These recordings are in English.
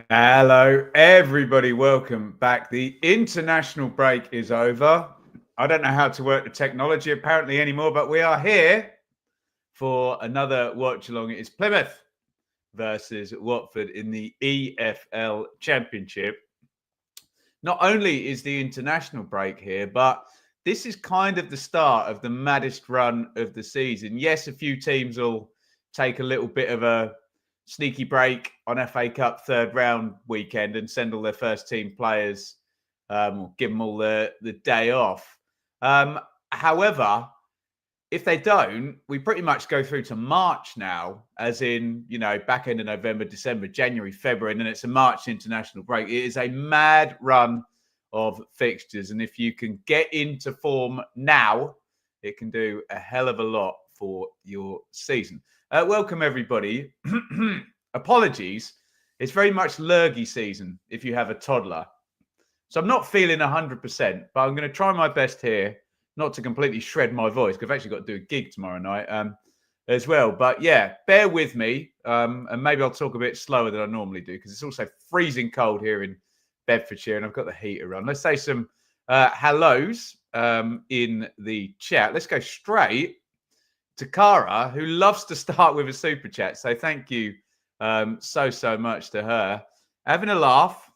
Hello, everybody. Welcome back. The international break is over. I don't know how to work the technology apparently anymore, but we are here for another watch along. It is Plymouth versus Watford in the EFL Championship. Not only is the international break here, but this is kind of the start of the maddest run of the season. Yes, a few teams will take a little bit of a sneaky break on FA Cup third round weekend and send all their first team players, or give them all the day off. However, if they don't, we pretty much go through to March now, as in, back end of November, December, January, February, and then it's a March international break. It is a mad run of fixtures. And if you can get into form now, it can do a hell of a lot for your season. Welcome, everybody. Apologies. It's very much lurgy season if you have a toddler. So I'm not feeling 100%, but I'm going to try my best here not to completely shred my voice, because I've actually got to do a gig tomorrow night as well. But yeah, bear with me. And maybe I'll talk a bit slower than I normally do, because it's also freezing cold here in Bedfordshire and I've got the heater on. Let's say some hellos in the chat. Let's go straight to Cara, who loves to start with a super chat. So thank you so much to her. Having a laugh.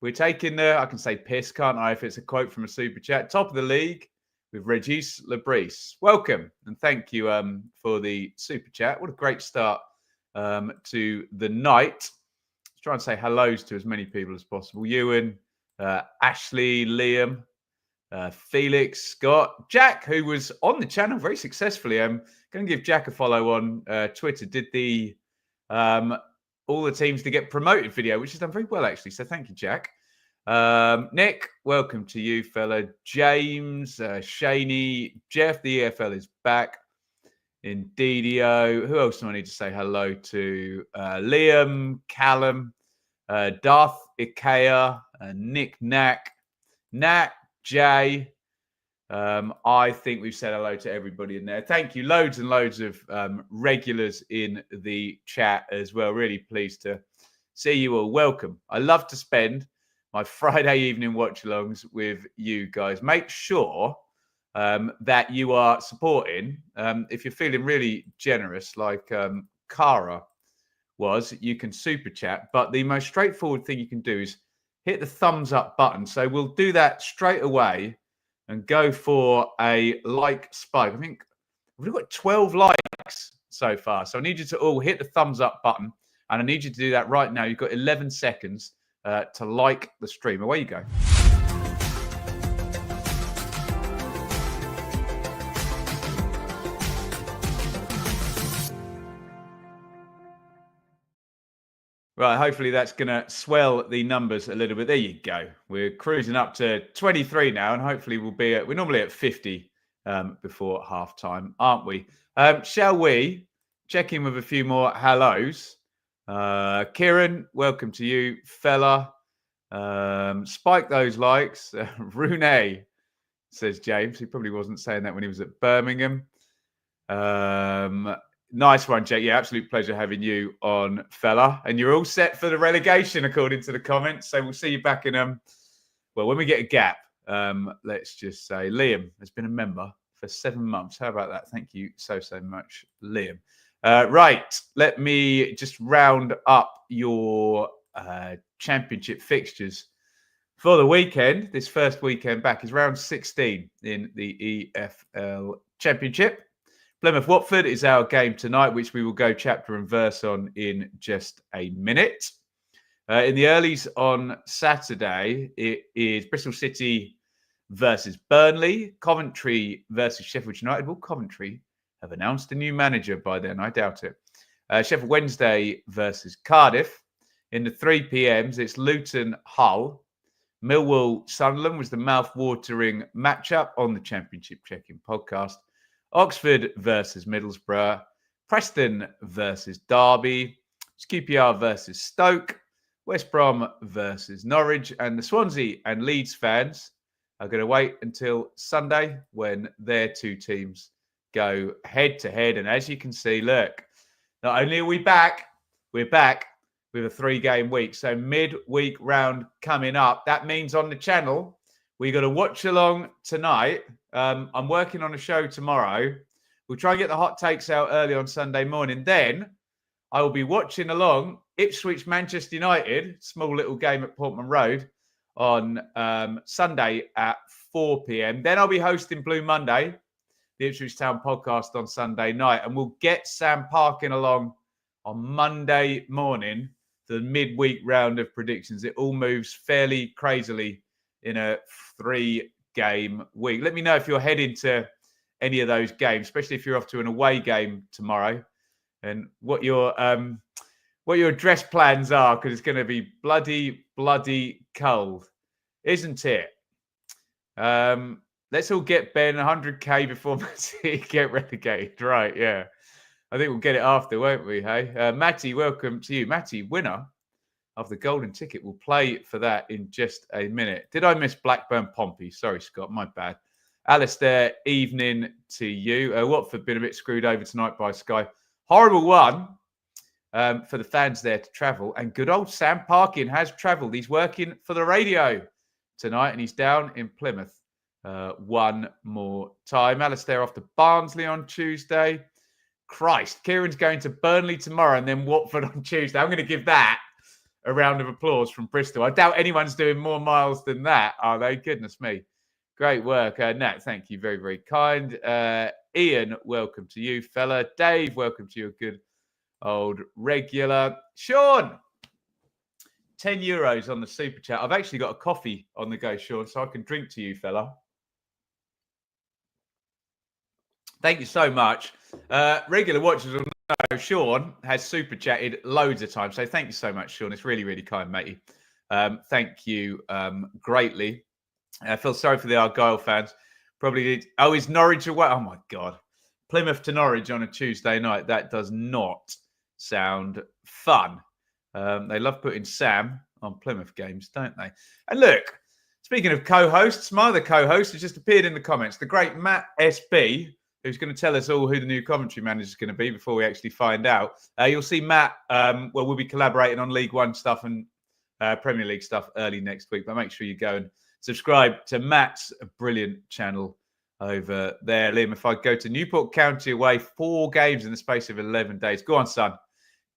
We're taking I can say piss, can't I, if it's a quote from a super chat. Top of the league with Regis Labrise. Welcome and thank you for the super chat. What a great start to the night. Let's try and say hellos to as many people as possible. Ewan, Ashley, Liam, Felix, Scott, Jack, who was on the channel very successfully. I'm going to give Jack a follow on Twitter. Did the all the teams to get promoted video, which has done very well, actually. So thank you, Jack. Nick, welcome to you, fella. James, Shaney, Jeff, the EFL is back. Indeedio. Who else do I need to say hello to? Liam, Callum, Darth Ikea, Nick Knack, Nat, Jay. I think we've said hello to everybody in there. Thank you. Loads and loads of regulars in the chat as well. Really pleased to see you all. Welcome. I love to spend my Friday evening watch-alongs with you guys. Make sure that you are supporting. If you're feeling really generous, like Cara was, you can super chat. But the most straightforward thing you can do is hit the thumbs up button. So we'll do that straight away and go for a like spike. I think we've got 12 likes so far. So I need you to all hit the thumbs up button. And I need you to do that right now. You've got 11 seconds to like the stream. Away you go. Right, hopefully that's going to swell the numbers a little bit. There you go. We're cruising up to 23 now, and hopefully we're normally at 50 before half time, aren't we? Shall we check in with a few more hellos? Kieran, welcome to you, fella. Spike those likes. Rune, says James. He probably wasn't saying that when he was at Birmingham. Nice one, Jake. Yeah, absolute pleasure having you on, fella. And you're all set for the relegation, according to the comments. So we'll see you back in, well, when we get a gap, let's just say Liam has been a member for 7 months. How about that? Thank you so much, Liam. Right, let me just round up your championship fixtures for the weekend. This first weekend back is round 16 in the EFL Championship. Plymouth Watford is our game tonight, which we will go chapter and verse on in just a minute. In the earlies on Saturday, it is Bristol City versus Burnley, Coventry versus Sheffield United. Will Coventry have announced a new manager by then? I doubt it. Sheffield Wednesday versus Cardiff. In the 3 p.m s, it's Luton Hull. Millwall Sunderland was the mouth-watering matchup on the Championship Check-In podcast. Oxford versus Middlesbrough, Preston versus Derby, QPR versus Stoke, West Brom versus Norwich, and the Swansea and Leeds fans are going to wait until Sunday when their two teams go head to head. And as you can see, look, not only are we back, we're back with a 3-game week. So midweek round coming up. That means on the channel, we got to watch along tonight. I'm working on a show tomorrow. We'll try and get the hot takes out early on Sunday morning. Then I will be watching along Ipswich Manchester United, small little game at Portman Road on Sunday at 4 p.m. Then I'll be hosting Blue Monday, the Ipswich Town podcast on Sunday night. And we'll get Sam Parkin along on Monday morning for the midweek round of predictions. It all moves fairly crazily in a 3-game week. Let me know if you're heading to any of those games, especially if you're off to an away game tomorrow, and what your dress plans are, because it's going to be bloody cold, isn't it? Let's all get Ben 100k before Matty get relegated. Right, yeah. I think we'll get it after, won't we, hey? Matty, welcome to you. Matty, winner of the golden ticket. We'll play for that in just a minute. Did I miss Blackburn Pompey? Sorry, Scott, my bad. Alistair, evening to you. Watford been a bit screwed over tonight by Sky. Horrible one for the fans there to travel. And good old Sam Parkin has travelled. He's working for the radio tonight, and he's down in Plymouth one more time. Alistair off to Barnsley on Tuesday. Christ, Kieran's going to Burnley tomorrow and then Watford on Tuesday. I'm going to give that a round of applause from Bristol. I doubt anyone's doing more miles than that, are they? Goodness me. Great work. Nat, thank you. Very, very kind. Ian, welcome to you, fella. Dave, welcome to your good old regular. Sean, €10 on the super chat. I've actually got a coffee on the go, Sean, so I can drink to you, fella. Thank you so much. Regular watchers will know Sean has super chatted loads of times. So thank you so much, Sean. It's really, really kind, matey. Thank you greatly. I feel sorry for the Argyle fans. Probably did. Oh, is Norwich away? Oh, my God. Plymouth to Norwich on a Tuesday night. That does not sound fun. They love putting Sam on Plymouth games, don't they? And look, speaking of co-hosts, my other co-host has just appeared in the comments. The great Matt SB, who's going to tell us all who the new commentary manager is going to be before we actually find out. You'll see Matt, we'll be collaborating on League One stuff and Premier League stuff early next week. But make sure you go and subscribe to Matt's brilliant channel over there. Liam, if I go to Newport County away, 4 games in the space of 11 days. Go on, son.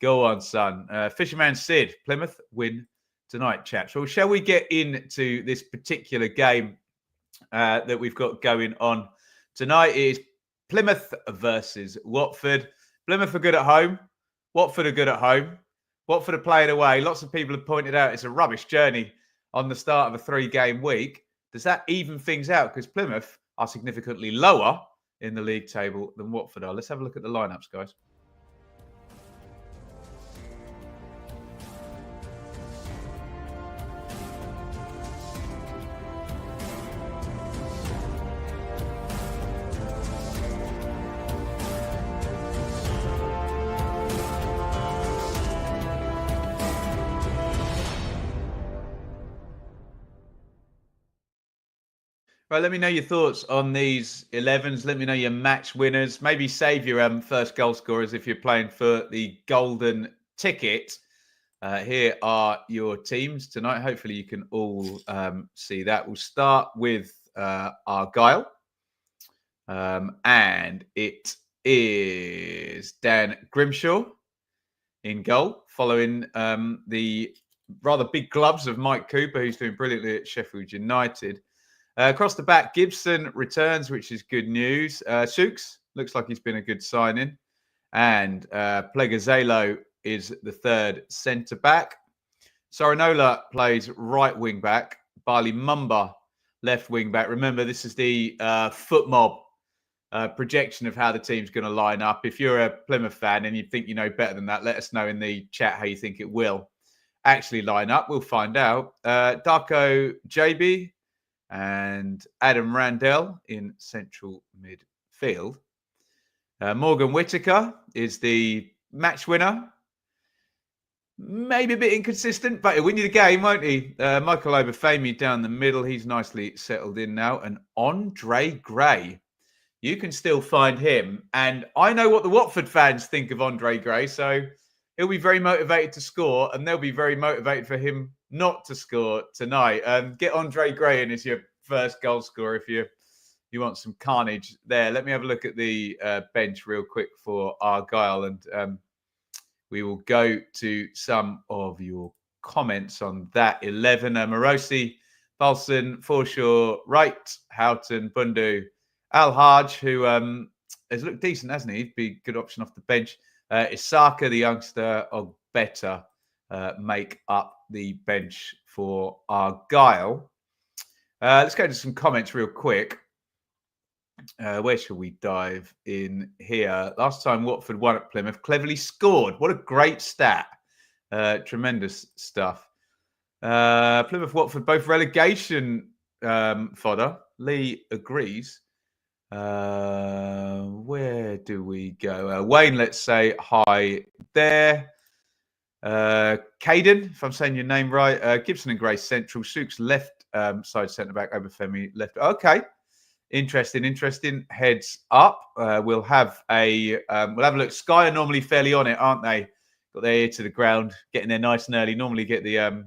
Go on, son. Fisherman Sid, Plymouth win tonight, chaps. Well, shall we get into this particular game that we've got going on tonight? It is Plymouth versus Watford. Plymouth are good at home. Watford are good at home. Watford are playing away. Lots of people have pointed out it's a rubbish journey on the start of a 3-game week. Does that even things out? Because Plymouth are significantly lower in the league table than Watford are. Let's have a look at the lineups, guys. Right, let me know your thoughts on these 11s. Let me know your match winners. Maybe save your first goal scorers if you're playing for the golden ticket. Here are your teams tonight. Hopefully you can all see that. We'll start with Argyle. And it is Dan Grimshaw in goal, following the rather big gloves of Mike Cooper, who's doing brilliantly at Sheffield United. Across the back, Gibson returns, which is good news. Shooks looks like he's been a good signing. And Plegazelo is the third centre-back. Sorinola plays right wing-back. Barley Mumba, left wing-back. Remember, this is the foot mob projection of how the team's going to line up. If you're a Plymouth fan and you think you know better than that, let us know in the chat how you think it will actually line up. We'll find out. Darko JB and Adam Randell in central midfield. Morgan Whittaker is the match winner. Maybe a bit inconsistent, but he'll win you the game, won't he? Michael Obafemi down the middle. He's nicely settled in now. And Andre Gray. You can still find him. And I know what the Watford fans think of Andre Gray, so he'll be very motivated to score, and they'll be very motivated for him not to score tonight. Get Andre Gray in as your first goal scorer if you want some carnage there. Let me have a look at the bench real quick for Argyle, and we will go to some of your comments on that. 11, Morosi, Balson, Forshaw, Wright, Houghton, Bundu, Al-Haj, who has looked decent, hasn't he? He'd be a good option off the bench. Isaka, the youngster, or better, make up the bench for Argyle. Let's go to some comments real quick. Where shall we dive in here? Last time Watford won at Plymouth, cleverly scored. What a great stat. Tremendous stuff. Plymouth, Watford, both relegation fodder. Lee agrees. Where do we go? Wayne, let's say hi there. Caden, if I'm saying your name right. Gibson and Gray central. Sook's left side centre back. Obafemi left. Okay. Interesting. Heads up. We'll have a look. Sky are normally fairly on it, aren't they? Got their ear to the ground, getting there nice and early. Normally get the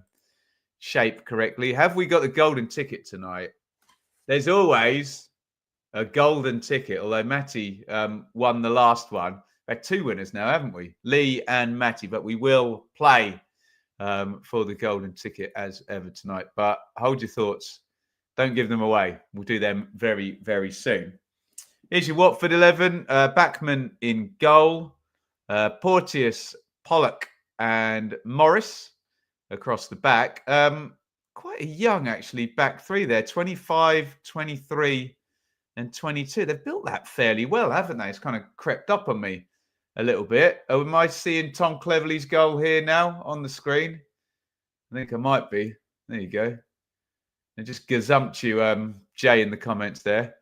shape correctly. Have we got the golden ticket tonight? There's always a golden ticket, although Matty won the last one. We had two winners now, haven't we? Lee and Matty, but we will play for the golden ticket as ever tonight. But hold your thoughts. Don't give them away. We'll do them very, very soon. Here's your Watford 11. Backman in goal. Porteous, Pollock and Morris across the back. Quite a young, actually, back three there. 25, 23 and 22. They've built that fairly well, haven't they? It's kind of crept up on me a little bit. Oh, am I seeing Tom Cleverley's goal here now on the screen? I think I might be. There you go. And just gazumped you, Jay, in the comments there.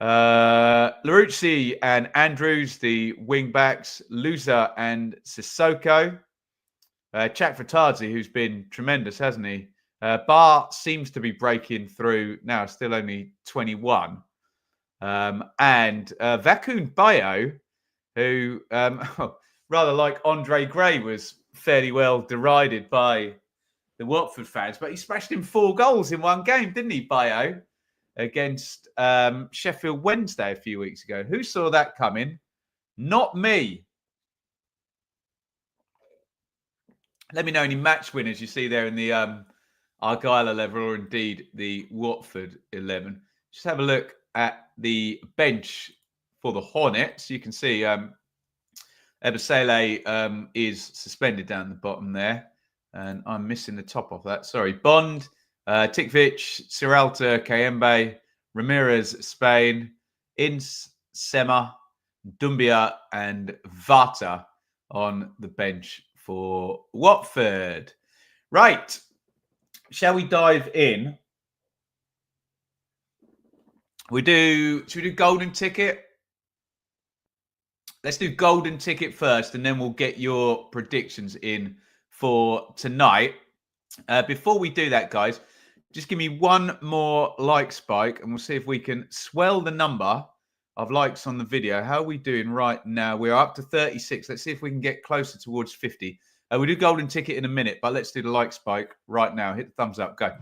Larucci and Andrews, the wing backs. Lusa and Sissoko. Chak Fatadzi, who's been tremendous, hasn't he? Barr seems to be breaking through now, still only 21. And Vakun Bayo, who, rather like Andre Gray, was fairly well derided by the Watford fans, but he smashed in 4 goals in one game, didn't he, Bayo, against Sheffield Wednesday a few weeks ago? Who saw that coming? Not me. Let me know any match winners you see there in the Argyle 11 or indeed the Watford 11. Just have a look at the bench for the Hornets. You can see Ebasele is suspended down the bottom there. And I'm missing the top of that. Sorry. Bond, Tikvic, Siralta, Kayembe, Ramirez, Spain, Ince, Sema, Dumbia, and Vata on the bench for Watford. Right. Shall we dive in? Should we do golden ticket? Let's do golden ticket first, and then we'll get your predictions in for tonight. Before we do that, guys, just give me one more like spike and we'll see if we can swell the number of likes on the video. How are we doing right now? We're up to 36. Let's see if we can get closer towards 50. We'll do golden ticket in a minute, but let's do the like spike right now. Hit the thumbs up. Go.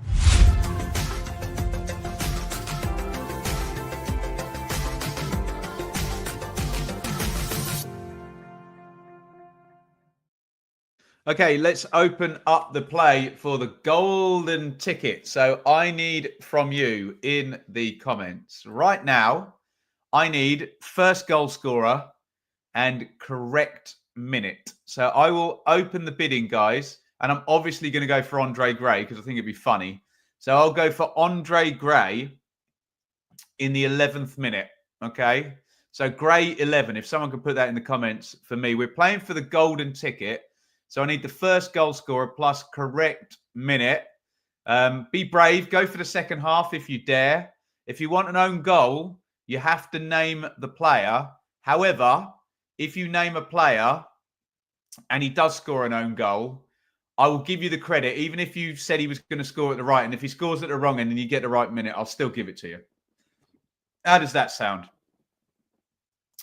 Okay, let's open up the play for the golden ticket. So I need from you in the comments right now, I need first goal scorer and correct minute. So I will open the bidding, guys, and I'm obviously going to go for Andre Gray because I think it'd be funny. So I'll go for Andre Gray in the 11th minute. Okay, so Gray 11. If someone could put that in the comments for me. We're playing for the golden ticket. So I need the first goal scorer plus correct minute. Be brave. Go for the second half if you dare. If you want an own goal, you have to name the player. However, if you name a player and he does score an own goal, I will give you the credit, even if you said he was going to score at the right. And if he scores at the wrong end and you get the right minute, I'll still give it to you. How does that sound?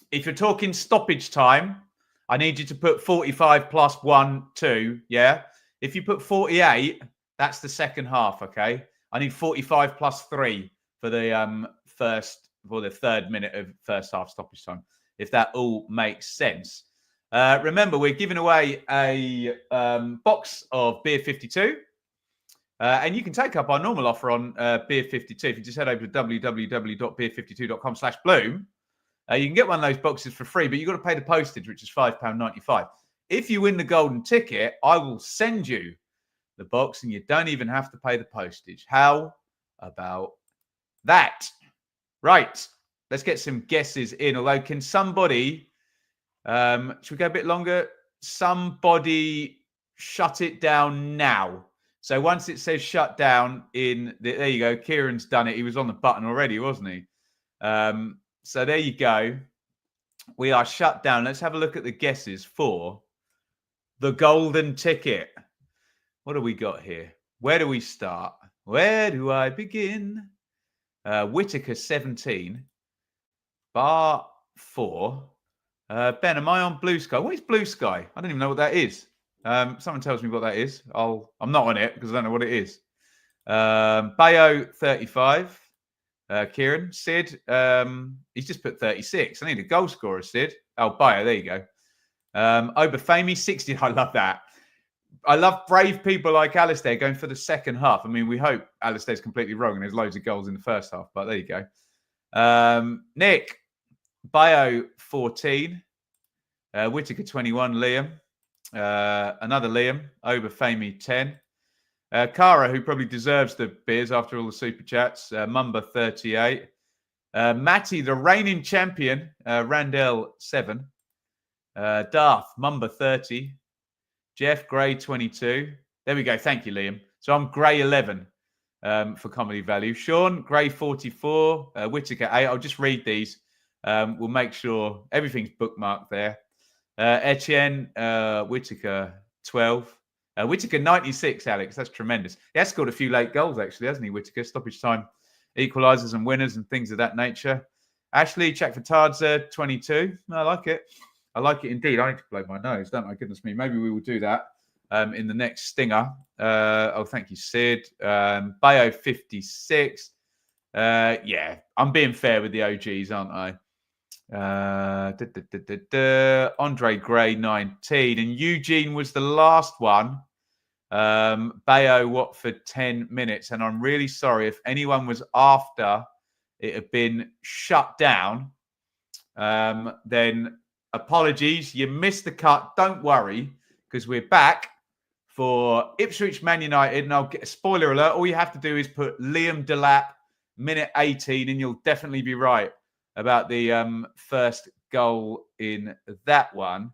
If you're talking stoppage time, I need you to put 45 plus 1, 2, yeah? If you put 48, that's the second half, okay? I need 45 plus 3 for the third minute of first half stoppage time, if that all makes sense. Remember, we're giving away a box of Beer 52. And you can take up our normal offer on Beer 52. If you just head over to www.beer52.com/bloom, you can get one of those boxes for free, but you've got to pay the postage, which is £5.95. If you win the golden ticket, I will send you the box and you don't even have to pay the postage. How about that? Right. Let's get some guesses in. Although, can somebody, should we go a bit longer? Somebody shut it down now. So once it says shut down there you go. Kieran's done it. He was on the button already, wasn't he? So there you go. We are shut down. Let's have a look at the guesses for the golden ticket. What do we got here? Where do we start? Where do I begin? Whitaker 17. Bar 4. Ben, am I on Blue Sky? What is Blue Sky? I don't even know what that is. Someone tells me what that is. I'm not on it because I don't know what it is. Bayo 35. Kieran, Sid, he's just put 36. I need a goal scorer, Sid. Oh, Bayo, there you go. Obafemi 60. I love that. I love brave people like Alistair going for the second half. I mean, we hope Alistair's completely wrong and there's loads of goals in the first half, but there you go. Nick, Bayo 14. Whitaker 21, Liam. Another Liam, Obafemi 10. Kara, who probably deserves the beers after all the super chats. Mumba 38. Matty, the reigning champion. Randell 7. Darth, Mumba 30. Jeff, Gray 22. There we go. Thank you, Liam. So I'm Gray 11 for comedy value. Sean, Gray 44. Whitaker 8. I'll just read these. We'll make sure everything's bookmarked there. Etienne, Whitaker 12. Whitaker 96, Alex. That's tremendous. He has scored a few late goals, actually, hasn't he, Whitaker? Stoppage time equalisers and winners and things of that nature. Ashley, Chakvatadze 22. I like it. I like it indeed. I need to blow my nose, don't I? Goodness me. Maybe we will do that in the next stinger. Thank you, Sid. Bayo 56. Yeah, I'm being fair with the OGs, aren't I? Andre Gray 19. And Eugene was the last one. Bayo Watford 10 minutes. And I'm really sorry if anyone was after it had been shut down. Then apologies. You missed the cut. Don't worry, because we're back for Ipswich Man United. And I'll get a spoiler alert. All you have to do is put Liam Delap, minute 18, and you'll definitely be right about the first goal in that one.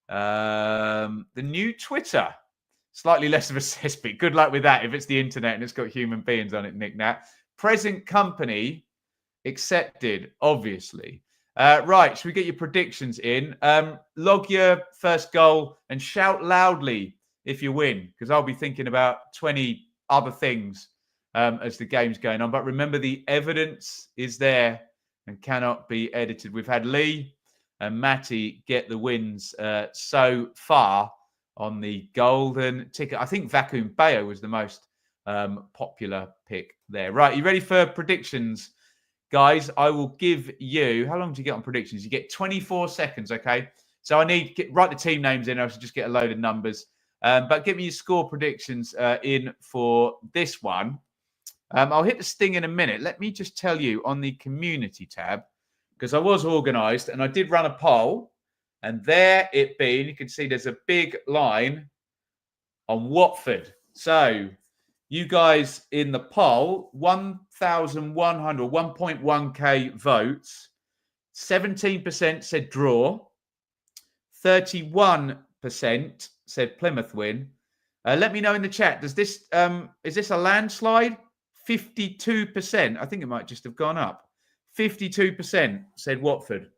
The new Twitter. Slightly less of a cesspit. Good luck with that if it's the internet and it's got human beings on it, Nick Nat. Present company accepted, obviously. Right, should we get your predictions in? Log your first goal and shout loudly if you win, because I'll be thinking about 20 other things as the game's going on. But remember, the evidence is there and cannot be edited. We've had Lee and Matty get the wins so far on the golden ticket. I think Vacuum Bayo was the most popular pick there. Right, you ready for predictions, guys? I will give you, how long do you get on predictions? You get 24 seconds, okay? So I need to write the team names in, or I should just get a load of numbers. But give me your score predictions in for this one. I'll hit the sting in a minute. Let me just tell you on the community tab, because I was organised and I did run a poll, and there it be. You can see there's a big line on Watford. So you guys in the poll, 1,100, 1.1k votes. 17% said draw. 31% said Plymouth win. Let me know in the chat. Does this is this a landslide? 52%. I think it might just have gone up. 52% said Watford.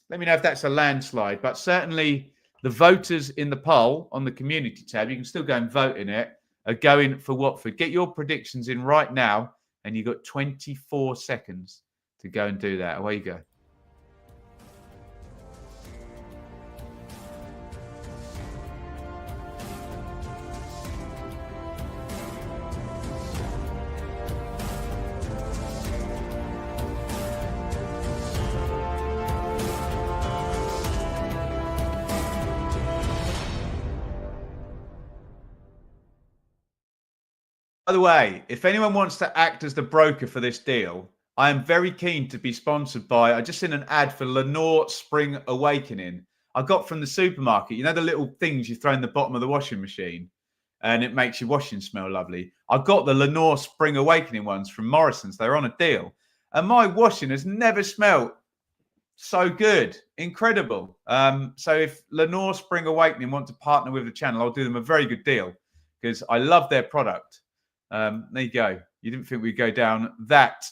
Let me know if that's a landslide. But certainly the voters in the poll on the community tab, you can still go and vote in it, are going for Watford. Get your predictions in right now, and you've got 24 seconds to go and do that. Away you go. By the way, if anyone wants to act as the broker for this deal, I am very keen to be sponsored by, I just seen an ad for Lenore Spring Awakening. I got from the supermarket, you know, the little things you throw in the bottom of the washing machine and it makes your washing smell lovely. I got the Lenore Spring Awakening ones from Morrison's. They're on a deal. And my washing has never smelled so good. Incredible. So if Lenore Spring Awakening want to partner with the channel, I'll do them a very good deal because I love their product. There you go. You didn't think we'd go down that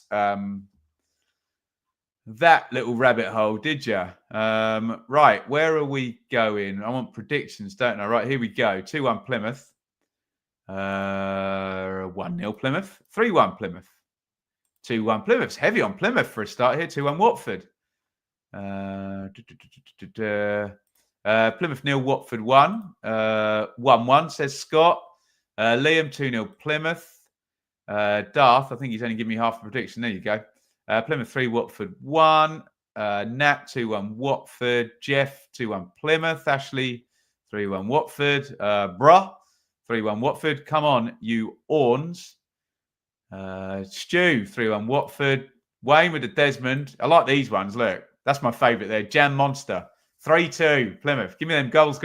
that little rabbit hole, did you? Right, where are we going? I want predictions, don't I? Right, here we go. 2-1 Plymouth. 1-0 Plymouth. 3-1 Plymouth. 2-1 Plymouth. It's heavy on Plymouth for a start here. 2-1 Watford. Plymouth 0, Watford 1. 1-1, says Scott. Liam 2-0 Plymouth. Darth, I think he's only given me half a prediction. There you go. Plymouth 3, Watford 1. Nat 2-1 Watford. Jeff 2-1 Plymouth. Ashley 3-1 Watford. Bruh 3-1 Watford. Come on, you Orns. Stu 3-1 Watford. Wayne with the Desmond. I like these ones. Look, that's my favourite there. Jam Monster 3-2 Plymouth. Give me them goals.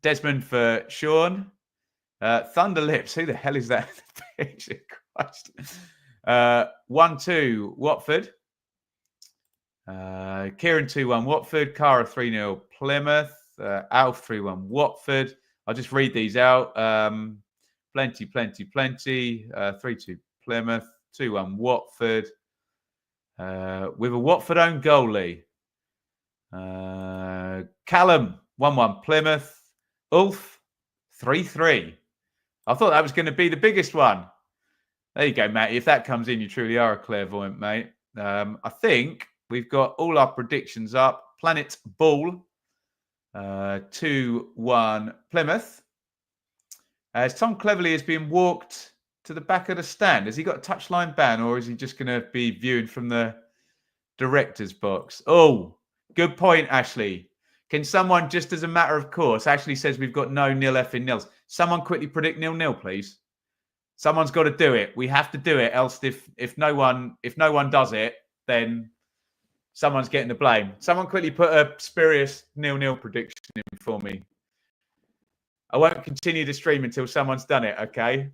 Desmond for Sean. Thunder Lips. Who the hell is that? Christ. 1-2 Watford. Kieran 2-1 Watford. Cara 3-0 Plymouth. Alf 3-1 Watford. I'll just read these out. Plenty. 3-2 Plymouth. 2-1 Watford. With a Watford own goalie. Callum 1-1 Plymouth. Ulf 3-3. I thought that was going to be the biggest one. There you go, Matty. If that comes in, you truly are a clairvoyant, mate. I think we've got all our predictions up. Planet Ball, 2-1 Plymouth. As Tom Cleverley is being walked to the back of the stand. Has he got a touchline ban or is he just going to be viewing from the director's box? Oh, good point, Ashley. Can someone, just as a matter of course, Ashley says we've got no nil effing nils. Someone quickly predict 0-0, please. Someone's got to do it. We have to do it. Else, if no one does it, then someone's getting the blame. Someone quickly put a spurious 0-0 prediction in for me. I won't continue the stream until someone's done it. Okay.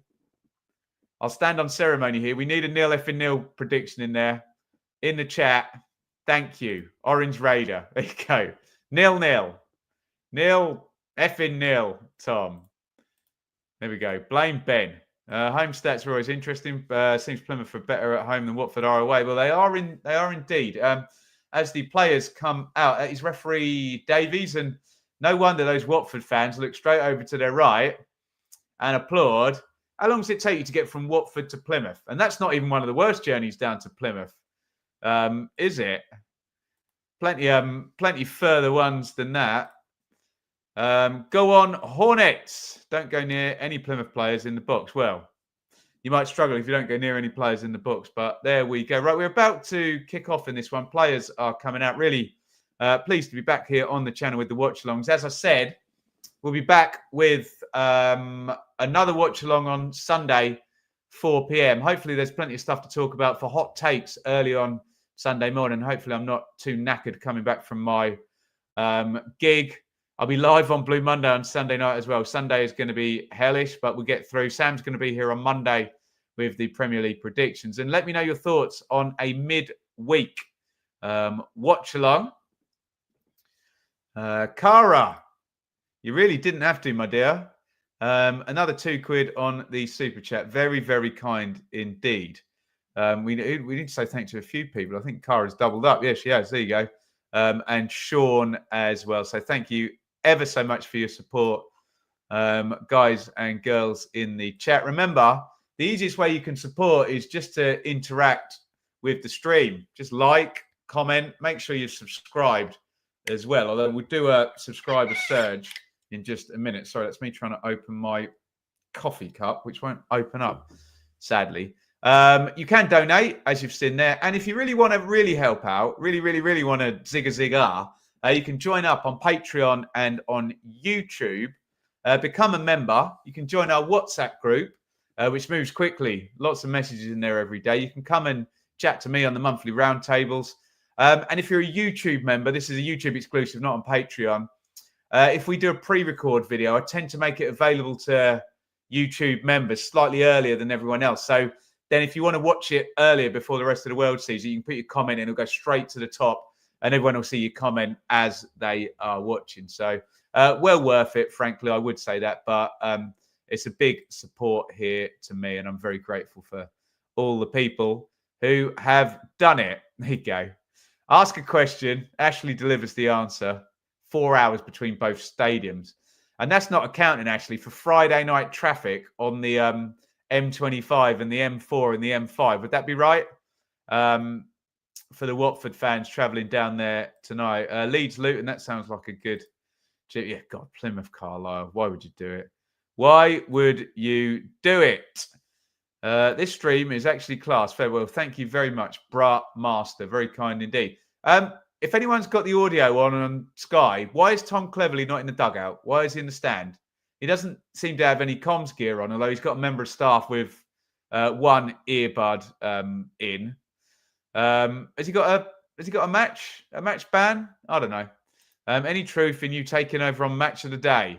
I'll stand on ceremony here. We need a nil effing nil prediction in there, in the chat. Thank you, Orange Raider. There you go. 0-0. Nil effing nil, Tom. There we go. Blame Ben. Home stats are always interesting. Seems Plymouth are better at home than Watford are away. Well, they are indeed. As the players come out, is referee Davies, and no wonder those Watford fans look straight over to their right and applaud. How long does it take you to get from Watford to Plymouth? And that's not even one of the worst journeys down to Plymouth, is it? Plenty further ones than that. Go on, Hornets. Don't go near any Plymouth players in the box. Well, you might struggle if you don't go near any players in the box, but there we go. Right, we're about to kick off in this one. Players are coming out. Really pleased to be back here on the channel with the watch-alongs. As I said, we'll be back with another watch-along on Sunday, 4 p.m. Hopefully there's plenty of stuff to talk about for hot takes early on Sunday morning. Hopefully I'm not too knackered coming back from my gig. I'll be live on Blue Monday on Sunday night as well. Sunday is going to be hellish, but we'll get through. Sam's going to be here on Monday with the Premier League predictions. And let me know your thoughts on a mid-week watch-along. Cara, you really didn't have to, my dear. Another £2 on the Super Chat. Very, very kind indeed. We need to say thanks to a few people. I think Cara's doubled up. Yeah, she has. There you go. And Sean as well. So thank you ever so much for your support, guys and girls in the chat. Remember, the easiest way you can support is just to interact with the stream. Just like, comment, make sure you've subscribed as well. Although we'll do a subscriber surge in just a minute. Sorry, that's me trying to open my coffee cup, which won't open up, sadly. You can donate, as you've seen there. And if you really want to really help out, really want to zig-a-zig-ah, you can join up on Patreon and on YouTube. become a member. You can join our WhatsApp group, which moves quickly. Lots of messages in there every day. You can come and chat to me on the monthly roundtables. And if you're a YouTube member, this is a YouTube exclusive, not on Patreon. If we do a pre-record video, I tend to make it available to YouTube members slightly earlier than everyone else. So then if you want to watch it earlier before the rest of the world sees it, you can put your comment in, it'll go straight to the top and everyone will see your comment as they are watching. So well worth it, frankly, I would say that. But it's a big support here to me and I'm very grateful for all the people who have done it. There you go. Ask a question, Ashley delivers the answer. 4 hours between both stadiums. And that's not accounting, actually, for Friday night traffic on the M25 and the M4 and the M5. Would that be right? For the Watford fans travelling down there tonight. Leeds Luton, that sounds like a good... Yeah, God, Plymouth Carlisle. Why would you do it? Why would you do it? This stream is actually class. Farewell. Thank you very much, Bra Master. Very kind indeed. If anyone's got the audio on Sky, why is Tom Cleverley not in the dugout? Why is he in the stand? He doesn't seem to have any comms gear on, although he's got a member of staff with one earbud in. Has he got a match ban? I don't know. Any truth in you taking over on Match of the Day?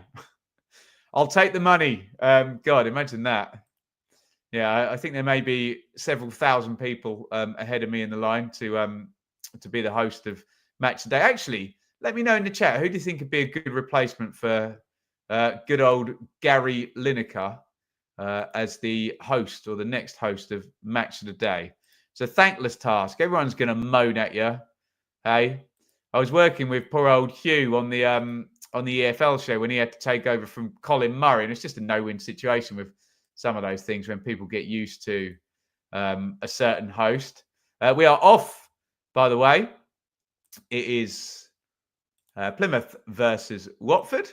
I'll take the money. God, imagine that. Yeah, I think there may be several thousand people ahead of me in the line to be the host of Match Today. Actually, let me know in the chat, who do you think would be a good replacement for good old Gary Lineker as the host or the next host of Match of the Day? It's a thankless task. Everyone's going to moan at you. Hey, I was working with poor old Hugh on the EFL show when he had to take over from Colin Murray, and it's just a no-win situation with some of those things when people get used to a certain host. We are off, by the way. It is Plymouth versus Watford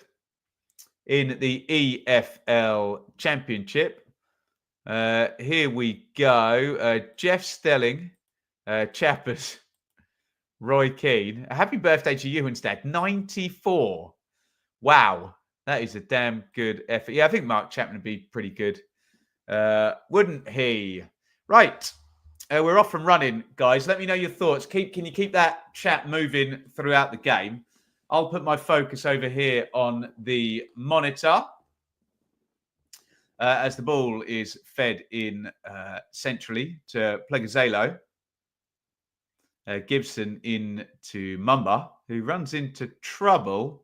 in the EFL Championship. Here we go. Jeff Stelling, Chappers, Roy Keane. Happy birthday to you instead. 94. Wow. That is a damn good effort. Yeah, I think Mark Chapman would be pretty good. Wouldn't he? Right. We're off and running, guys. Let me know your thoughts. Can you keep that chat moving throughout the game? I'll put my focus over here on the monitor as the ball is fed in centrally to Plegazelo. Gibson in to Mumba, who runs into trouble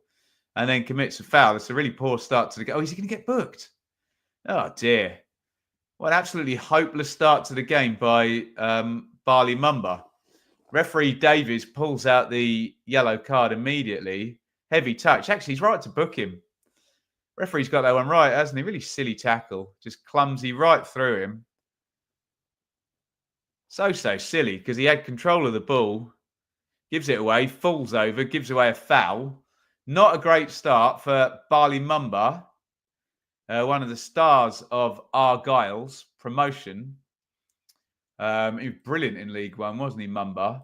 and then commits a foul. It's a really poor start to the game. Oh, is he going to get booked? Oh, dear. What an absolutely hopeless start to the game by Barley Mumba. Referee Davies pulls out the yellow card immediately. Heavy touch. Actually, he's right to book him. Referee's got that one right, hasn't he? Really silly tackle. Just clumsy right through him. So silly because he had control of the ball. Gives it away, falls over, gives away a foul. Not a great start for Barley Mumba. One of the stars of Argyle's promotion. He was brilliant in League One, wasn't he, Mumba?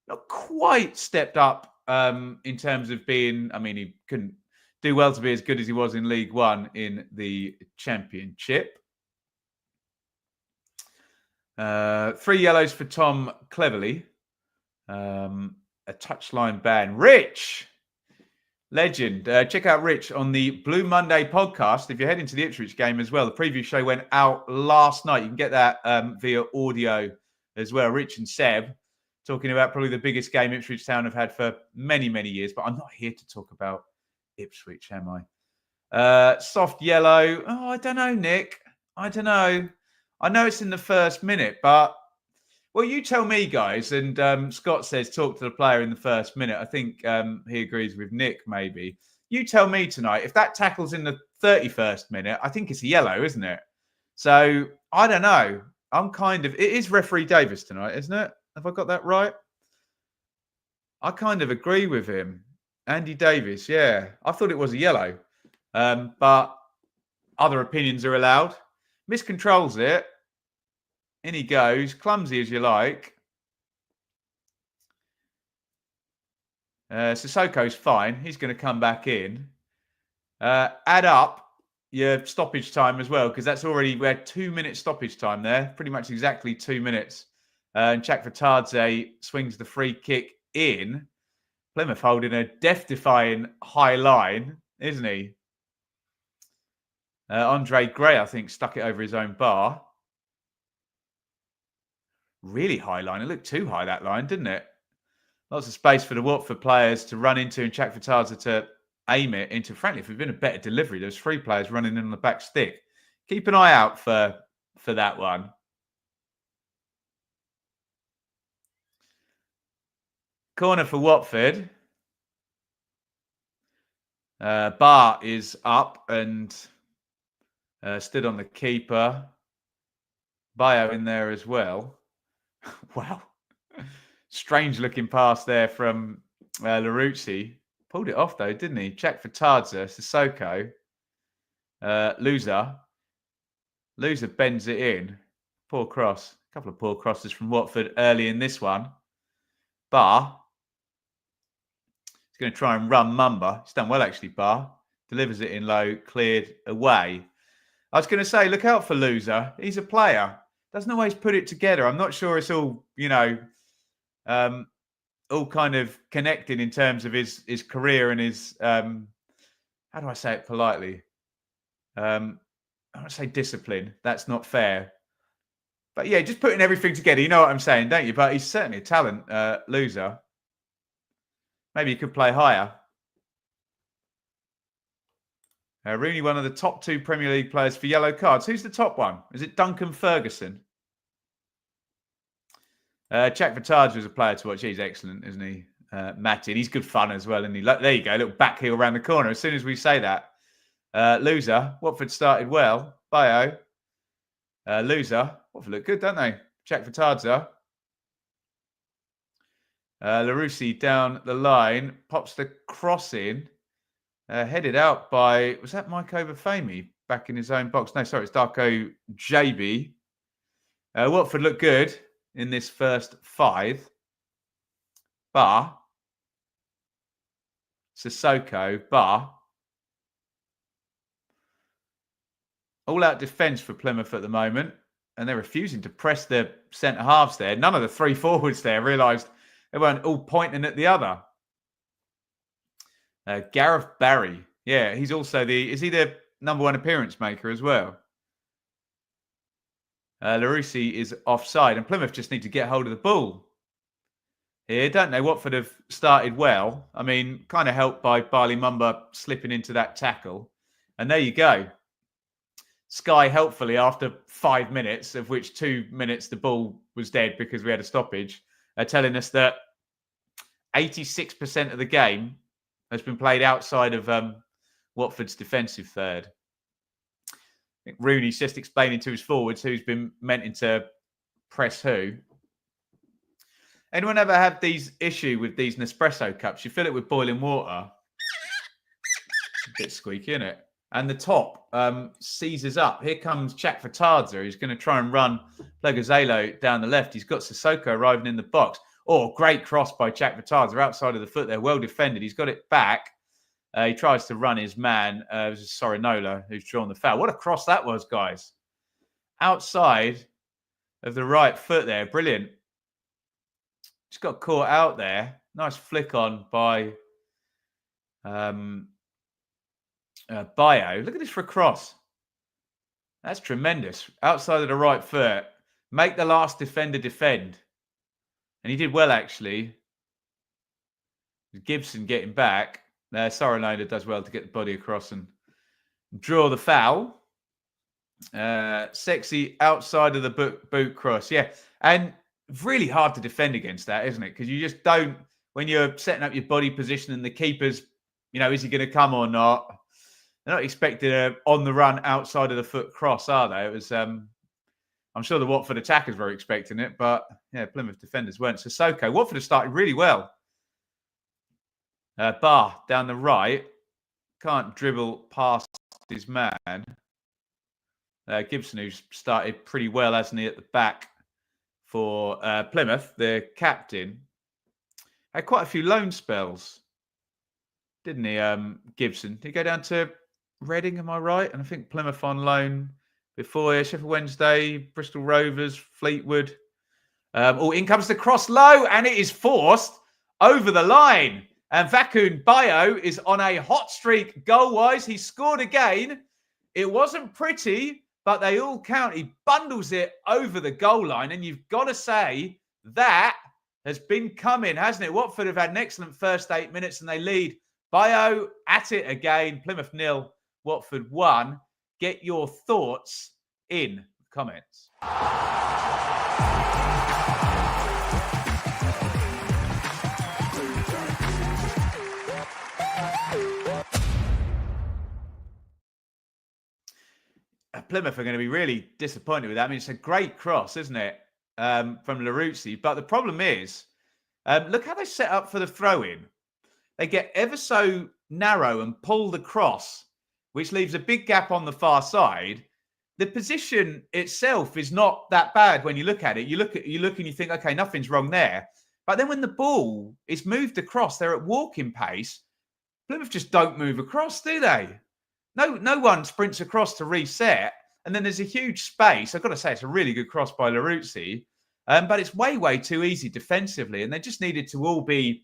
Not quite stepped up in terms of being... I mean, he couldn't do well to be as good as he was in League One in the Championship. 3 yellows for Tom Cleverley. A touchline ban. Rich! Legend. Check out Rich on the Blue Monday podcast if you're heading to the Ipswich game as well. The preview show went out last night. You can get that via audio as well. Rich and Seb talking about probably the biggest game Ipswich Town have had for many, many years. But I'm not here to talk about Ipswich, am I? Soft yellow. Oh, I don't know, Nick. I don't know. I know it's in the first minute, but... Well, you tell me, guys. And Scott says talk to the player in the first minute. I think he agrees with Nick, maybe. You tell me tonight, if that tackle's in the 31st minute, I think it's a yellow, isn't it? So, I don't know. It is referee Davis tonight, isn't it? Have I got that right? I kind of agree with him. Andy Davis, yeah. I thought it was a yellow. But other opinions are allowed. Miscontrols it. In he goes, clumsy as you like. Sissoko's fine. He's going to come back in. Add up your stoppage time as well, because we had 2 minutes stoppage time there, pretty much exactly 2 minutes. And Chakvetadze swings the free kick in. Plymouth holding a death-defying high line, isn't he? Andre Gray, I think, stuck it over his own bar. Really high line. It looked too high, that line, didn't it? Lots of space for the Watford players to run into and Chakvetadze to aim it into. Frankly, if it had been a better delivery, there's 3 players running in on the back stick. Keep an eye out for that one. Corner for Watford. Bar is up and stood on the keeper. Bio in there as well. Wow. Strange looking pass there from Laruzzi. Pulled it off though, didn't he? Chakvetadze, Sissoko. Loser bends it in. Poor cross. A couple of poor crosses from Watford early in this one. Bar. He's going to try and run Mumba. He's done well, actually, Bar. Delivers it in low, cleared away. I was going to say, look out for Loser. He's a player. Doesn't always put it together. I'm not sure it's all, all kind of connected in terms of his career and his, how do I say it politely? I don't say discipline. That's not fair. But yeah, just putting everything together. You know what I'm saying, don't you? But he's certainly a talent, Loser. Maybe he could play higher. Rooney, one of the top 2 Premier League players for yellow cards. Who's the top one? Is it Duncan Ferguson? Chakvetadze was a player to watch. He's excellent, isn't he? Matty. He's good fun as well, isn't he? There you go. A little back heel around the corner. As soon as we say that. Loser. Watford started well. Bio. Loser. Watford look good, don't they? Chakvetadze. Laruzzi down the line. Pops the cross in. Headed out by, was that Mike Overfamy back in his own box? No, sorry, it's Darko JB. Watford looked good in this first 5. Bar. Sissoko. Bar. All-out defence for Plymouth at the moment. And they're refusing to press the centre-halves there. None of the 3 forwards there realised they weren't all pointing at the other. Gareth Barry. Yeah, he's also is he the #1 appearance maker as well? Laruzzi is offside and Plymouth just need to get hold of the ball. Here, don't they? Watford have started well. I mean, kind of helped by Barley Mumba slipping into that tackle. And there you go. Sky helpfully after 5 minutes, of which 2 minutes the ball was dead because we had a stoppage, telling us that 86% of the game has been played outside of Watford's defensive third. I think Rooney's just explaining to his forwards who's been meant to press who. Anyone ever had these issue with these Nespresso cups? You fill it with boiling water. A bit squeaky, isn't it? And the top seizes up. Here comes Chakvetadze, who's going to try and run Plegazelo down the left. He's got Sissoko arriving in the box. Oh, great cross by Chakvetadze. Outside of the foot there. Well defended. He's got it back. He tries to run his man. It was Sorinola who's drawn the foul. What a cross that was, guys. Outside of the right foot there. Brilliant. Just got caught out there. Nice flick on by Bio. Look at this for a cross. That's tremendous. Outside of the right foot. Make the last defender defend. And he did well, actually. Gibson getting back. Sorinola does well to get the body across and draw the foul. Sexy outside of the boot cross. Yeah. And really hard to defend against that, isn't it? Because you just don't, when you're setting up your body position and the keeper's, is he going to come or not? They're not expecting a on the run outside of the foot cross, are they? It was, I'm sure the Watford attackers were expecting it, but yeah, Plymouth defenders weren't. Sissoko. Watford have started really well. Bar down the right. Can't dribble past his man. Gibson, who's started pretty well, hasn't he, at the back for Plymouth, the captain. Had quite a few loan spells, didn't he, Gibson? Did he go down to Reading, am I right? And I think Plymouth on loan before Sheffield Wednesday, Bristol Rovers, Fleetwood. In comes the cross low, and it is forced over the line. And Vakun Bayo is on a hot streak goal-wise. He scored again. It wasn't pretty, but they all count. He bundles it over the goal line, and you've got to say that has been coming, hasn't it? Watford have had an excellent first 8 minutes, and they lead. Bayo at it again. Plymouth 0, Watford 1. Get your thoughts in the comments. Plymouth are going to be really disappointed with that. I mean, it's a great cross, isn't it, from Laruzzi? But the problem is, look how they set up for the throw-in. They get ever so narrow and pull the cross, which leaves a big gap on the far side. The position itself is not that bad when you look at it. You look and you think, okay, nothing's wrong there. But then when the ball is moved across, they're at walking pace. Plymouth just don't move across, do they? No one sprints across to reset. And then there's a huge space. I've got to say, it's a really good cross by Laruzzi. But it's way, way too easy defensively. And they just needed to all be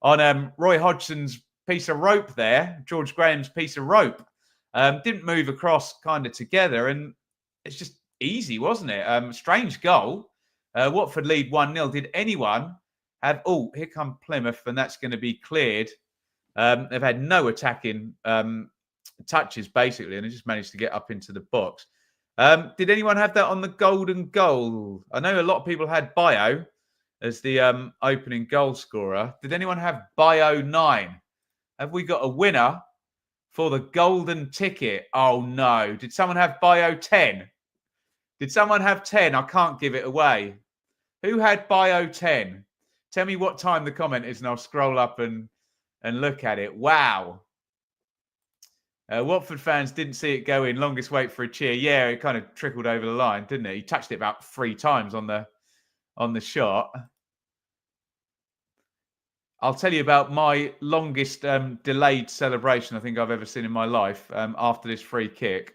on Roy Hodgson's piece of rope there, George Graham's piece of rope. Didn't move across kind of together. And it's just easy, wasn't it? Strange goal. Watford lead 1-0. Did anyone have... Oh, here come Plymouth, and that's going to be cleared. They've had no attacking touches, basically, and they just managed to get up into the box. Did anyone have that on the golden goal? I know a lot of people had Bayo as the opening goal scorer. Did anyone have Bayo 9? Have we got a winner for the golden ticket? Oh, no. Did someone have Bayo 10? Did someone have 10? I can't give it away. Who had Bayo 10? Tell me what time the comment is, and I'll scroll up and look at it. Wow. Watford fans didn't see it go in. Longest wait for a cheer. Yeah, it kind of trickled over the line, didn't it? He touched it about 3 times on the shot. I'll tell you about my longest delayed celebration I think I've ever seen in my life after this free kick.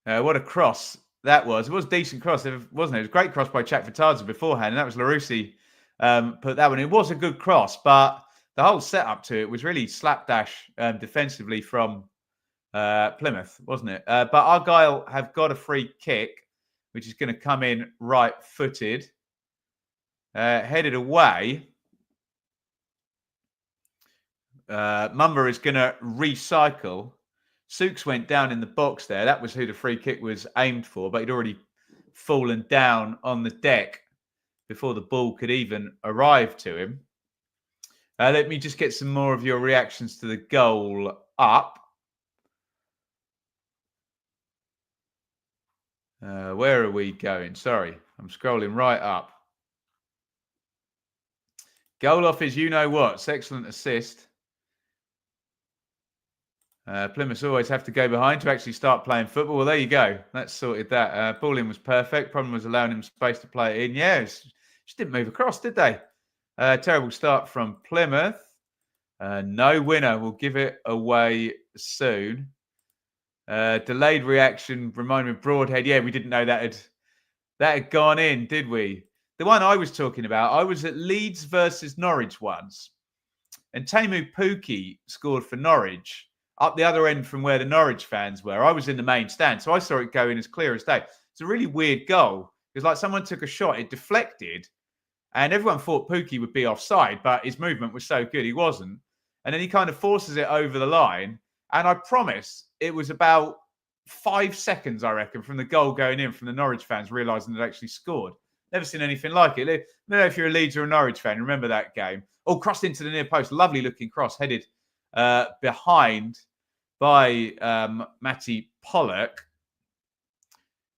What a cross that was. It was a decent cross, wasn't it? It was a great cross by Chakvetadze beforehand, and that was Laruzzi put that one. It was a good cross, but the whole setup to it was really slapdash defensively from Plymouth, wasn't it? But Argyle have got a free kick, which is going to come in right-footed. Headed away. Mumba is going to recycle. Souks went down in the box there. That was who the free kick was aimed for, but he'd already fallen down on the deck before the ball could even arrive to him. Let me just get some more of your reactions to the goal up. Where are we going? Sorry, I'm scrolling right up. Goal off is you-know-what. Excellent assist. Plymouth always have to go behind to actually start playing football. Well, there you go. That's sorted that. Ball in was perfect. Problem was allowing him space to play it in. Yeah, just didn't move across, did they? Terrible start from Plymouth. No winner. We'll give it away soon. Delayed reaction. Remind me of Broadhead. Yeah, we didn't know that had gone in, did we? The one I was talking about, I was at Leeds versus Norwich once. And Teemu Pukki scored for Norwich up the other end from where the Norwich fans were. I was in the main stand, so I saw it go in as clear as day. It's a really weird goal. It was like someone took a shot, it deflected, and everyone thought Pukki would be offside, but his movement was so good, he wasn't. And then he kind of forces it over the line. And I promise it was about 5 seconds, I reckon, from the goal going in from the Norwich fans realising they'd actually scored. Never seen anything like it. I don't know if you're a Leeds or a Norwich fan, remember that game. Oh, crossed into the near post. Lovely looking cross, headed behind by Matty Pollock.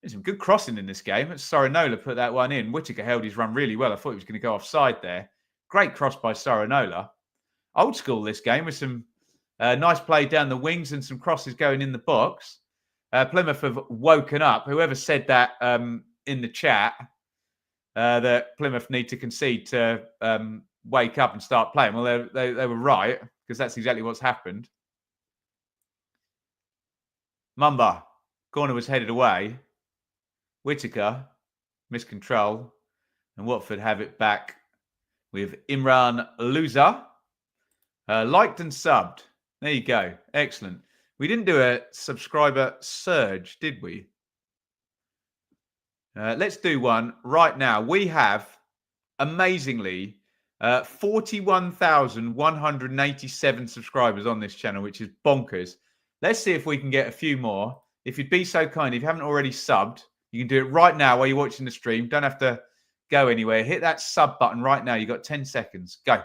There's some good crossing in this game. Sorinola put that one in. Whittaker held his run really well. I thought he was going to go offside there. Great cross by Sorinola. Old school this game with some nice play down the wings and some crosses going in the box. Plymouth have woken up. Whoever said that in the chat, that Plymouth need to concede to wake up and start playing. Well, they were right, because that's exactly what's happened. Mumba. Corner was headed away. Whittaker. Missed control. And Watford have it back with Imran Louza. Liked and subbed. There you go. Excellent. We didn't do a subscriber surge, did we? Let's do one right now. We have, amazingly, 41,187 subscribers on this channel, which is bonkers. Let's see if we can get a few more. If you'd be so kind, if you haven't already subbed, you can do it right now while you're watching the stream. Don't have to go anywhere. Hit that sub button right now. You've got 10 seconds. Go.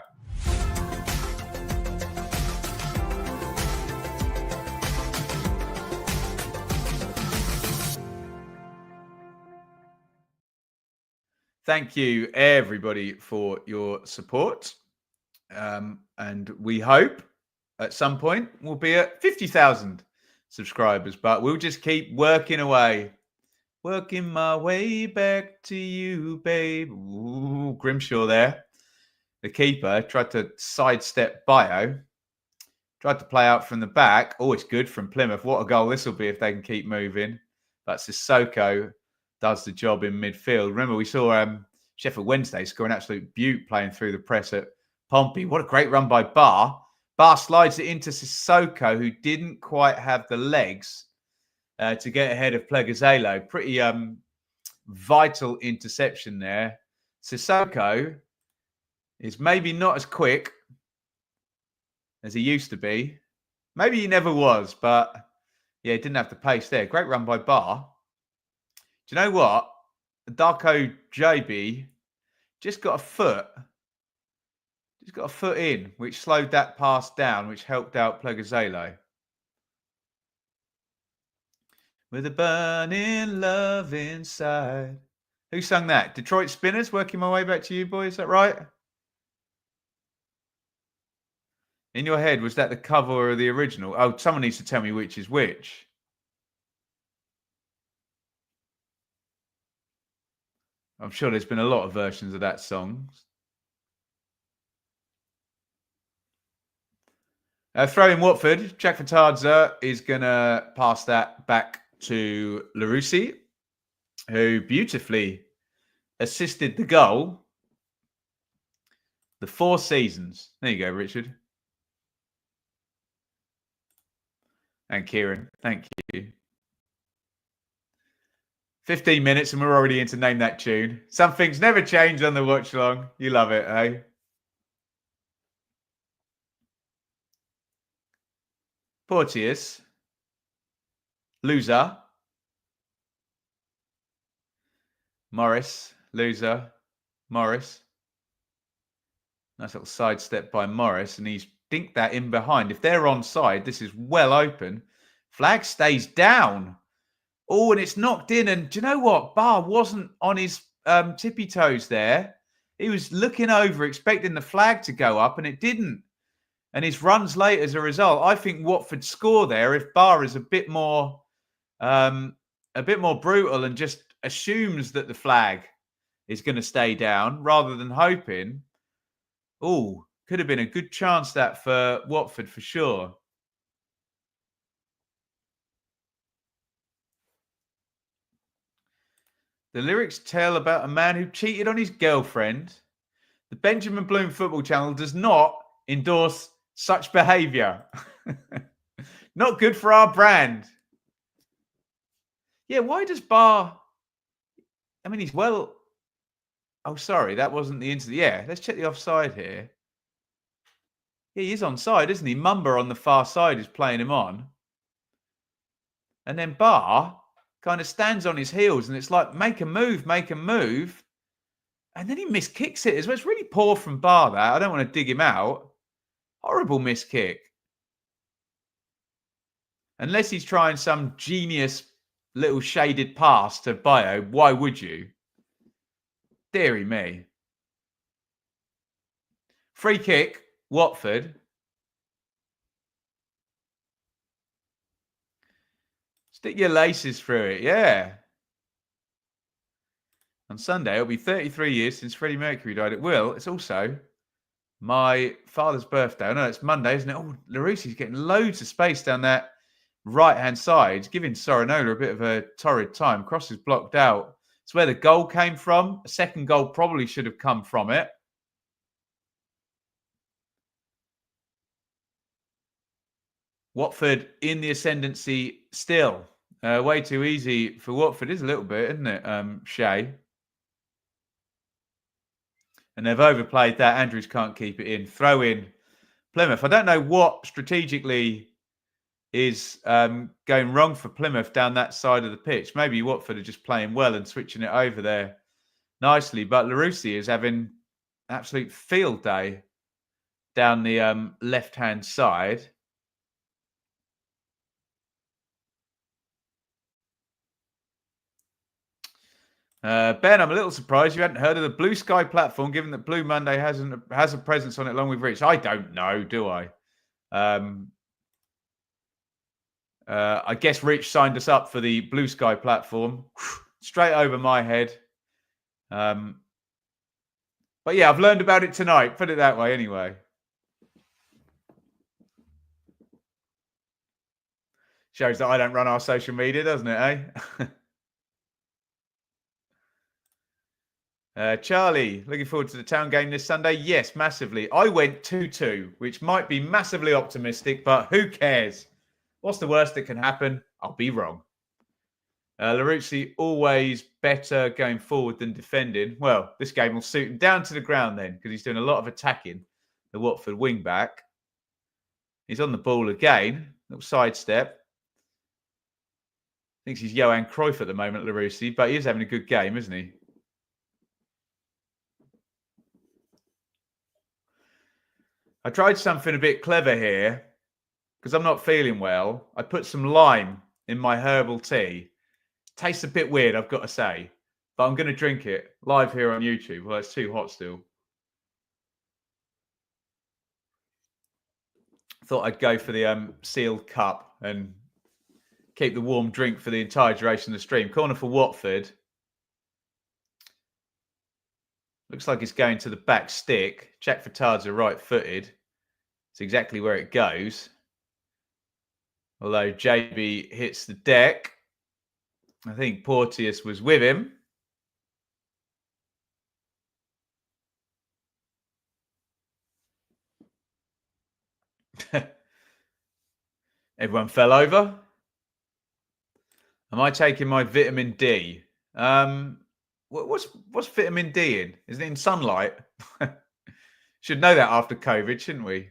Thank you, everybody, for your support. And we hope at some point we'll be at 50,000 subscribers, but we'll just keep working away. Working my way back to you, babe. Ooh, Grimshaw there. The keeper tried to sidestep Bio. Tried to play out from the back. Oh, it's good from Plymouth. What a goal this will be if they can keep moving. But Sissoko does the job in midfield. Remember, we saw Sheffield Wednesday score an absolute beaut playing through the press at Pompey. What a great run by Barr. Barr slides it into Sissoko, who didn't quite have the legs to get ahead of Pleguezuelo. Pretty vital interception there. Sissoko is maybe not as quick as he used to be. Maybe he never was, but yeah, he didn't have the pace there. Great run by Barr. Do you know what? Darko JB just got a foot in, which slowed that pass down, which helped out Pleguezuelo. With a burning love inside. Who sung that? Detroit Spinners. Working my way back to you, boys. Is that right? In your head, was that the cover or the original? Oh, someone needs to tell me which is which. I'm sure there's been a lot of versions of that song. Throw in Watford. Jack Fatardza is going to pass that back to Larousse, who beautifully assisted the goal. The 4 seasons. There you go, Richard. And Kieran. Thank you. 15 minutes and we're already in to name that tune. Some things never change on the watch long. You love it, eh? Porteous. Loser. Morris. Loser. Morris. Nice little sidestep by Morris. And he's dinked that in behind. If they're onside, this is well open. Flag stays down. Oh, and it's knocked in. And do you know what? Barr wasn't on his tippy toes there. He was looking over, expecting the flag to go up, and it didn't. And his runs late as a result. I think Watford score there if Barr is a bit more brutal and just assumes that the flag is going to stay down rather than hoping. Oh, could have been a good chance that for Watford for sure. The lyrics tell about a man who cheated on his girlfriend. The Benjamin Bloom Football Channel does not endorse such behaviour. Not good for our brand. Yeah, why does Barr... I mean, he's well... Oh, sorry, that wasn't the incident. Yeah, let's check the offside here. Yeah, he is onside, isn't he? Mumba on the far side is playing him on. And then Barr kind of stands on his heels and it's like, make a move, make a move. And then he miskicks it as well. It's really poor from Barr, that. I don't want to dig him out. Horrible miskick. Unless he's trying some genius little shaded pass to Bio, why would you? Deary me. Free kick, Watford. Stick your laces through it, yeah. On Sunday, it'll be 33 years since Freddie Mercury died. It will. It's also my father's birthday. I know it's Monday, isn't it? Oh, Larousse's getting loads of space down that right-hand side, giving Sorinola a bit of a torrid time. Cross is blocked out. It's where the goal came from. A second goal probably should have come from it. Watford in the ascendancy still. Way too easy for Watford. It is a little bit, isn't it, Shea? And they've overplayed that. Andrews can't keep it in. Throw in Plymouth. I don't know what strategically is going wrong for Plymouth down that side of the pitch. Maybe Watford are just playing well and switching it over there nicely. But Larousse is having an absolute field day down the left-hand side. Ben, I'm a little surprised you hadn't heard of the Blue Sky platform, given that Blue Monday has a presence on it along with Rich. I don't know, do I? I guess Rich signed us up for the Blue Sky platform. Straight over my head. But yeah, I've learned about it tonight. Put it that way anyway. Shows that I don't run our social media, doesn't it, eh? Charlie, looking forward to the town game this Sunday? Yes, massively. I went 2-2, which might be massively optimistic, but who cares? What's the worst that can happen? I'll be wrong. Larousse always better going forward than defending. Well, this game will suit him down to the ground then, because he's doing a lot of attacking. The Watford wing-back. He's on the ball again. Little sidestep. Thinks he's Johan Cruyff at the moment, Larousse, but he is having a good game, isn't he? I tried something a bit clever here because I'm not feeling well. I put some lime in my herbal tea. Tastes a bit weird, I've got to say, but I'm going to drink it live here on YouTube. Well, it's too hot still. Thought I'd go for the sealed cup and keep the warm drink for the entire duration of the stream. Corner for Watford. Looks like it's going to the back stick. Jack Fatard's right-footed. It's exactly where it goes. Although JB hits the deck. I think Porteous was with him. Everyone fell over. Am I taking my vitamin D? What's vitamin D in? Is it in sunlight? Should know that after COVID, shouldn't we?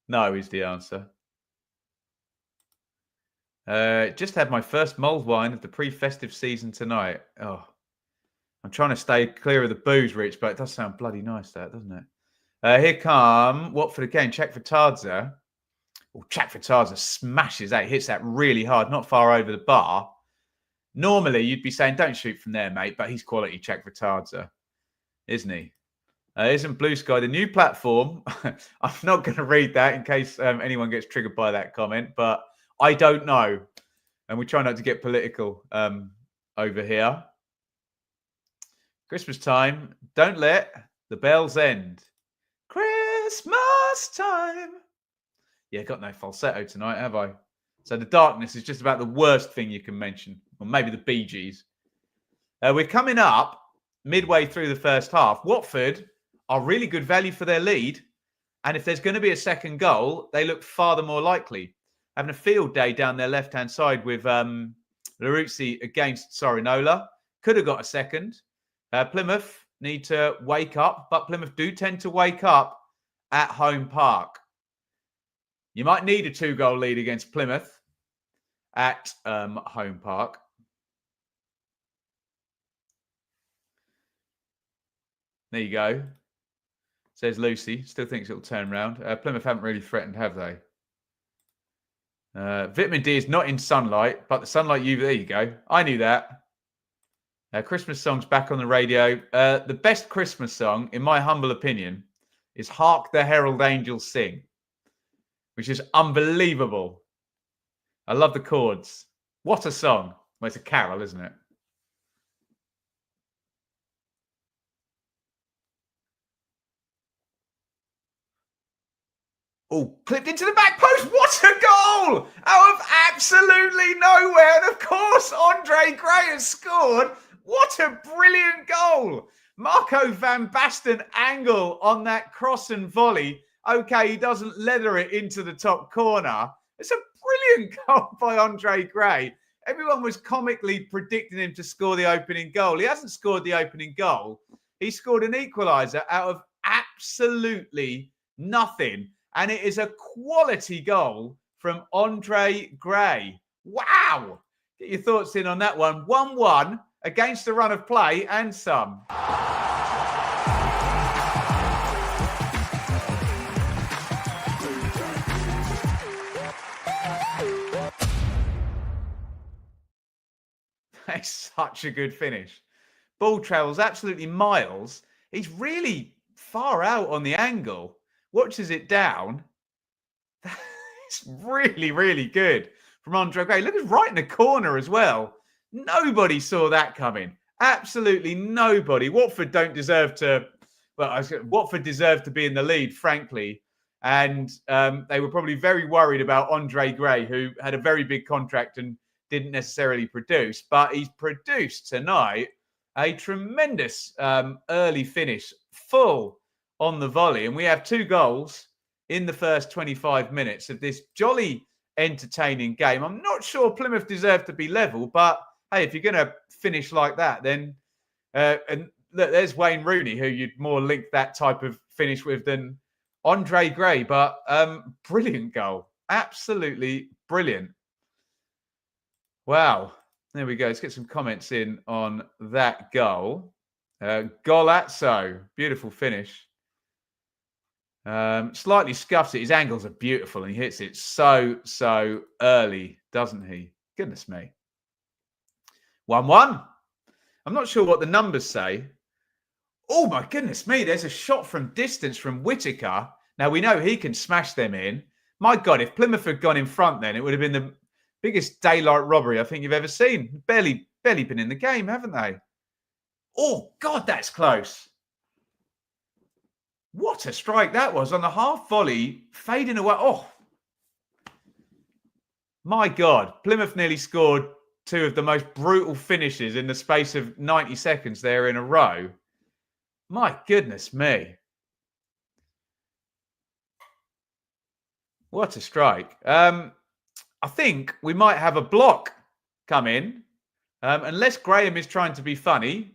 No is the answer. Just had my first mulled wine of the pre-festive season tonight. Oh, I'm trying to stay clear of the booze, Rich, but it does sound bloody nice, that, doesn't it? Here come Watford again. Check for Tardza. Oh, Jack Fatardza smashes that. Hits that really hard, not far over the bar. Normally, you'd be saying, don't shoot from there, mate, but he's quality Jack Fatardza, isn't he? Isn't Blue Sky the new platform? I'm not going to read that in case anyone gets triggered by that comment, but I don't know. And we try not to get political over here. Christmas time. Don't let the bells end. Christmas time. Yeah, got no falsetto tonight, have I? So the darkness is just about the worst thing you can mention. Or maybe the Bee Gees. We're coming up midway through the first half. Watford are really good value for their lead. And if there's going to be a second goal, they look far the more likely. Having a field day down their left-hand side with Larousse against Sorinola. Could have got a second. Plymouth need to wake up, but Plymouth do tend to wake up at home park. You might need a 2-goal lead against Plymouth at home park. There you go. Says Lucy. Still thinks it'll turn around. Plymouth haven't really threatened, have they? Vitamin D is not in sunlight, but the sunlight UV. There you go. I knew that. Christmas songs back on the radio. The best Christmas song, in my humble opinion, is Hark the Herald Angels Sing, which is unbelievable. I love the chords. What a song. Well, it's a carol, isn't it? Oh, clipped into the back post. What a goal! Out of absolutely nowhere. And of course, Andre Gray has scored. What a brilliant goal. Marco van Basten angle on that cross and volley. Okay, he doesn't leather it into the top corner. It's a brilliant goal by Andre Gray. Everyone was comically predicting him to score the opening goal. He hasn't scored the opening goal. He scored an equaliser out of absolutely nothing. And it is a quality goal from Andre Gray. Wow. Get your thoughts in on that one. 1-1 against the run of play and some. That's such a good finish. Ball travels absolutely miles. He's really far out on the angle. Watches it down. It's really, really good from Andre Gray. Look, it's right in the corner as well. Nobody saw that coming. Absolutely nobody. Watford don't deserve to. Well, Watford deserve to be in the lead, frankly. And they were probably very worried about Andre Gray, who had a very big contract and didn't necessarily produce. But he's produced tonight a tremendous early finish, full on the volley. And we have 2 goals in the first 25 minutes of this jolly entertaining game. I'm not sure Plymouth deserve to be level, but hey, if you're going to finish like that, then and look, there's Wayne Rooney, who you'd more link that type of finish with than Andre Gray. But brilliant goal. Absolutely brilliant. Wow. There we go. Let's get some comments in on that goal. Golazzo. Beautiful finish. Slightly scuffs it. His angles are beautiful and he hits it so early, doesn't he? Goodness me. 1-1. I'm not sure what the numbers say. Oh my goodness me. There's a shot from distance from Whittaker. Now we know he can smash them in. My God, if Plymouth had gone in front then, it would have been the biggest daylight robbery I think you've ever seen. Barely been in the game, haven't they? Oh God, that's close. What a strike that was on the half volley, fading away. Oh, my God. Plymouth nearly scored 2 of the most brutal finishes in the space of 90 seconds there in a row. My goodness me. What a strike. I think we might have a block come in. Unless Graham is trying to be funny,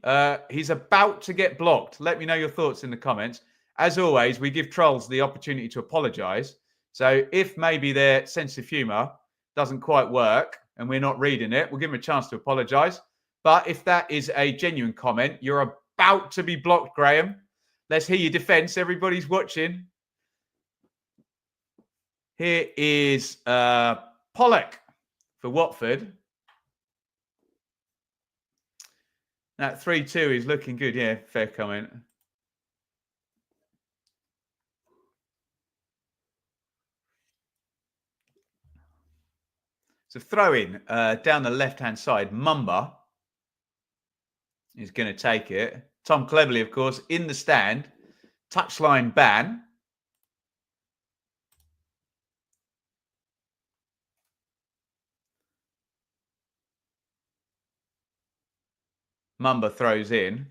he's about to get blocked. Let me know your thoughts in the comments. As always, we give trolls the opportunity to apologise. So if maybe their sense of humour doesn't quite work and we're not reading it, we'll give them a chance to apologise. But if that is a genuine comment, you're about to be blocked, Graham. Let's hear your defence. Everybody's watching. Here is Pollock for Watford. That 3-2 is looking good. Yeah, fair comment. So throw in down the left-hand side. Mumba is going to take it. Tom Cleverley, of course, in the stand. Touchline ban. Mumba throws in.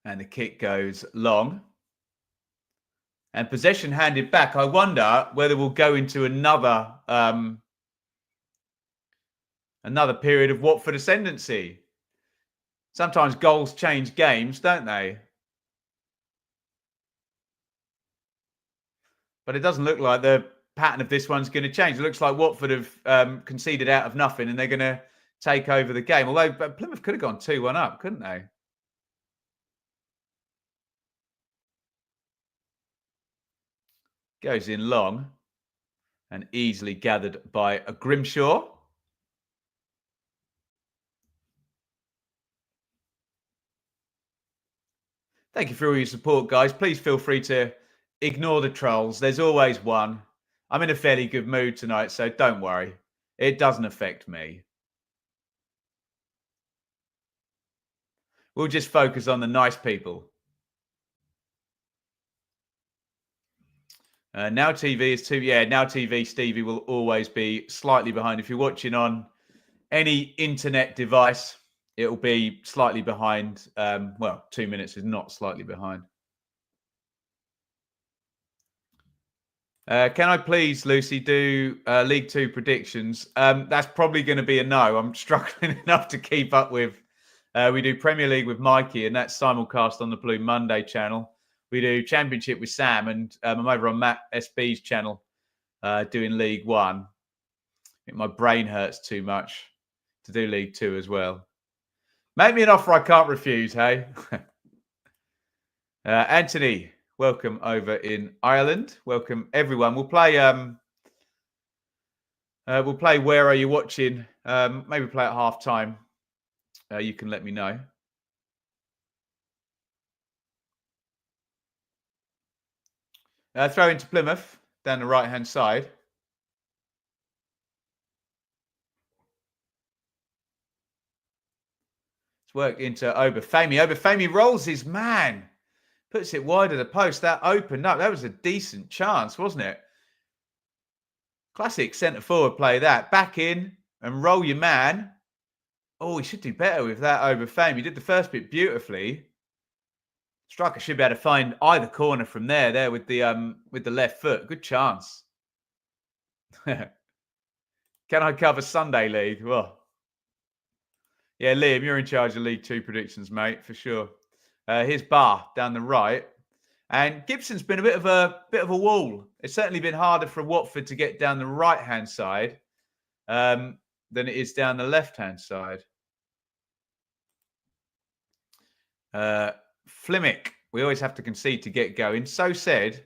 And the kick goes long. And possession handed back. I wonder whether we'll go into another period of Watford ascendancy. Sometimes goals change games, don't they? But it doesn't look like the pattern of this one's going to change. It looks like Watford have conceded out of nothing and they're going to take over the game. Although Plymouth could have gone 2-1 up, couldn't they? Goes in long and easily gathered by a Grimshaw. Thank you for all your support, guys. Please feel free to ignore the trolls. There's always one. I'm in a fairly good mood tonight, so don't worry. It doesn't affect me. We'll just focus on the nice people. Now TV is 2. Yeah, Now TV, Stevie, will always be slightly behind. If you're watching on any internet device, it'll be slightly behind. Well, 2 minutes is not slightly behind. Can I please, Lucy, do League Two predictions? That's probably going to be a no. I'm struggling enough to keep up with. We do Premier League with Mikey, and that's simulcast on the Blue Monday channel. We do Championship with Sam, and I'm over on Matt SB's channel doing League One. I think my brain hurts too much to do League Two as well. Make me an offer I can't refuse, hey? Anthony, welcome over in Ireland. Welcome everyone. We'll play. We'll play. Where are you watching? Maybe play at half time. You can let me know. Throw into Plymouth down the right hand side. It's worked into Obafemi. Obafemi rolls his man. Puts it wide of the post. That opened up. That was a decent chance, wasn't it? Classic centre forward play that. Back in and roll your man. Oh, he should do better with that Obafemi. He did the first bit beautifully. Striker should be able to find either corner from there with the left foot. Good chance. Can I cover Sunday League? Well, yeah, Liam, you're in charge of League Two predictions, mate, for sure. Here's Barr down the right, and Gibson's been a bit of a wall. It's certainly been harder for Watford to get down the right hand side than it is down the left hand side. Flimmick, we always have to concede to get going. So said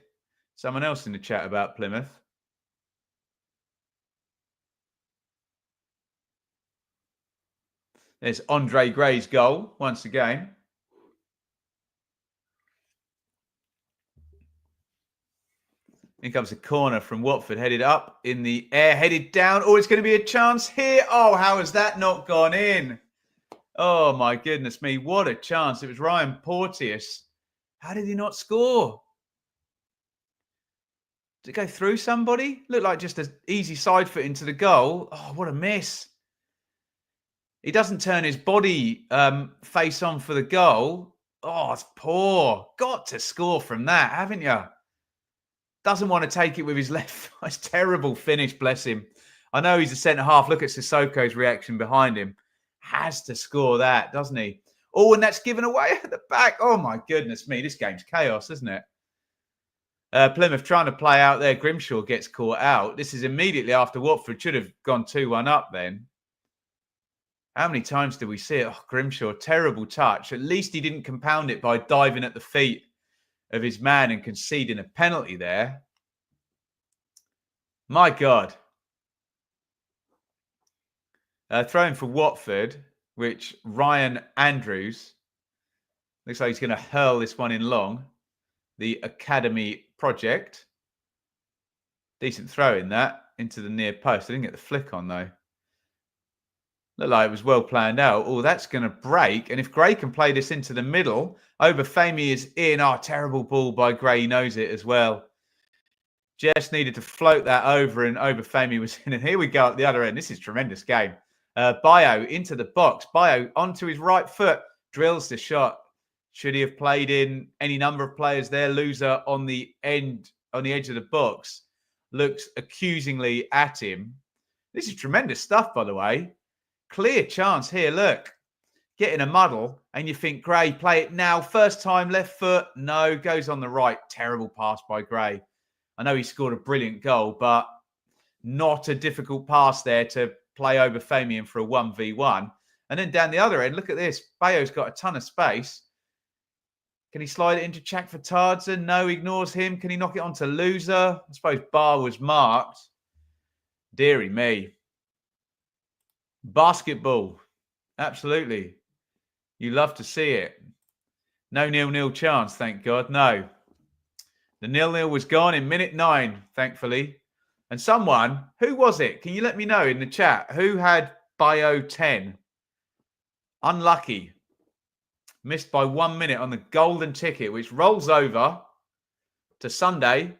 someone else in the chat about Plymouth. There's Andre Gray's goal once again. In comes a corner from Watford, headed up in the air, headed down. Oh, it's going to be a chance here. Oh, how has that not gone in? Oh, my goodness me. What a chance. It was Ryan Porteous. How did he not score? Did it go through somebody? Looked like just an easy side foot into the goal. Oh, what a miss. He doesn't turn his body face on for the goal. Oh, it's poor. Got to score from that, haven't you? Doesn't want to take it with his left. It's terrible finish, bless him. I know he's a centre-half. Look at Sissoko's reaction behind him. Has to score that, doesn't he? Oh, and that's given away at the back. Oh, my goodness me. This game's chaos, isn't it? Plymouth trying to play out there. Grimshaw gets caught out. This is immediately after Watford should have gone 2-1 up then. How many times did we see it? Oh, Grimshaw, terrible touch. At least he didn't compound it by diving at the feet of his man and conceding a penalty there. My God. Throwing for Watford, which Ryan Andrews looks like he's going to hurl this one in long. The Academy project. Decent throw in that into the near post. I didn't get the flick on though. Looked like it was well planned out. Oh, that's going to break. And if Gray can play this into the middle, Obafemi is in. Oh, terrible ball by Gray. He knows it as well. Just needed to float that over and Obafemi was in. And here we go at the other end. This is a tremendous game. Bayo into the box. Bayo onto his right foot. Drills the shot. Should he have played in any number of players there? Loser on the edge of the box. Looks accusingly at him. This is tremendous stuff, by the way. Clear chance here, look. Get in a muddle and you think, Gray, play it now. First time, left foot. No, goes on the right. Terrible pass by Gray. I know he scored a brilliant goal, but not a difficult pass there to play Obafemi in for a 1v1. And then down the other end, look at this. Bayo's got a ton of space. Can he slide it into Chakvatadze? No, ignores him. Can he knock it onto Loser? I suppose Barr was marked. Deary me. Basketball. Absolutely. You love to see it. No 0-0 chance, thank God. No. The 0-0 was gone in minute 9, thankfully. And someone, who was it? Can you let me know in the chat? Who had Bio 10? Unlucky. Missed by 1 minute on the golden ticket, which rolls over to Sunday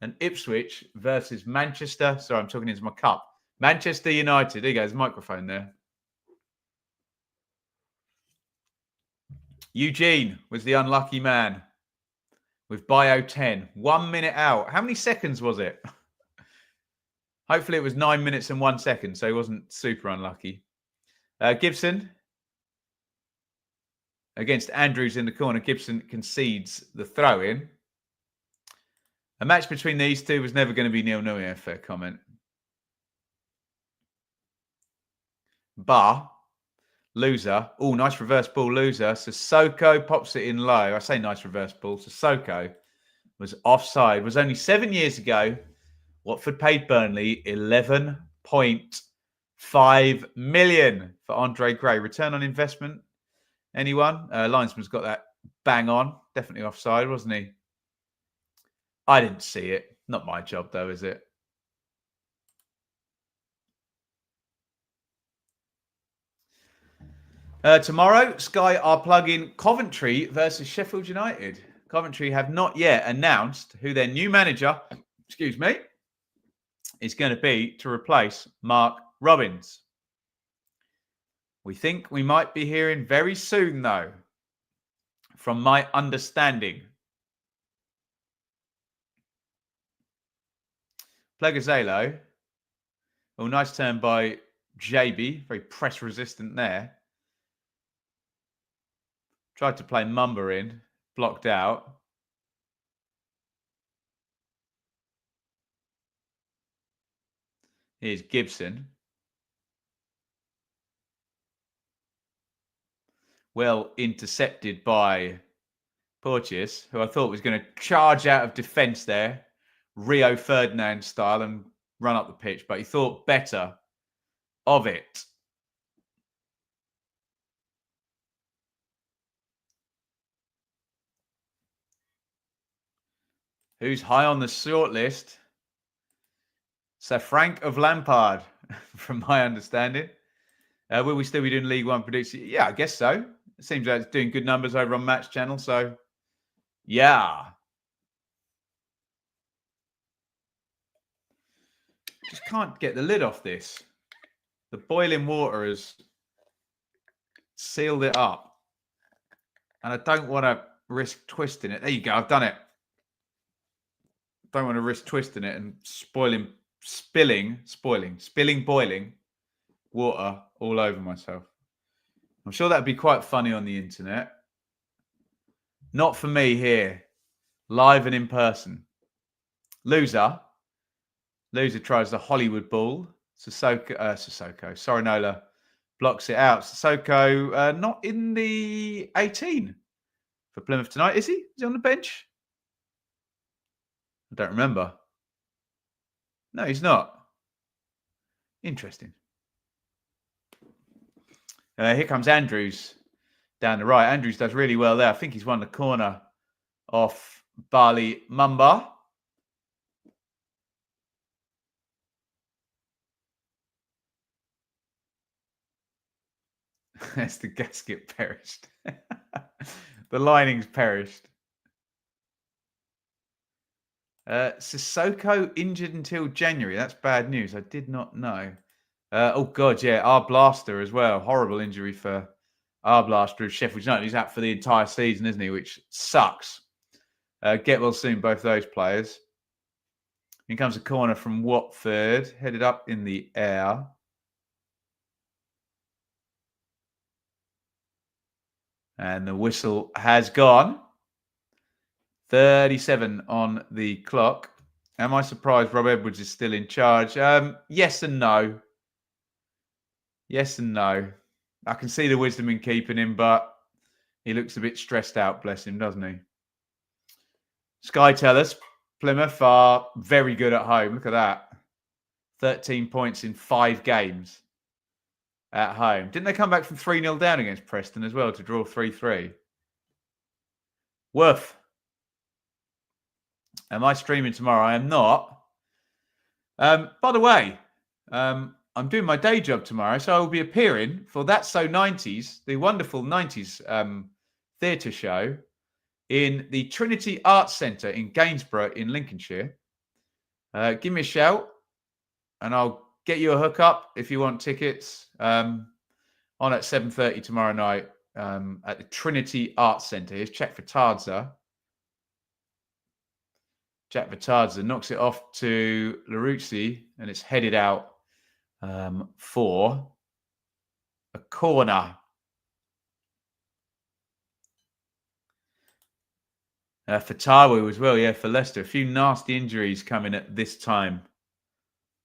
and Ipswich versus Manchester. Sorry, I'm talking into my cup. Manchester United. There you go. There's a microphone there. Eugene was the unlucky man with Bio 10. 1 minute out. How many seconds was it? Hopefully it was 9 minutes and 1 second, so he wasn't super unlucky. Gibson against Andrews in the corner. Gibson concedes the throw-in. A match between these two was never going to be 0-0, fair comment. Bar, loser. Oh, nice reverse ball, loser. Sissoko pops it in low. I say nice reverse ball. Sissoko was offside. It was only 7 years ago. Watford paid Burnley 11.5 million for Andre Gray. Return on investment? Anyone? Linesman's got that bang on. Definitely offside, wasn't he? I didn't see it. Not my job, though, is it? Tomorrow, Sky are plugging Coventry versus Sheffield United. Coventry have not yet announced who their new manager, is going to be to replace Mark Robbins. We think we might be hearing very soon, though, from my understanding. Plegazelo. Oh, nice turn by JB. Very press resistant there. Tried to play Mumba in. Blocked out. Here's Gibson. Well intercepted by Porteous, who I thought was going to charge out of defence there, Rio Ferdinand style, and run up the pitch, but he thought better of it. Who's high on the shortlist? Sir Frank of Lampard, from my understanding. Will we still be doing League One predictions? Yeah, I guess so. It seems like it's doing good numbers over on Match Channel, so yeah. Just can't get the lid off this. The boiling water has sealed it up. And I don't want to risk twisting it. There you go, I've done it. Don't want to risk twisting it and spilling boiling water all over myself. I'm sure that'd be quite funny on the internet. Not for me here, live and in person. Loser tries the Hollywood ball. Sissoko. Sorinola blocks it out. Sissoko not in the 18 for Plymouth tonight, is he? Is he on the bench? I don't remember. No, he's not. Interesting. Here comes Andrews down the right. Andrews does really well there. I think he's won the corner off Bali Mumba. As the gasket perished. The lining's perished. Sissoko injured until January. That's bad news. I did not know. Oh, God, yeah. Arblaster as well. Horrible injury for Arblaster of Sheffield United. He's out for the entire season, isn't he? Which sucks. Get well soon, both those players. Here comes a corner from Watford. Headed up in the air. And the whistle has gone. 37 on the clock. Am I surprised Rob Edwards is still in charge? Yes and no. Yes and no. I can see the wisdom in keeping him, but he looks a bit stressed out, bless him, doesn't he? Sky tell us Plymouth are very good at home. Look at that. 13 points in 5 games at home. Didn't they come back from 3-0 down against Preston as well to draw 3-3? Woof. Am I streaming tomorrow? I am not. By the way, I'm doing my day job tomorrow, so I will be appearing for That's So 90s, the wonderful 90s theatre show in the Trinity Arts Centre in Gainsborough in Lincolnshire. Give me a shout and I'll get you a hookup if you want tickets. On at 7:30 tomorrow night at the Trinity Arts Centre. Here's Jack Vitadza. Jack Vitadza knocks it off to Laruzzi and it's headed out for a corner. For Tawu as well, yeah, for Leicester. A few nasty injuries coming at this time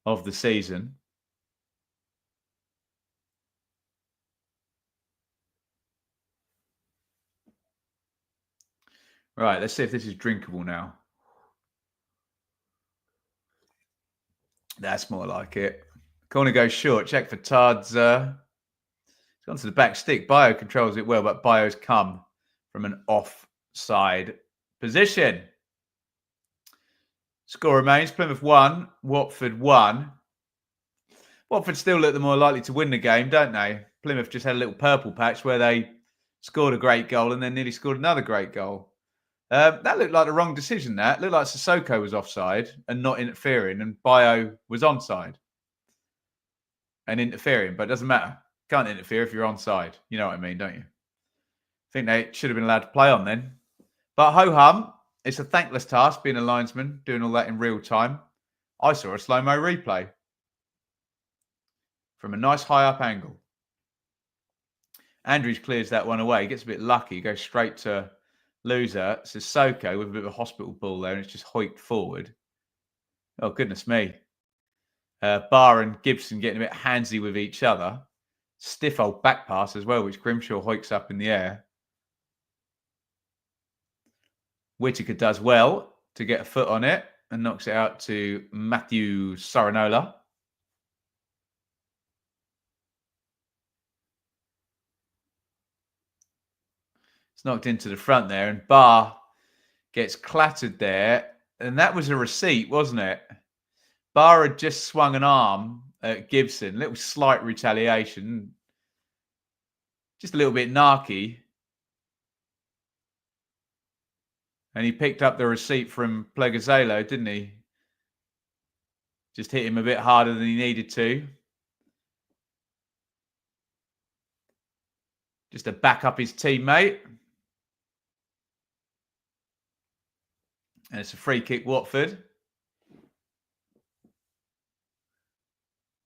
of the season. Right, let's see if this is drinkable now. That's more like it. Corner goes short. Check for Vitadza. It's gone to the back stick. Bio controls it well, but Bio's come from an offside position. Score remains Plymouth 1, Watford 1. Watford still look the more likely to win the game, don't they? Plymouth just had a little purple patch where they scored a great goal and then nearly scored another great goal. That looked like the wrong decision. That looked like Sissoko was offside and not interfering, and Bio was onside and interfering. But it doesn't matter. Can't interfere if you're onside. You know what I mean, don't you? I think they should have been allowed to play on then. But ho-hum, it's a thankless task being a linesman, doing all that in real time. I saw a slow-mo replay from a nice high-up angle. Andrews clears that one away. He gets a bit lucky. Goes straight to loser. Sissoko with a bit of a hospital ball there, and it's just hoiked forward. Oh, goodness me. Barr and Gibson getting a bit handsy with each other. Stiff old back pass as well, which Grimshaw hoiks up in the air. Whittaker does well to get a foot on it and knocks it out to Matthew Saranola. It's knocked into the front there, and Barr gets clattered there. And that was a receipt, wasn't it? Barr had just swung an arm at Gibson. Little slight retaliation. Just a little bit narky. And he picked up the receipt from Plegazzalo, didn't he? Just hit him a bit harder than he needed to. Just to back up his teammate. And it's a free kick, Watford.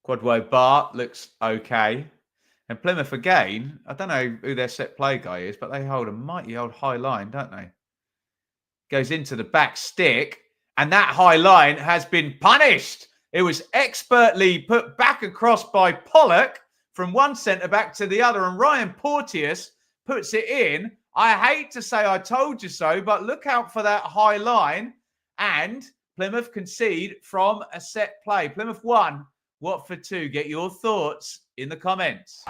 Quadwo Bart looks okay. And Plymouth again, I don't know who their set play guy is, but they hold a mighty old high line, don't they? Goes into the back stick, and that high line has been punished. It was expertly put back across by Pollock from one centre-back to the other, and Ryan Porteous puts it in. I hate to say I told you so, but look out for that high line. And Plymouth concede from a set play. Plymouth 1, Watford 2. Get your thoughts in the comments.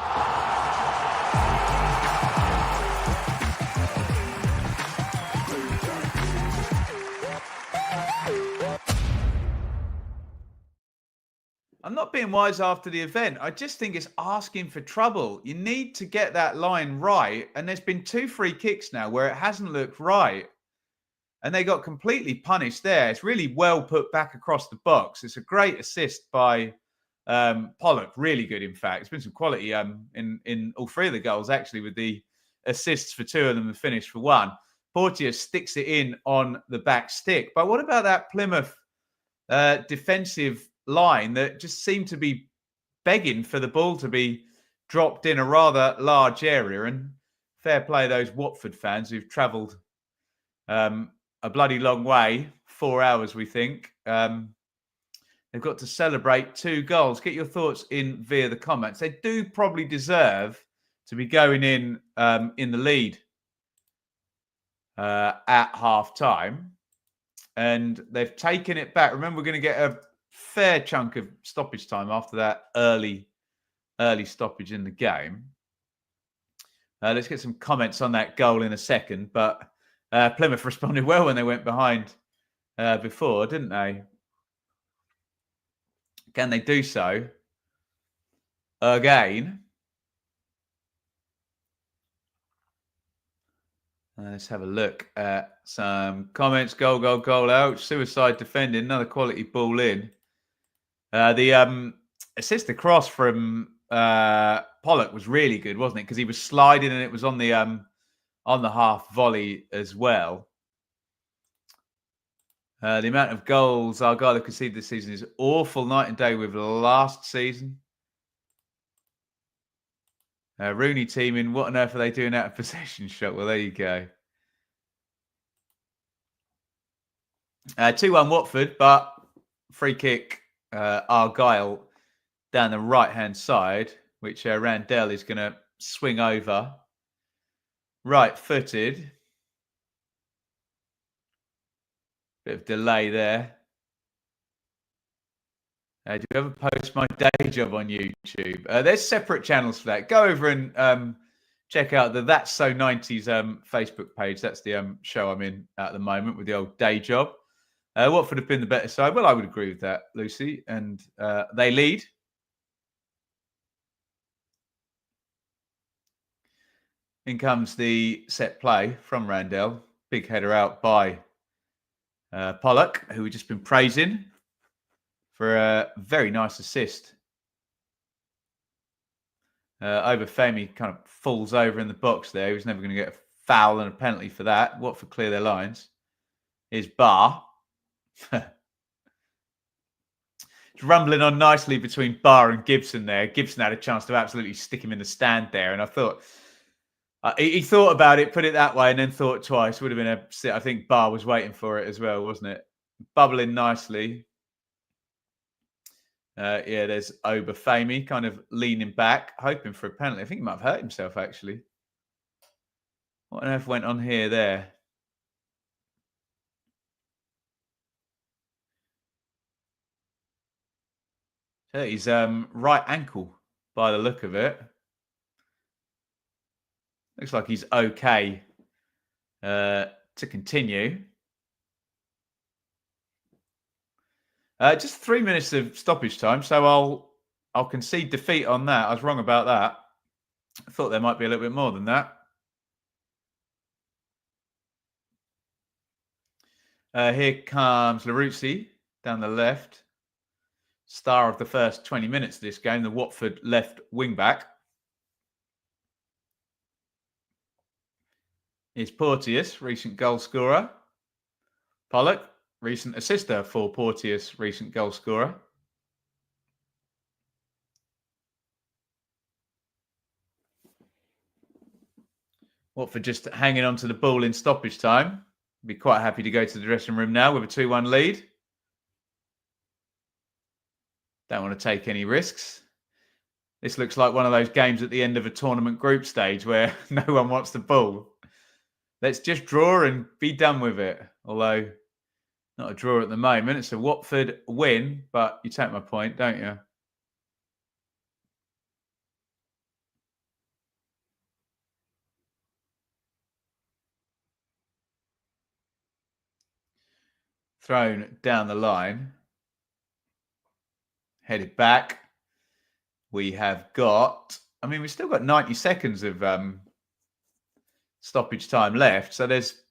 I'm not being wise after the event. I just think it's asking for trouble. You need to get that line right. And there's been 2 free kicks now where it hasn't looked right. And they got completely punished there. It's really well put back across the box. It's a great assist by Pollock. Really good, in fact. It's been some quality in all 3 of the goals, actually, with the assists for 2 of them and finish for 1. Porteous sticks it in on the back stick. But what about that Plymouth defensive line that just seemed to be begging for the ball to be dropped in a rather large area? And fair play those Watford fans who've travelled a bloody long way, 4 hours, we think. They've got to celebrate 2 goals. Get your thoughts in via the comments. They do probably deserve to be going in the lead at half-time. And they've taken it back. Remember, we're going to get a fair chunk of stoppage time after that early stoppage in the game. Let's get some comments on that goal in a second. But Plymouth responded well when they went behind before, didn't they? Can they do so again? Let's have a look at some comments. Goal out. Suicide defending. Another quality ball in. The assist across from Pollock was really good, wasn't it? Because he was sliding and it was on the half volley as well. The amount of goals Argyle have conceded this season is awful, night and day with last season. Rooney teaming. What on earth are they doing out of possession shot? Well, there you go. 2-1 Watford, but free kick Argyle down the right-hand side, which Randell is going to swing over. Right-footed. Bit of delay there. Do you ever post my day job on YouTube? There's separate channels for that. Go over and check out the That's So 90s Facebook page. That's the show I'm in at the moment with the old day job. Watford have been the better side. Well, I would agree with that, Lucy. And they lead. In comes the set play from Randell. Big header out by Pollock, who we've just been praising for a very nice assist. Obafemi kind of falls over in the box there. He was never going to get a foul and a penalty for that. Watford clear their lines. Here's Barr. It's rumbling on nicely between Barr and Gibson there. Gibson had a chance to absolutely stick him in the stand there. And I thought, he thought about it, put it that way, and then thought twice. Would have been I think Barr was waiting for it as well, wasn't it? Bubbling nicely. Yeah, there's Obafemi kind of leaning back, hoping for a penalty. I think he might have hurt himself, actually. What on earth went on here there? His right ankle, by the look of it. Looks like he's okay to continue. Just 3 minutes of stoppage time, so I'll concede defeat on that. I was wrong about that. I thought there might be a little bit more than that. Here comes Laruzzi down the left. Star of the first 20 minutes of this game, the Watford left wing-back. Is Porteous, recent goal scorer. Pollock, recent assister for Porteous, recent goal scorer. Watford just hanging on to the ball in stoppage time. Be quite happy to go to the dressing room now with a 2-1 lead. Don't want to take any risks. This looks like one of those games at the end of a tournament group stage where no one wants the ball. Let's just draw and be done with it. Although, not a draw at the moment. It's a Watford win, but you take my point, don't you? Thrown down the line. Headed back. We have got, we've still got 90 seconds of stoppage time left. So there's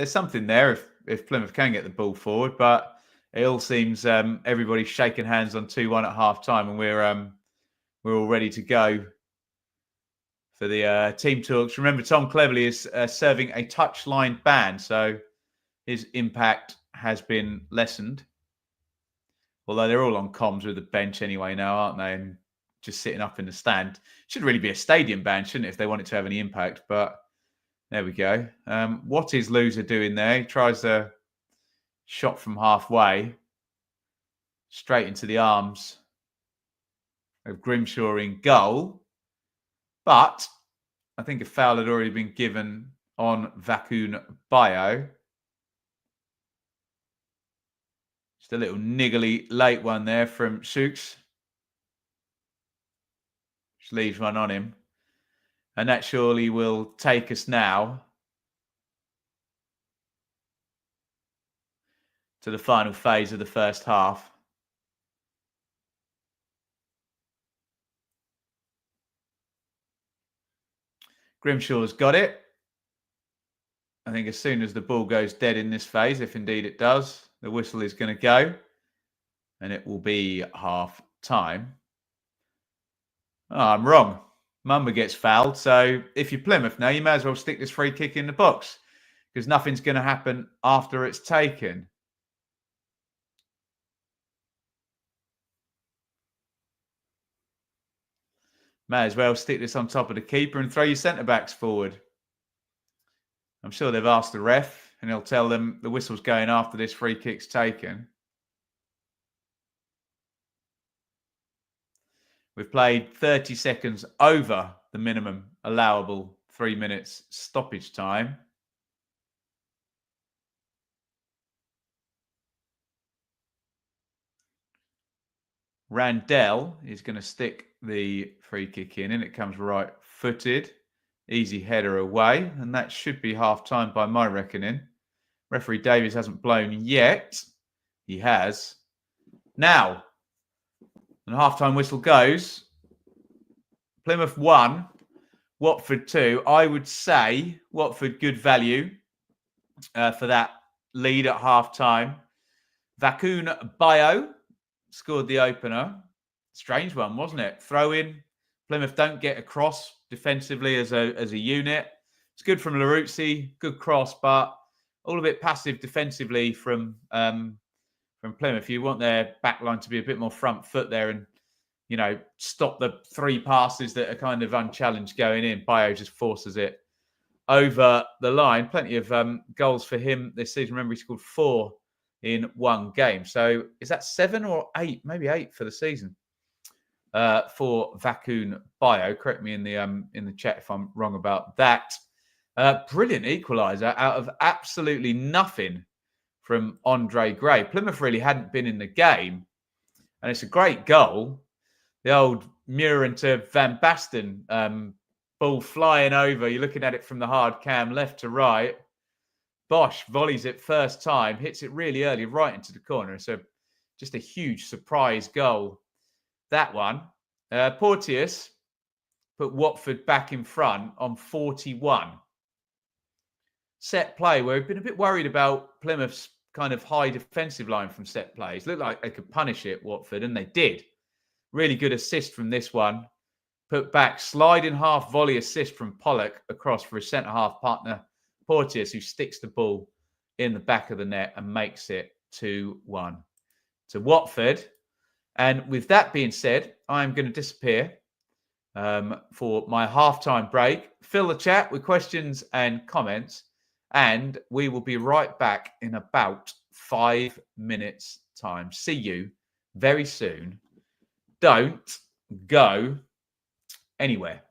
something there if Plymouth can get the ball forward. But it all seems everybody's shaking hands on 2-1 at half time, and we're all ready to go for the team talks. Remember, Tom Cleverley is serving a touchline ban, so his impact has been lessened. Although they're all on comms with the bench anyway now, aren't they? And just sitting up in the stand. Should really be a stadium ban, shouldn't it, if they want it to have any impact? But there we go. What is Loser doing there? He tries a shot from halfway, straight into the arms of Grimshaw in goal. But I think a foul had already been given on Vakun Bio. Just a little niggly late one there from Shooks. Just leaves one on him. And that surely will take us now to the final phase of the first half. Grimshaw's got it. I think as soon as the ball goes dead in this phase, if indeed it does, the whistle is going to go and it will be half time. Oh, I'm wrong. Mumba gets fouled. So if you're Plymouth now, you may as well stick this free kick in the box because nothing's going to happen after it's taken. May as well stick this on top of the keeper and throw your centre-backs forward. I'm sure they've asked the ref and he'll tell them the whistle's going after this free kick's taken. We've played 30 seconds over the minimum allowable 3 minutes stoppage time. Randell is going to stick the free kick in and it comes right footed. Easy header away, and that should be half time by my reckoning. Referee Davies hasn't blown yet. He has. Now, and half time whistle goes. Plymouth 1, Watford 2. I would say Watford good value for that lead at half time. Vakun Bio scored the opener. Strange one, wasn't it? Throw in. Plymouth don't get across defensively as a unit. It's good from Laruzzi, good cross, but all a bit passive defensively from Plymouth. You want their backline to be a bit more front foot there and, you know, stop the 3 passes that are kind of unchallenged going in. Bio just forces it over the line. Plenty of goals for him this season. Remember, he scored 4 in 1 game. So is that 7 or 8? Maybe 8 for the season. For Vakun Bio. Correct me in the chat if I'm wrong about that. Brilliant equaliser out of absolutely nothing from Andre Gray. Plymouth really hadn't been in the game, and it's a great goal. The old Muren to Van Basten ball flying over. You're looking at it from the hard cam, left to right. Bosch volleys it first time, hits it really early, right into the corner. So just a huge surprise goal. That one. Porteous put Watford back in front on 41. Set play, where we've been a bit worried about Plymouth's kind of high defensive line from set plays. Looked like they could punish it, Watford, and they did. Really good assist from this one. Put back, sliding half volley assist from Pollock across for his centre-half partner, Porteous, who sticks the ball in the back of the net and makes it 2-1 to Watford. And with that being said, I'm going to disappear for my halftime break. Fill the chat with questions and comments, and we will be right back in about 5 minutes' time. See you very soon. Don't go anywhere.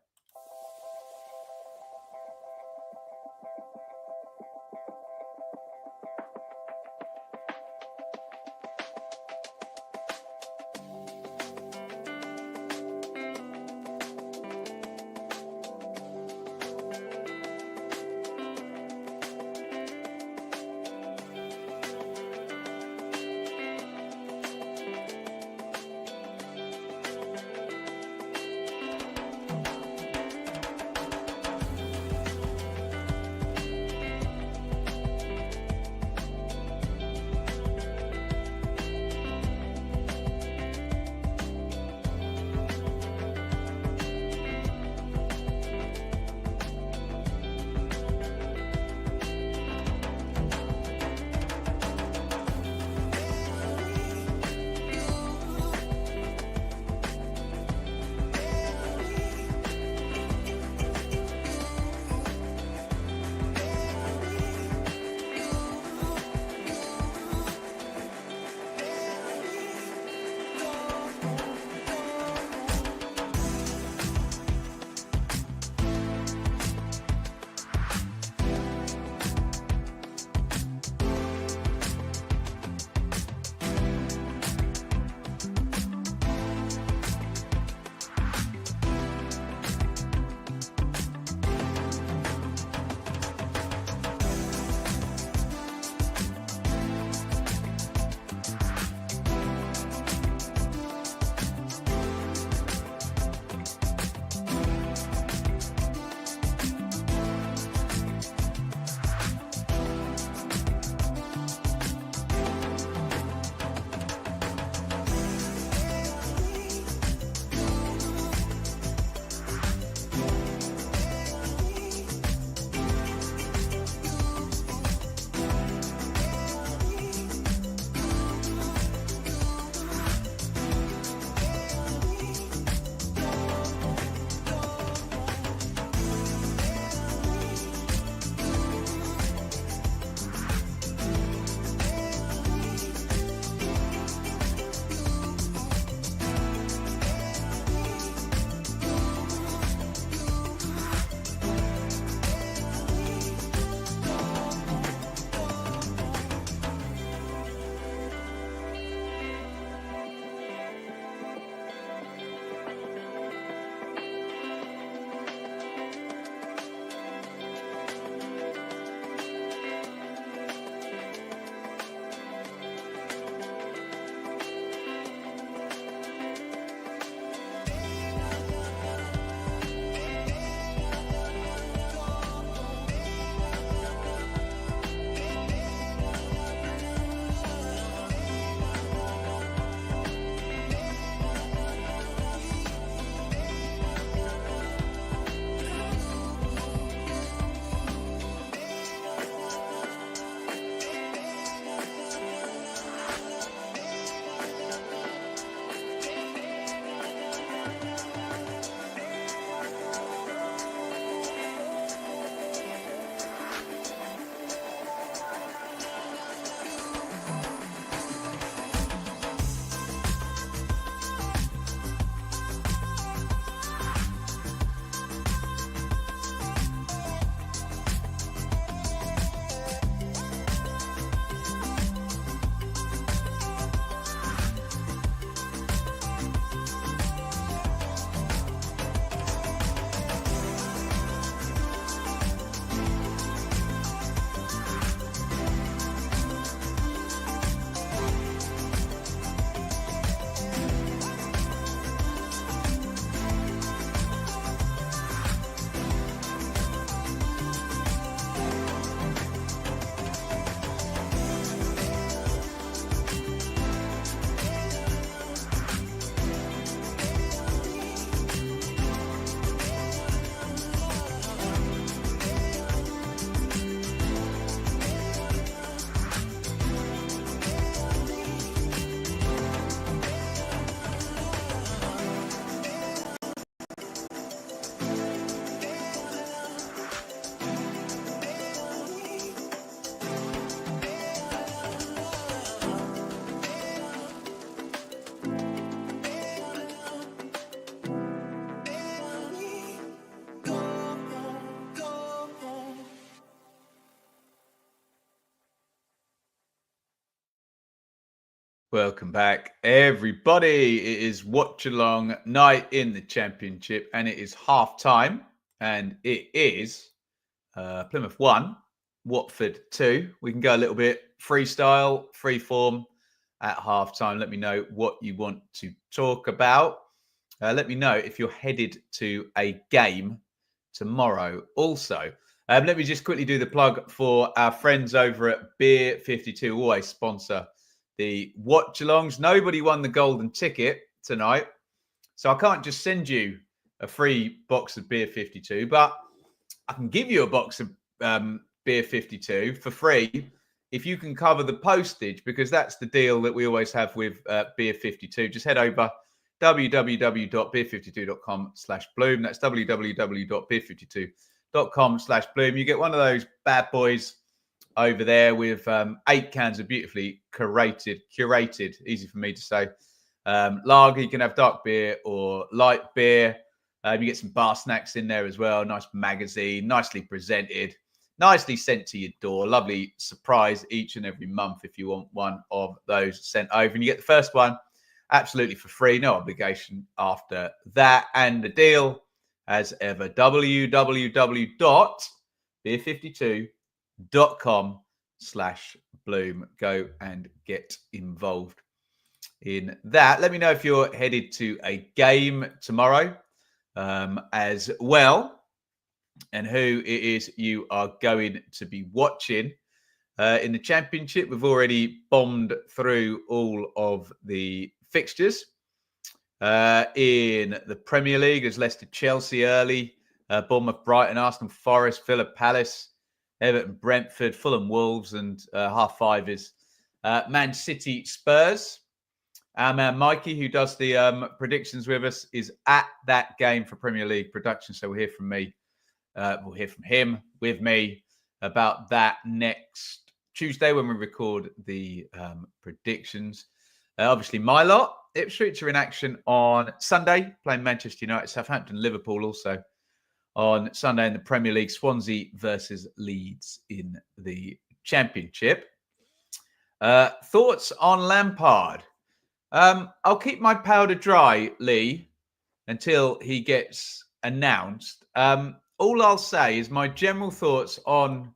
Welcome back, everybody. It is watch along night in the Championship, and it is half time, and it is Plymouth 1, Watford 2. We can go a little bit freestyle, free form at half time. Let me know what you want to talk about. Let me know if you're headed to a game tomorrow. Also, let me just quickly do the plug for our friends over at Beer 52, always sponsor the watch-alongs. Nobody won the golden ticket tonight, so I can't just send you a free box of Beer 52, but I can give you a box of Beer 52 for free if you can cover the postage, because that's the deal that we always have with Beer 52. Just head over www.beer52.com/bloom. That's www.beer52.com/bloom. You get one of those bad boys over there with 8 cans of beautifully curated, easy for me to say, lager. You can have dark beer or light beer. You get some bar snacks in there as well. Nice magazine, nicely presented, nicely sent to your door. Lovely surprise each and every month if you want one of those sent over. And you get the first one absolutely for free, no obligation after that. And the deal, as ever, www.beer52.com/bloom. Go and get involved in that. Let me know if you're headed to a game tomorrow as well, and who it is you are going to be watching. In the Championship, we've already bombed through all of the fixtures. In the Premier League, there's Leicester Chelsea early, Bournemouth Brighton, Arsenal Forest, Villa Palace, Everton Brentford, Fulham Wolves, and 5:30 is Man City Spurs. Our man Mikey, who does the predictions with us, is at that game for Premier League production. So we'll hear from me. We'll hear from him with me about that next Tuesday when we record the predictions. Obviously, my lot, Ipswich are in action on Sunday, playing Manchester United, Southampton, Liverpool also on Sunday in the Premier League. Swansea versus Leeds in the Championship. Thoughts on Lampard? I'll keep my powder dry, Lee, until he gets announced. All I'll say is my general thoughts on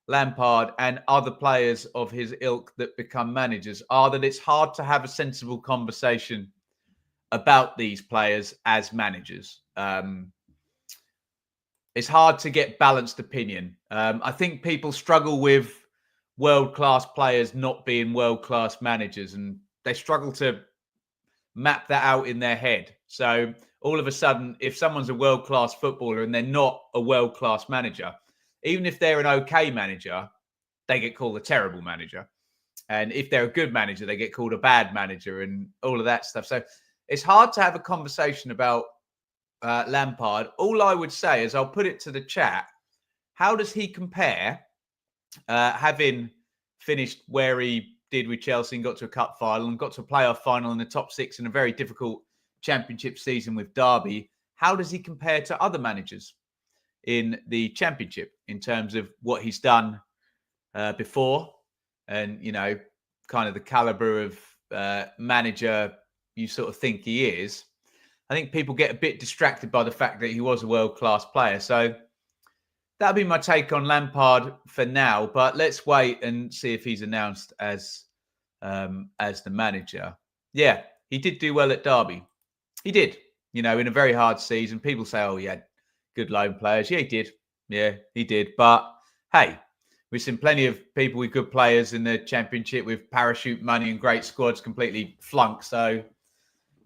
Lampard and other players of his ilk that become managers are that it's hard to have a sensible conversation about these players as managers. It's hard to get balanced opinion. I think people struggle with world-class players not being world-class managers, and they struggle to map that out in their head. So all of a sudden, if someone's a world-class footballer and they're not a world-class manager, even if they're an okay manager, they get called a terrible manager. And if they're a good manager, they get called a bad manager and all of that stuff. So it's hard to have a conversation about Lampard. All I would say is I'll put it to the chat. How does he compare, having finished where he did with Chelsea and got to a cup final and got to a playoff final in the top 6 in a very difficult Championship season with Derby? How does he compare to other managers in the Championship in terms of what he's done before and, you know, kind of the caliber of manager you sort of think he is? I think people get a bit distracted by the fact that he was a world-class player. So that'll be my take on Lampard for now, but let's wait and see if he's announced as the manager. Yeah, he did do well at Derby. He did, you know, in a very hard season. People say, oh, he had good loan players. Yeah, he did. Yeah, he did. But hey, we've seen plenty of people with good players in the Championship with parachute money and great squads completely flunk. So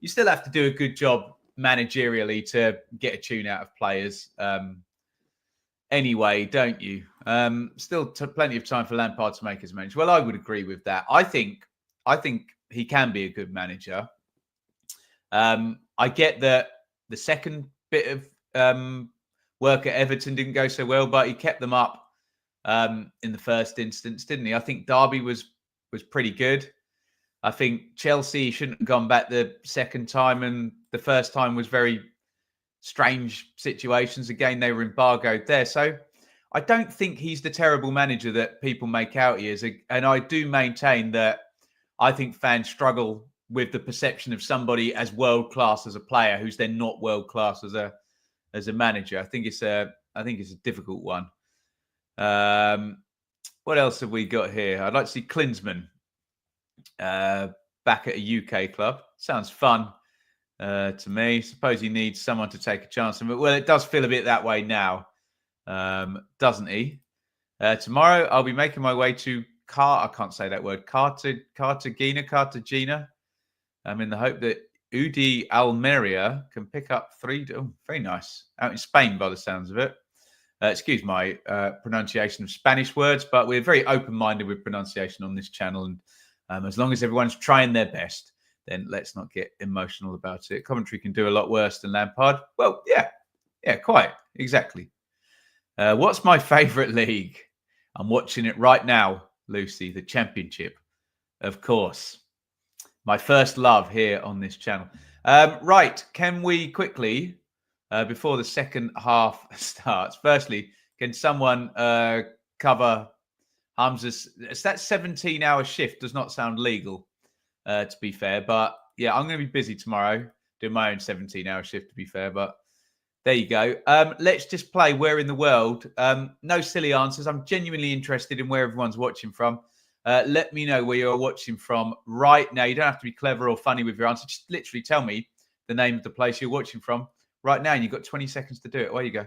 you still have to do a good job managerially to get a tune out of players. Anyway, don't you? Still plenty of time for Lampard to make his manager. Well, I would agree with that. I think he can be a good manager. I get that the second bit of work at Everton didn't go so well, but he kept them up in the first instance, didn't he? I think Derby was pretty good. I think Chelsea shouldn't have gone back the second time, and the first time was very strange situations. Again, they were embargoed there. So I don't think he's the terrible manager that people make out he is. And I do maintain that I think fans struggle with the perception of somebody as world class as a player who's then not world class as a manager. I think it's a difficult one. What else have we got here? I'd like to see Klinsmann back at a UK club. Sounds fun to me. Suppose he needs someone to take a chance on. Well, it does feel a bit that way now, doesn't he? Tomorrow, I'll be making my way to I can't say that word. Cartagena. In the hope that Udi Almeria can pick up 3. Oh, very nice. Out in Spain, by the sounds of it. Excuse my pronunciation of Spanish words, but we're very open-minded with pronunciation on this channel. And as long as everyone's trying their best, then let's not get emotional about it. Coventry can do a lot worse than Lampard. Well, yeah, quite. Exactly. What's my favourite league? I'm watching it right now, Lucy, the Championship, of course. My first love here on this channel. Right, can we quickly, before the second half starts, firstly, can someone cover Hamza's... That 17-hour shift does not sound legal, to be fair. But, yeah, I'm going to be busy tomorrow doing my own 17-hour shift, to be fair. But there you go. Let's just play Where in the World. No silly answers. I'm genuinely interested in where everyone's watching from. Let me know where you're watching from right now. You don't have to be clever or funny with your answer. Just literally tell me the name of the place you're watching from right now. And you've got 20 seconds to do it. Away you go.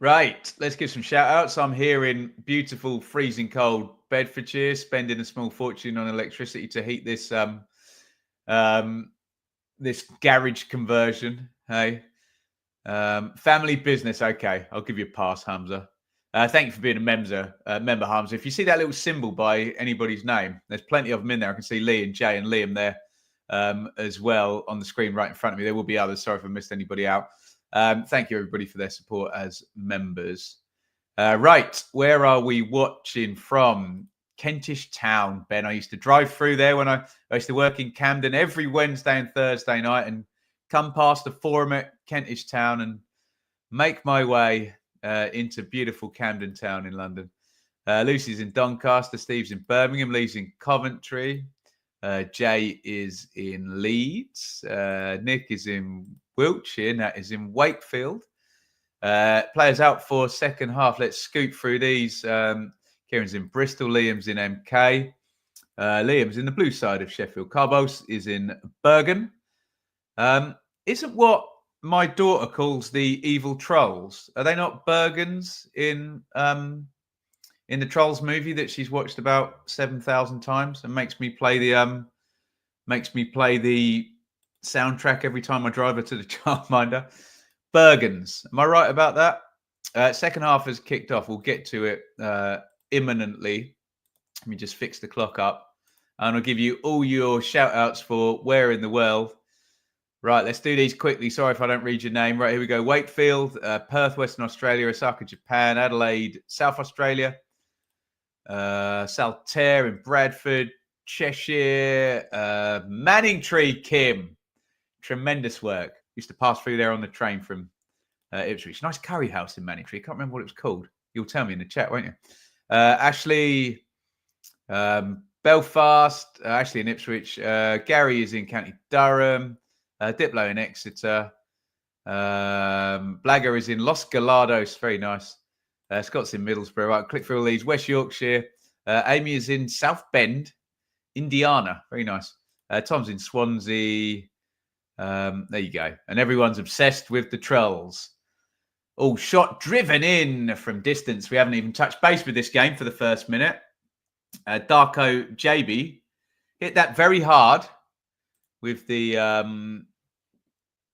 Right, let's give some shout outs. I'm here in beautiful, freezing cold Bedfordshire, spending a small fortune on electricity to heat this this garage conversion. Hey, family business. Okay, I'll give you a pass, Hamza. Thank you for being a member, Hamza. If you see that little symbol by anybody's name, there's plenty of them in there. I can see Lee and Jay and Liam there as well on the screen right in front of me. There will be others. Sorry if I missed anybody out. Thank you, everybody, for their support as members. Right, where are we watching from? Kentish Town, Ben. I used to drive through there when I used to work in Camden every Wednesday and Thursday night and come past the Forum at Kentish Town and make my way into beautiful Camden Town in London. Lucy's in Doncaster, Steve's in Birmingham, Lee's in Coventry, Jay is in Leeds, Nick is in Wiltshire, Nat is in Wakefield. Players out for second half. Let's scoot through these. Kieran's in Bristol, Liam's in MK. Liam's in the blue side of Sheffield. Carbos is in Bergen. Isn't what my daughter calls the evil trolls? Are they not Bergens in the Trolls movie that she's watched about 7,000 times and makes me play the soundtrack every time I drive her to the childminder? Bergens. Am I right about that? Second half has kicked off. We'll get to it imminently. Let me just fix the clock up. And I'll give you all your shout-outs for where in the world. Right, let's do these quickly. Sorry if I don't read your name. Right, here we go. Wakefield, Perth, Western Australia, Osaka, Japan, Adelaide, South Australia, Saltaire in Bradford, Cheshire, Manningtree, Kim. Tremendous work. Used to pass through there on the train from Ipswich. Nice curry house in Manningtree. Can't remember what it was called. You'll tell me in the chat, won't you? Ashley, Belfast, Ashley in Ipswich. Gary is in County Durham. Diplo in Exeter. Blagger is in Los Galados. Very nice. Scott's in Middlesbrough. Right, click through all these. West Yorkshire. Amy is in South Bend, Indiana. Very nice. Tom's in Swansea. There you go. And everyone's obsessed with the Trolls. All shot driven in from distance. We haven't even touched base with this game for the first minute. Darko JB hit that very hard with the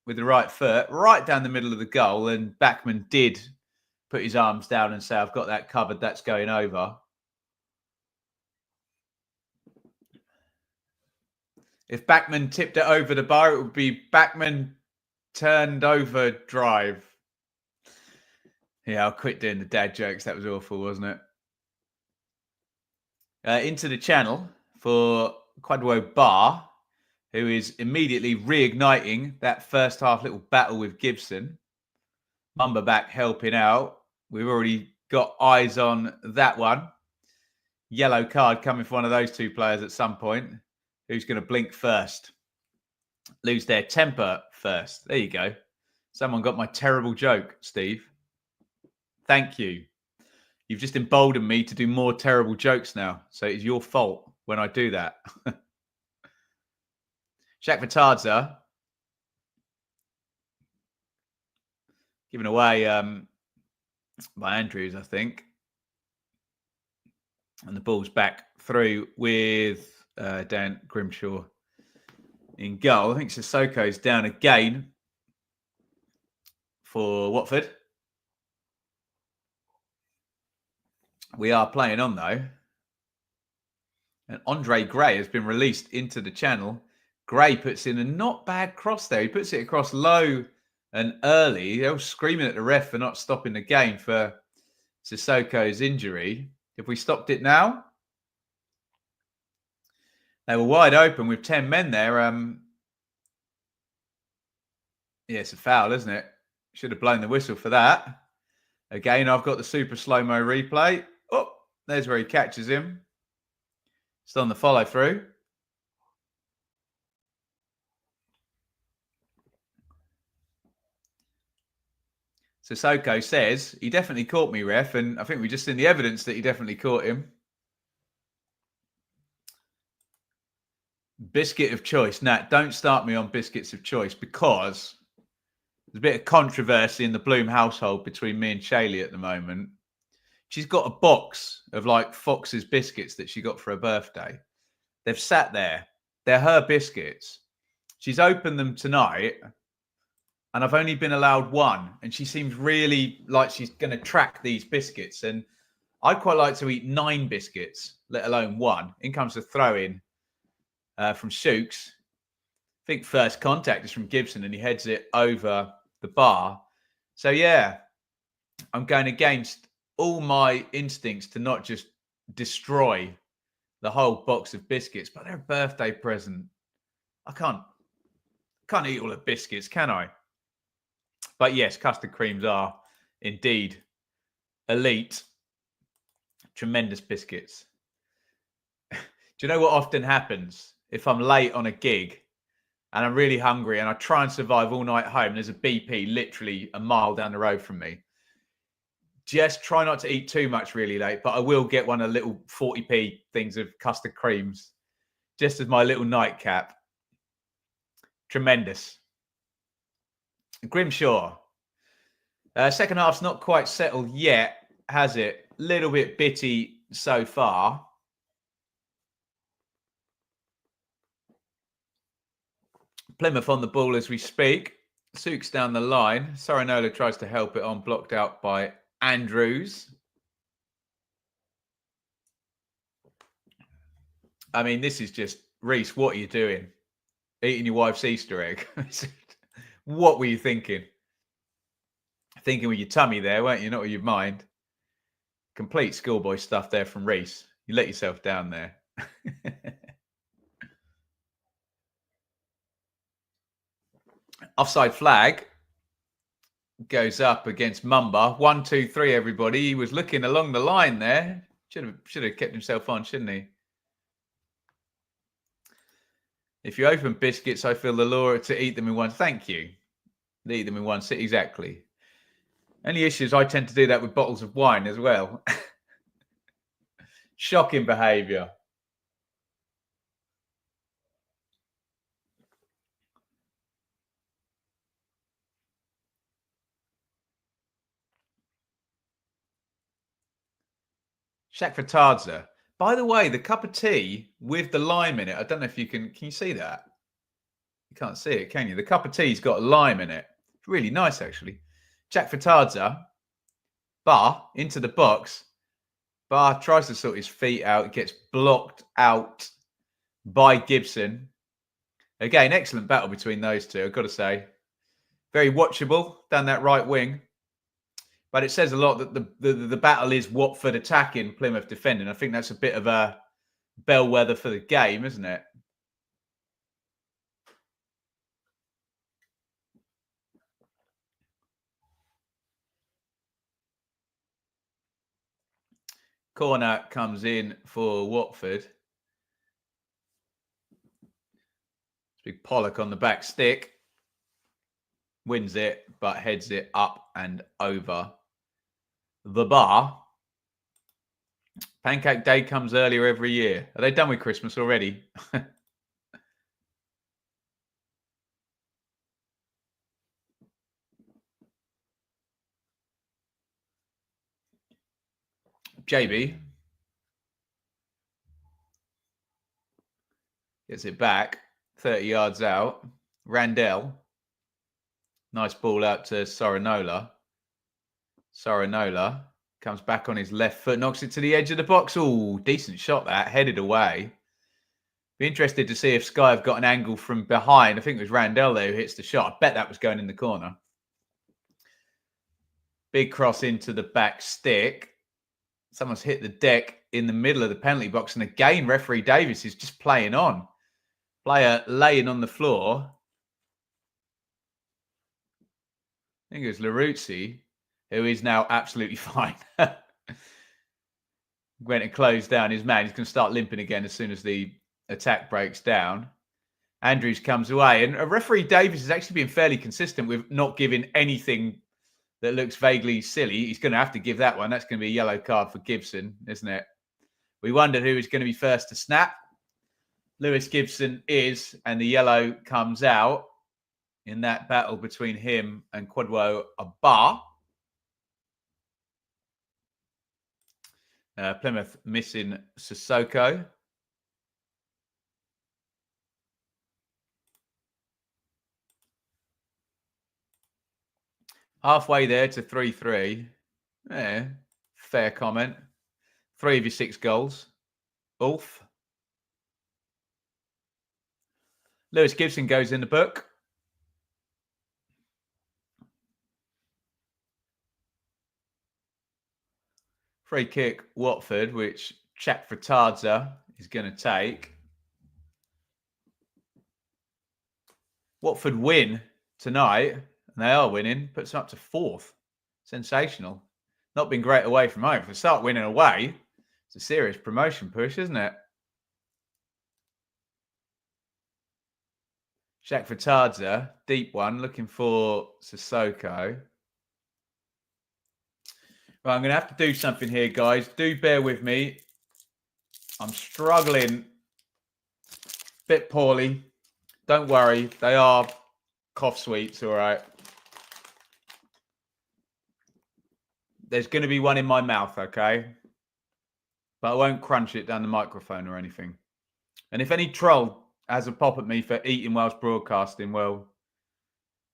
right foot, right down the middle of the goal. And Backman did put his arms down and say, I've got that covered. That's going over. If Backman tipped it over the bar, it would be Backman turned over drive. Yeah, I'll quit doing the dad jokes. That was awful, wasn't it? Into the channel for Quadwo Bar, who is immediately reigniting that first half little battle with Gibson. Mumba back helping out. We've already got eyes on that one. Yellow card coming for one of those two players at some point. Who's going to blink first? Lose their temper first. There you go. Someone got my terrible joke, Steve. Thank you. You've just emboldened me to do more terrible jokes now. So it's your fault when I do that. Shaq Vitadza given away by Andrews, I think. And the ball's back through with Dan Grimshaw in goal. I think Sissoko's down again for Watford. We are playing on, though. And Andre Gray has been released into the channel. Gray puts in a not bad cross there. He puts it across low and early. They were screaming at the ref for not stopping the game for Sissoko's injury. Have we stopped it now? They were wide open with 10 men there. Yeah, it's a foul, isn't it? Should have blown the whistle for that. Again, I've got the super slow-mo replay. Oh, there's where he catches him. Still on the follow-through. Sissoko says, he definitely caught me, ref, and I think we just seen the evidence that he definitely caught him. Biscuit of choice. Nat, don't start me on biscuits of choice because there's a bit of controversy in the Bloom household between me and Shaylee at the moment. She's got a box of like Fox's biscuits that she got for her birthday. They've sat there. They're her biscuits. She's opened them tonight and I've only been allowed one. And she seems really like she's going to track these biscuits. And I'd quite like to eat 9 biscuits, let alone one. In comes the throw-in from Shooks. I think first contact is from Gibson and he heads it over the bar. So, yeah, I'm going against all my instincts to not just destroy the whole box of biscuits, but they're a birthday present. I can't eat all the biscuits, can I? But yes, custard creams are indeed elite. Tremendous biscuits. Do you know what often happens if I'm late on a gig and I'm really hungry and I try and survive all night home? There's a BP literally a mile down the road from me. Just try not to eat too much really late, but I will get one of the little 40p things of custard creams just as my little nightcap. Tremendous. Grimshaw. Second half's not quite settled yet, has it? Little bit bitty so far. Plymouth on the ball as we speak. Sook's down the line. Sorinola tries to help it on, blocked out by Andrews. I mean, this is just, Reese, what are you doing? Eating your wife's Easter egg. What were you thinking? Thinking with your tummy there, weren't you? Not with your mind. Complete schoolboy stuff there from Reese. You let yourself down there. Offside flag goes up against Mumba. 1, 2, 3, everybody. He was looking along the line there. Should have kept himself on, shouldn't he? If you open biscuits, I feel the lure to eat them in one. Thank you. Eat them in one sit. Exactly. Only issue is I tend to do that with bottles of wine as well. Shocking behaviour. Shaq Fatadza. By the way, the cup of tea with the lime in it, I don't know if you can you see that? You can't see it, can you? The cup of tea's got lime in it. It's really nice, actually. Jack Fatadza, Bar, into the box. Bar tries to sort his feet out, gets blocked out by Gibson. Again, excellent battle between those two, I've got to say. Very watchable down that right wing. But it says a lot that the battle is Watford attacking, Plymouth defending. I think that's a bit of a bellwether for the game, isn't it? Corner comes in for Watford. Big Pollock on the back stick. Wins it, but heads it up and over the bar. Pancake Day comes earlier every year. Are they done with Christmas already? JB gets it back, 30 yards out. Randell, nice ball out to Sorinola. Sorinola comes back on his left foot, knocks it to the edge of the box. Oh, decent shot that, headed away. Be interested to see if Sky have got an angle from behind. I think it was Randell there who hits the shot. I bet that was going in the corner. Big cross into the back stick. Someone's hit the deck in the middle of the penalty box. And again, referee Davis is just playing on. Player laying on the floor. I think it was Laruzzi, who is now absolutely fine. Went and closed down his man. He's going to start limping again as soon as the attack breaks down. Andrews comes away. And referee Davis has actually been fairly consistent with not giving anything that looks vaguely silly. He's going to have to give that one. That's going to be a yellow card for Gibson, isn't it? We wondered who was going to be first to snap. Lewis Gibson is, and the yellow comes out in that battle between him and Kwadwo Abba. Plymouth missing Sissoko. Halfway there to 3-3. Yeah, fair comment. 3 of your 6 goals. Ulf. Lewis Gibson goes in the book. Free kick, Watford, which Chak Fratadze is going to take. Watford win tonight, and they are winning, puts them up to 4th. Sensational. Not been great away from home. If they start winning away, it's a serious promotion push, isn't it? Chak Fratadze, deep one, looking for Sissoko. Right, I'm going to have to do something here, guys. Do bear with me. I'm struggling a bit poorly. Don't worry. They are cough sweets, all right. There's going to be one in my mouth, okay? But I won't crunch it down the microphone or anything. And if any troll has a pop at me for eating whilst broadcasting, well,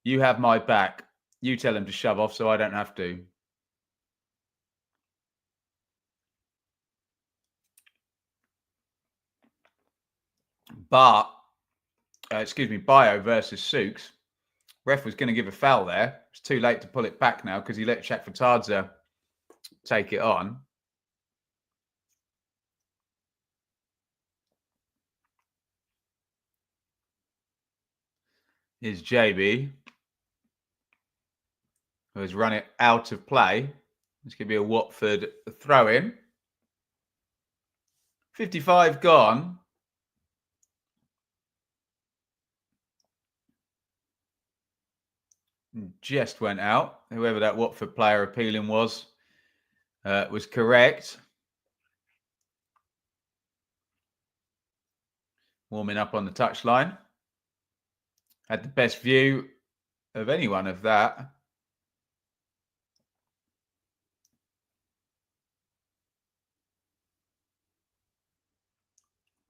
you have my back. You tell him to shove off so I don't have to. But, Bio versus Souks. Ref was going to give a foul there. It's too late to pull it back now because he let Chak Fratadze take it on. Here's JB, who has run it out of play. This could be a Watford throw-in. 55 gone. Just went out. Whoever that Watford player appealing was correct. Warming up on the touchline. Had the best view of anyone of that.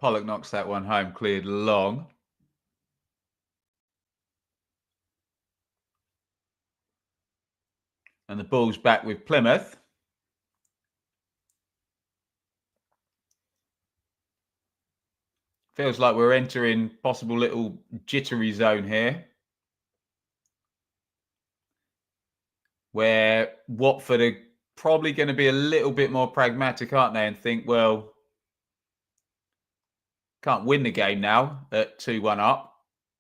Pollock knocks that one home, cleared long. And the ball's back with Plymouth. Feels like we're entering possible little jittery zone here. where Watford are probably going to be a little bit more pragmatic, aren't they? And think, well, can't win the game now at 2-1 up.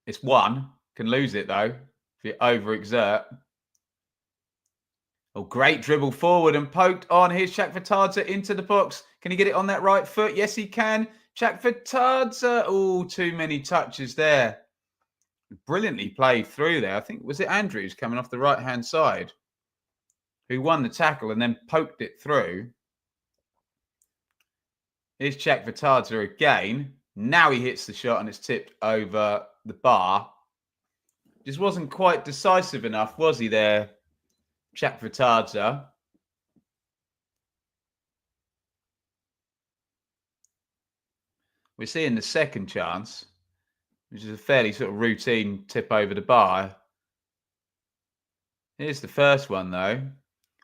It's 1. Can lose it, though, if you overexert. Oh, great dribble forward and poked on. Here's Chakvetadze into the box. Can he get it on that right foot? Yes, he can. Chakvetadze. Oh, too many touches there. Brilliantly played through there. I think, was it Andrews coming off the right-hand side who won the tackle and then poked it through? Here's Chakvetadze again. Now he hits the shot and it's tipped over the bar. Just wasn't quite decisive enough, was he there, Chakvetadze? We're seeing the second chance, which is a fairly sort of routine tip over the bar. Here's the first one, though,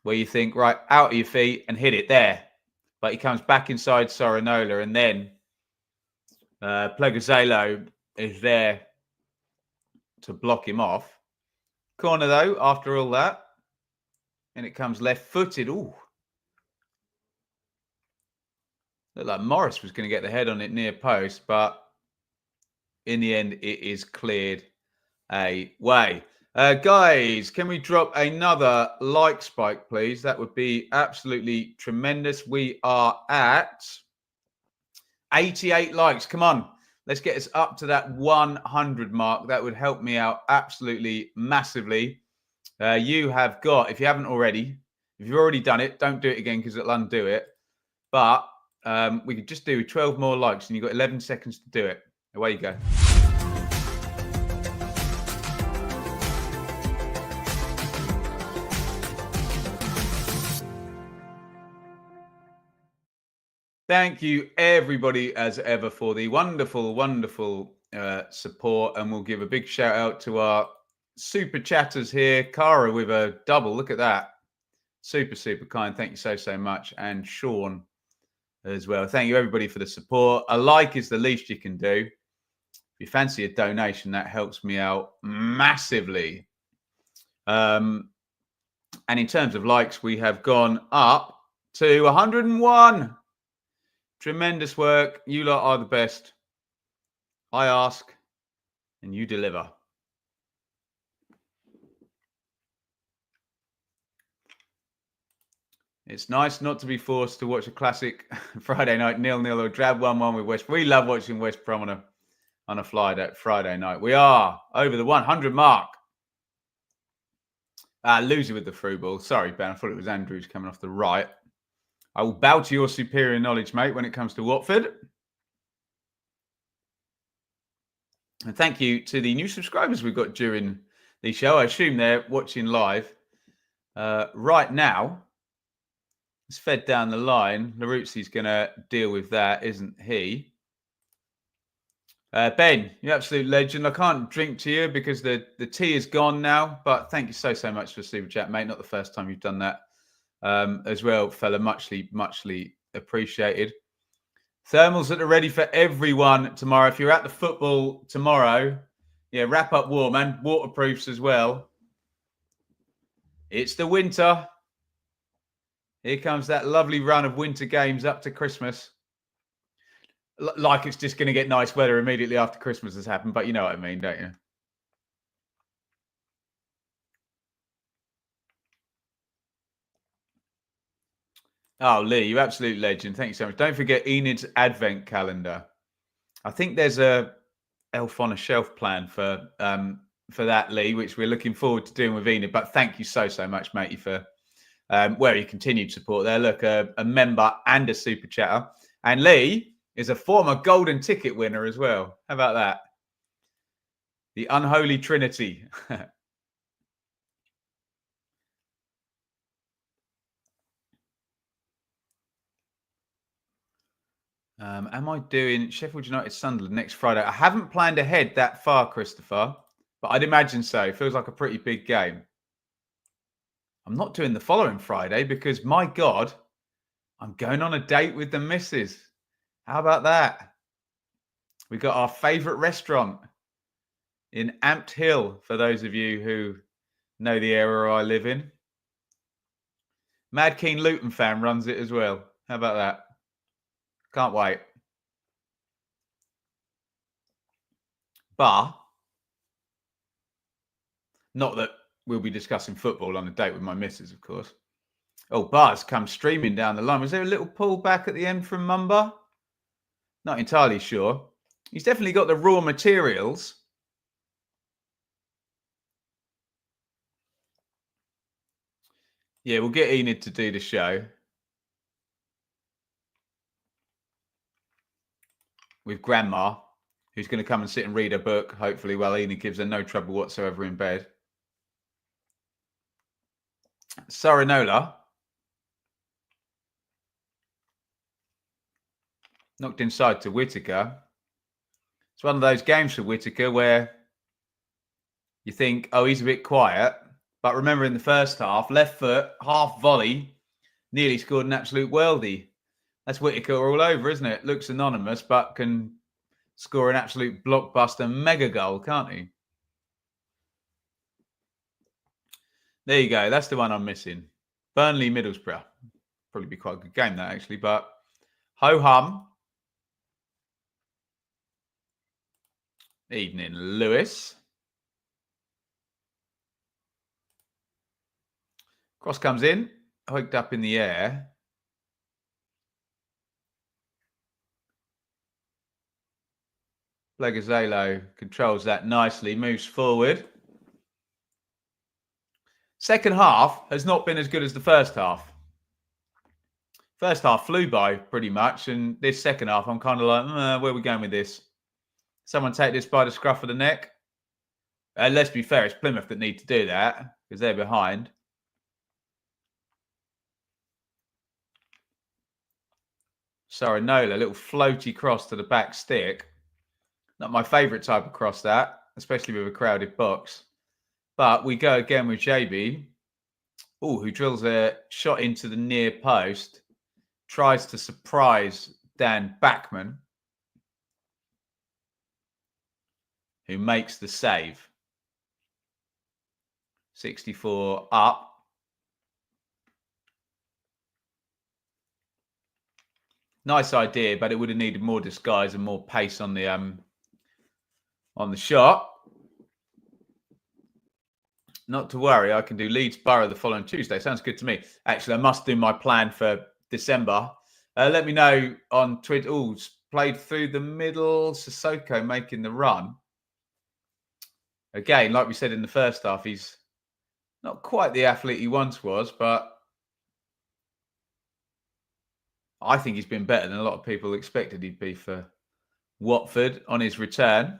where you think, right, out of your feet and hit it there. But he comes back inside Sorinola, and then Pleguezuelo is there to block him off. Corner, though, after all that. And it comes left-footed. Ooh. Looked like Morris was going to get the head on it near post, but in the end, it is cleared away. Guys, can we drop another like spike, please? That would be absolutely tremendous. We are at 88 likes. Come on. Let's get us up to that 100 mark. That would help me out absolutely massively. You have got, if you haven't already, if you've already done it, don't do it again because it'll undo it. But we could just do 12 more likes and you've got 11 seconds to do it. Away you go. Thank you, everybody, as ever, for the wonderful, wonderful support. And we'll give a big shout out to our super chatters here. Cara with a double. Look at that. Super, super kind. Thank you so, so much. And Sean as well. Thank you, everybody, for the support. A like is the least you can do. If you fancy a donation, that helps me out massively. And in terms of likes, we have gone up to 101. Tremendous work. You lot are the best. I ask and you deliver. It's nice not to be forced to watch a classic Friday night 0-0 or drab 1-1 with West. We love watching West Brom on a Friday night. We are over the 100 mark. Losing with the through ball. Sorry, Ben. I thought it was Andrews coming off the right. I will bow to your superior knowledge, mate, when it comes to Watford. And thank you to the new subscribers we've got during the show. I assume they're watching live. Right now, it's fed down the line. Laruzzi's going to deal with that, isn't he? Ben, you absolute legend. I can't drink to you because the tea is gone now. But thank you so, so much for Super Chat, mate. Not the first time you've done that. As well, fella, muchly appreciated. Thermals that are ready for everyone tomorrow. If you're at the football tomorrow, yeah, wrap up warm and waterproofs as well. It's the winter. Here comes that lovely run of winter games up to Christmas. Like it's just going to get nice weather immediately after Christmas has happened, but you know what I mean, don't you? Oh, Lee, you absolute legend. Thank you so much. Don't forget Enid's advent calendar. I think there's a elf on a shelf plan for that, Lee, which we're looking forward to doing with Enid. But thank you so, so much, matey, for your continued support there. Look, a member and a super chatter. And Lee is a former golden ticket winner as well. How about that? The unholy trinity. Am I doing Sheffield United Sunderland next Friday? I haven't planned ahead that far, Christopher, but I'd imagine so. It feels like a pretty big game. I'm not doing the following Friday because, my God, I'm going on a date with the missus. How about that? We got our favourite restaurant in Amped Hill, for those of you who know the area I live in. Mad Keen Luton fan runs it as well. How about that? Can't wait. But not that we'll be discussing football on a date with my missus, of course. Oh, Bar's come streaming down the line. Was there a little pull back at the end from Mumba? Not entirely sure. He's definitely got the raw materials. Yeah, we'll get Enid to do the show. With Grandma, who's going to come and sit and read a book, hopefully, while Enid gives her no trouble whatsoever in bed. Sarinola. Knocked inside to Whittaker. It's one of those games for Whittaker where you think, oh, he's a bit quiet. But remember in the first half, left foot, half volley, nearly scored an absolute worldie. That's Whittaker all over, isn't it? Looks anonymous, but can score an absolute blockbuster mega goal, can't he? There you go. That's the one I'm missing. Burnley, Middlesbrough. Probably be quite a good game, that, actually. But ho-hum. Evening, Lewis. Cross comes in. Hooked up in the air. Blegazelo controls that nicely. Moves forward. Second half has not been as good as the first half. First half flew by pretty much. And this second half, I'm kind of like, where are we going with this? Someone take this by the scruff of the neck. Let's be fair, it's Plymouth that need to do that because they're behind. Sarinola, little floaty cross to the back stick. Not my favourite type of cross, that, especially with a crowded box. But we go again with JB, who drills a shot into the near post. Tries to surprise Dan Backman, who makes the save. 64 up. Nice idea, but it would have needed more disguise and more pace on the shot. Not to worry, I can do Leeds Borough the following Tuesday. Sounds good to me. Actually, I must do my plan for December. Let me know on Twitter. Oh, played through the middle. Sissoko making the run. Again, like we said in the first half, he's not quite the athlete he once was, but I think he's been better than a lot of people expected he'd be for Watford on his return.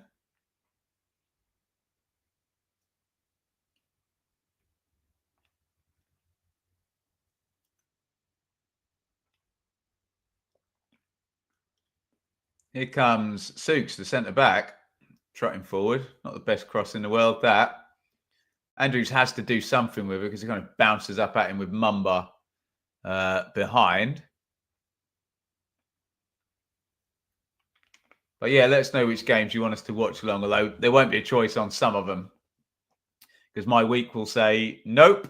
Here comes Sooks, the centre-back, trotting forward. Not the best cross in the world, that. Andrews has to do something with it because it kind of bounces up at him with Mumba behind. But yeah, let us know which games you want us to watch along, although there won't be a choice on some of them. Because my week will say, nope,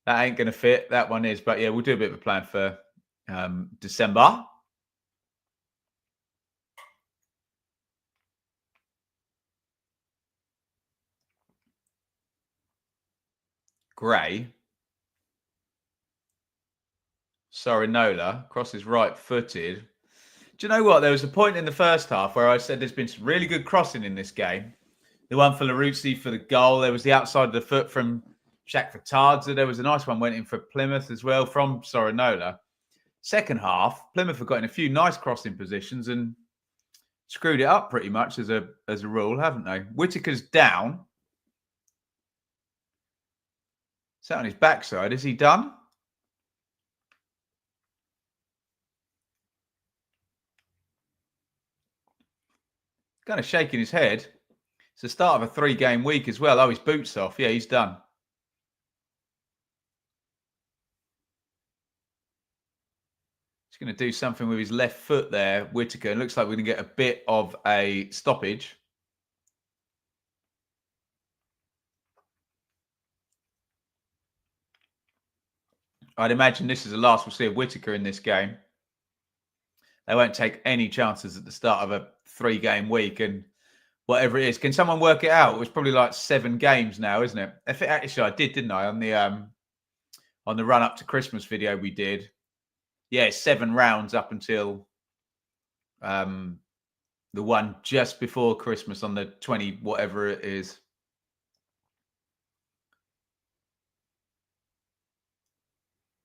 that ain't going to fit. That one is. But yeah, we'll do a bit of a plan for December. Gray. Sarinola crosses right-footed. Do you know what? There was a point in the first half where I said there's been some really good crossing in this game. The one for Laruzzi for the goal. There was the outside of the foot from Shakhtar Tardza. There was a nice one went in for Plymouth as well from Sarinola. Second half, Plymouth have got in a few nice crossing positions and screwed it up pretty much as a rule, haven't they? Whittaker's down. Sat on his backside. Is he done? Kind of shaking his head. It's the start of a 3-game week as well. Oh, his boot's off. Yeah, he's done. He's going to do something with his left foot there, Whittaker. It looks like we're going to get a bit of a stoppage. I'd imagine this is the last we'll see of Whittaker in this game. They won't take any chances at the start of a 3-game week and whatever it is. Can someone work it out? It was probably like 7 games now, isn't it? Actually, I did, didn't I? On the run up to Christmas video we did. Yeah, 7 rounds up until the one just before Christmas on the 20, whatever it is.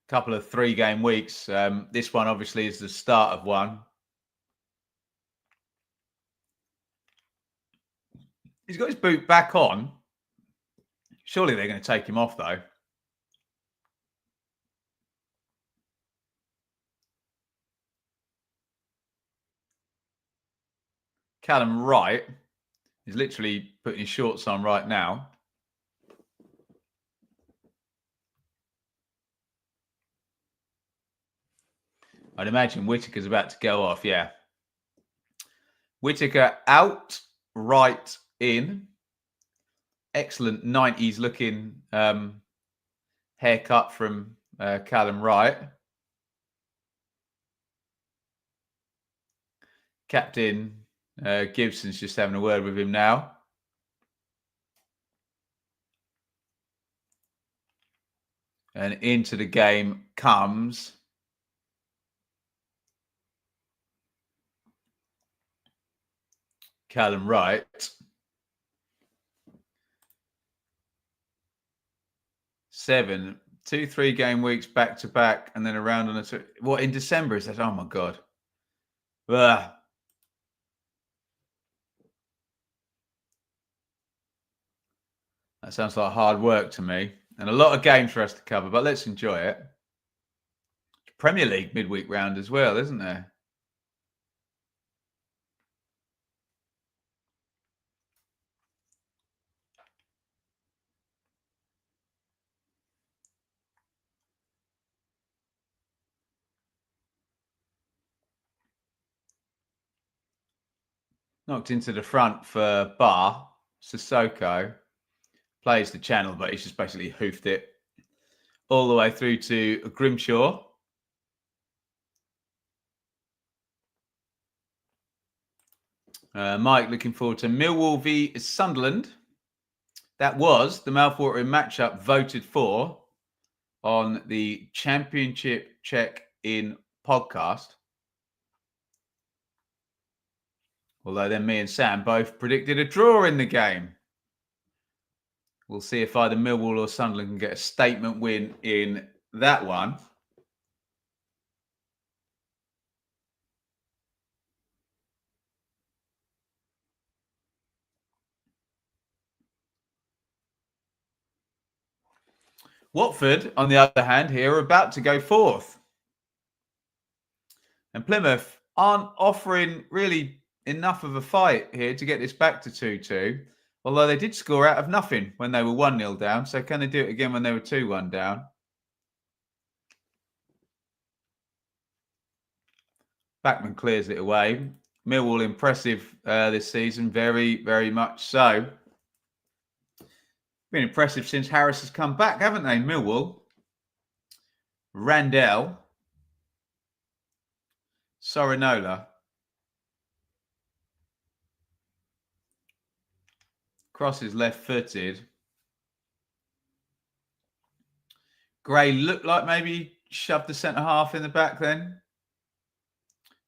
Couple of 3-game weeks. This one obviously is the start of one. He's got his boot back on. Surely they're going to take him off, though. Callum Wright is literally putting his shorts on right now. I'd imagine Whittaker's about to go off, yeah. Whittaker out, Wright in. Excellent 90s looking haircut from Callum Wright. Captain Gibson's just having a word with him now. And into the game comes Callum Wright. 7, 2 3-game weeks back to back, and then around on a what in December is that? Oh my god. Ugh. That sounds like hard work to me, and a lot of games for us to cover, but let's enjoy it. Premier League midweek round as well, isn't there? Knocked into the front for Bar. Sissoko plays the channel, but he's just basically hoofed it all the way through to Grimshaw. Mike looking forward to Millwall v Sunderland. That was the mouthwatering matchup voted for on the Championship Check-In podcast. Although then me and Sam both predicted a draw in the game. We'll see if either Millwall or Sunderland can get a statement win in that one. Watford, on the other hand, here are about to go fourth. And Plymouth aren't offering really enough of a fight here to get this back to 2-2. Although they did score out of nothing when they were 1-0 down. So can they do it again when they were 2-1 down? Backman clears it away. Millwall impressive this season. Very, very much so. Been impressive since Harris has come back, haven't they, Millwall? Randell. Sorinola. Cross is left-footed. Gray looked like maybe shoved the centre-half in the back then.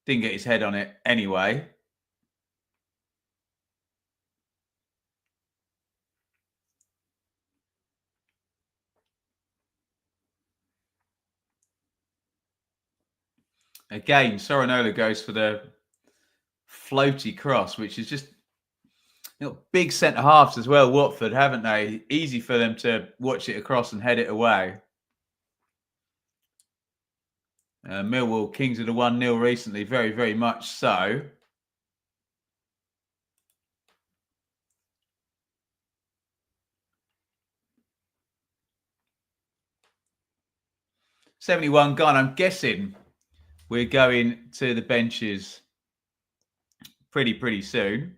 Didn't get his head on it anyway. Again, Sorinola goes for the floaty cross, which is just big centre halves as well. Watford, haven't they? Easy for them to watch it across and head it away. Millwall, Kings of the 1-0 recently, very, very much so. $71 gone. I'm guessing we're going to the benches pretty soon.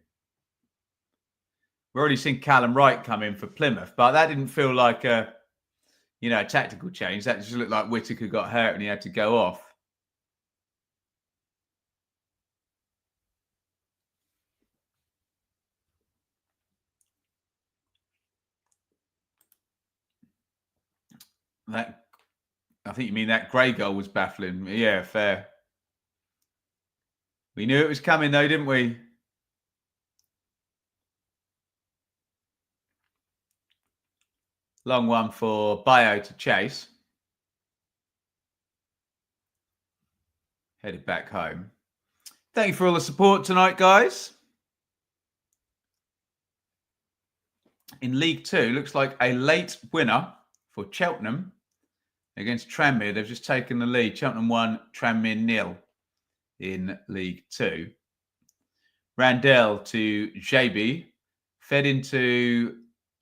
We've already seen Callum Wright come in for Plymouth, but that didn't feel like a you know, a tactical change. That just looked like Whittaker got hurt and he had to go off. That, I think you mean that Gray goal was baffling. Yeah, fair. We knew it was coming though, didn't we? Long one for Bayo to chase. Headed back home. Thank you for all the support tonight, guys. In League Two, looks like a late winner for Cheltenham against Tranmere. They've just taken the lead. Cheltenham 1, Tranmere 0 in League Two. Randell to JB. Fed into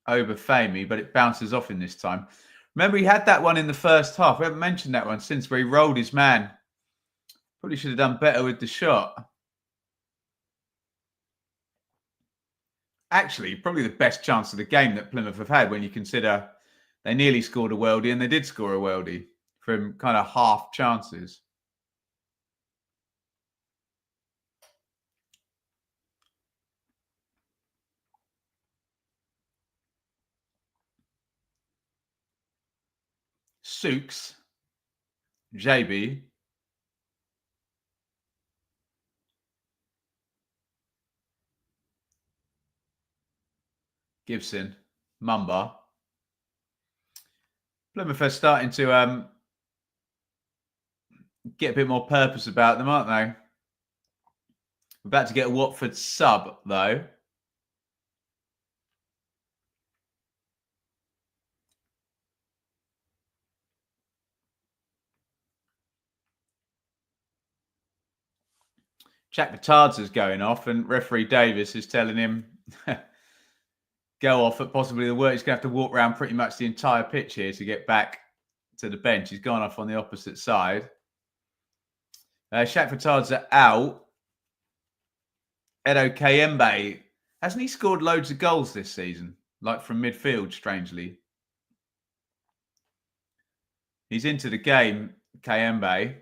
Obafemi, but it bounces off in this time. Remember, he had that one in the first half. We haven't mentioned that one since, where he rolled his man. Probably should have done better with the shot. Actually, probably the best chance of the game that Plymouth have had when you consider they nearly scored a worldie and they did score a worldie from kind of half chances. Sooks, JB, Gibson, Mumba. Plymouth are starting to get a bit more purpose about them, aren't they? We're about to get a Watford sub, though. Jack Petard's is going off, and referee Davis is telling him go off at possibly the work. He's going to have to walk around pretty much the entire pitch here to get back to the bench. He's gone off on the opposite side. Shaq Petard's are out. Edo Kayembe, hasn't he scored loads of goals this season? Like from midfield, strangely. He's into the game, Kayembe.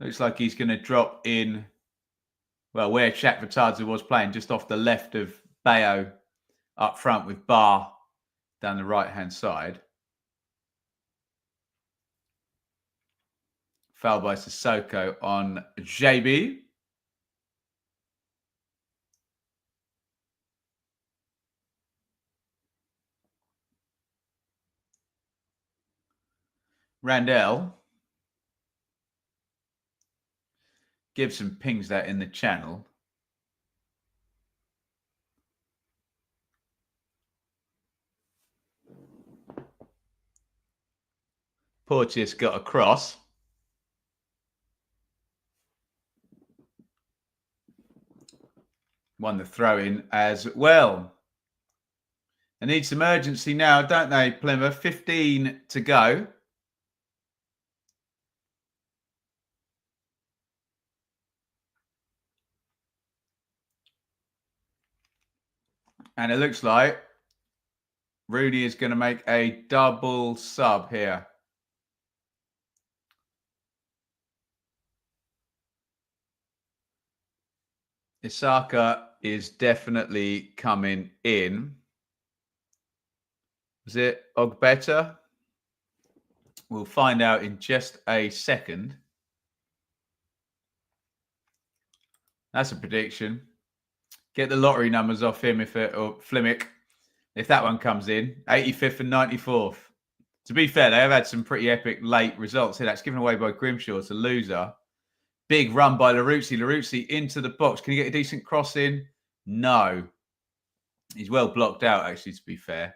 Looks like he's going to drop in, well, where Shaq Petardza was playing, just off the left of Bayo, up front with Barr down the right-hand side. Foul by Sissoko on JB. Randell. Gibson pings that in the channel. Porteous got across. Won the throw-in as well. They need some urgency now, don't they, Plymouth? 15 to go. And it looks like Rooney is going to make a double sub here. Isaka is definitely coming in. Is it Ogbeta? We'll find out in just a second. That's a prediction. Get the lottery numbers off him or Flimmick, if that one comes in. 85th and 94th. To be fair, they have had some pretty epic late results here. That's given away by Grimshaw. It's a loser. Big run by Laruzzi. Laruzzi into the box. Can he get a decent cross in? No. He's well blocked out, actually, to be fair.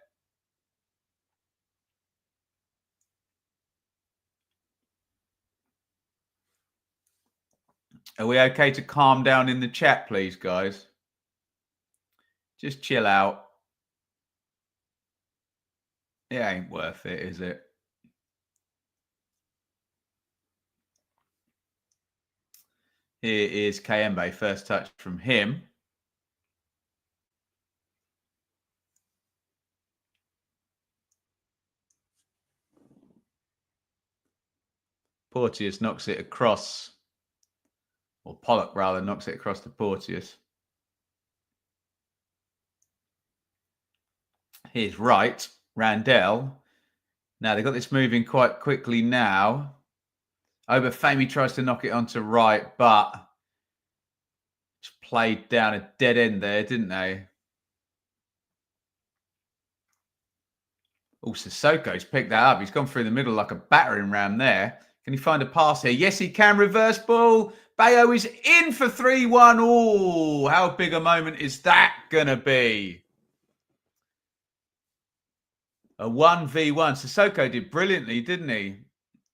Are we okay to calm down in the chat, please, guys? Just chill out. It ain't worth it, is it? Here is Kayembe, first touch from him. Porteous knocks it across, or Pollock rather knocks it across to Porteous. Here's Wright, Randell. Now they've got this moving quite quickly now. Obafemi tries to knock it onto Wright, but just played down a dead end there, didn't they? Oh, Sissoko's picked that up. He's gone through the middle like a battering ram there. Can he find a pass here? Yes, he can. Reverse ball. Bayo is in for 3-1. Oh, how big a moment is that going to be? A 1v1. Sissoko did brilliantly, didn't he?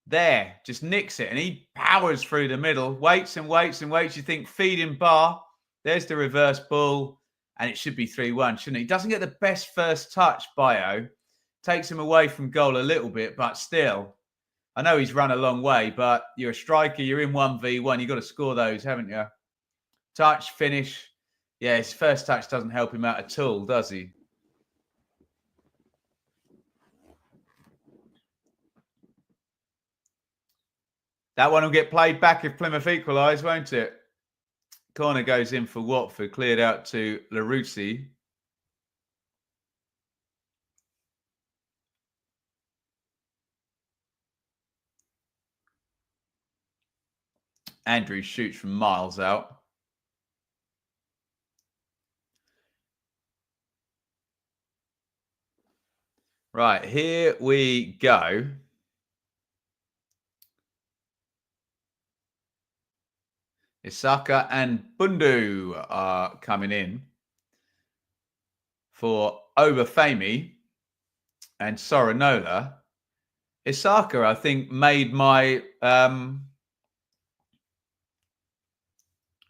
There, just nicks it. And he powers through the middle. Waits and waits and waits. You think feeding bar. There's the reverse ball. And it should be 3-1, shouldn't it? He doesn't get the best first touch, Bayo. Takes him away from goal a little bit, but still. I know he's run a long way, but you're a striker. You're in 1v1. You've got to score those, haven't you? Touch, finish. Yeah, his first touch doesn't help him out at all, does he? That one will get played back if Plymouth equalise, won't it? Corner goes in for Watford, cleared out to Larouci. Andrews shoots from miles out. Right, here we go. Isaka and Bundu are coming in for Obafemi and Sorinola. Isaka, I think, made my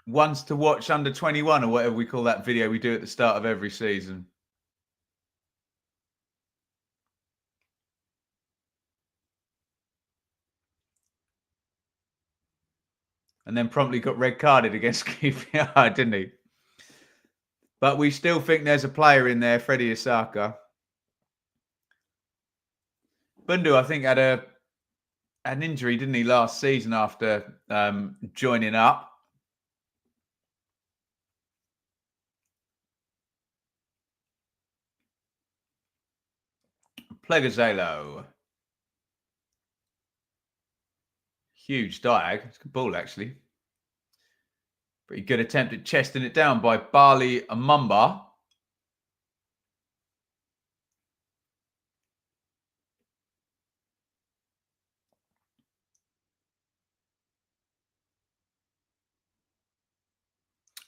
ones to watch under 21 or whatever we call that video we do at the start of every season. And then promptly got red carded against QPR, didn't he? But we still think there's a player in there, Freddie Isaka. Bundu, I think, had an injury, didn't he, last season after joining up. Plegazelo. Huge diag. It's a good ball, actually. Pretty good attempt at chesting it down by Bali Amumba.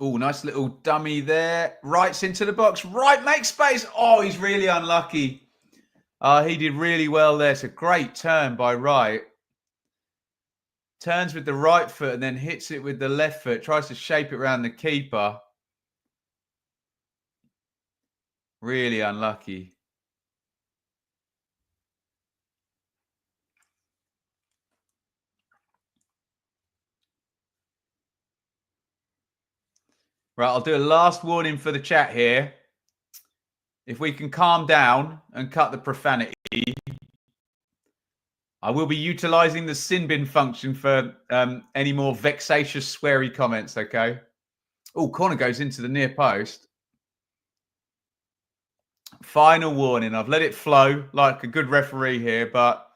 Oh, nice little dummy there. Wright's into the box. Wright makes space. Oh, he's really unlucky. He did really well there. It's a great turn by Wright. Turns with the right foot and then hits it with the left foot. Tries to shape it around the keeper. Really unlucky. Right, I'll do a last warning for the chat here. If we can calm down and cut the profanity, I will be utilising the sin bin function for any more vexatious, sweary comments, okay? Oh, corner goes into the near post. Final warning. I've let it flow like a good referee here, but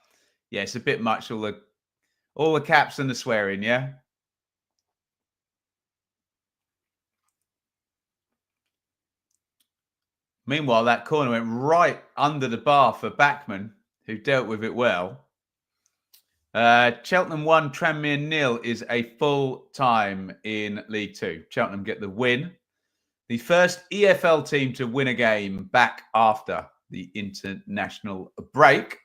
yeah, it's a bit much, all the caps and the swearing, yeah? Meanwhile, that corner went right under the bar for Backman, who dealt with it well. Cheltenham 1, Tranmere 0 is a full time in League 2. Cheltenham get the win. The first EFL team to win a game back after the international break.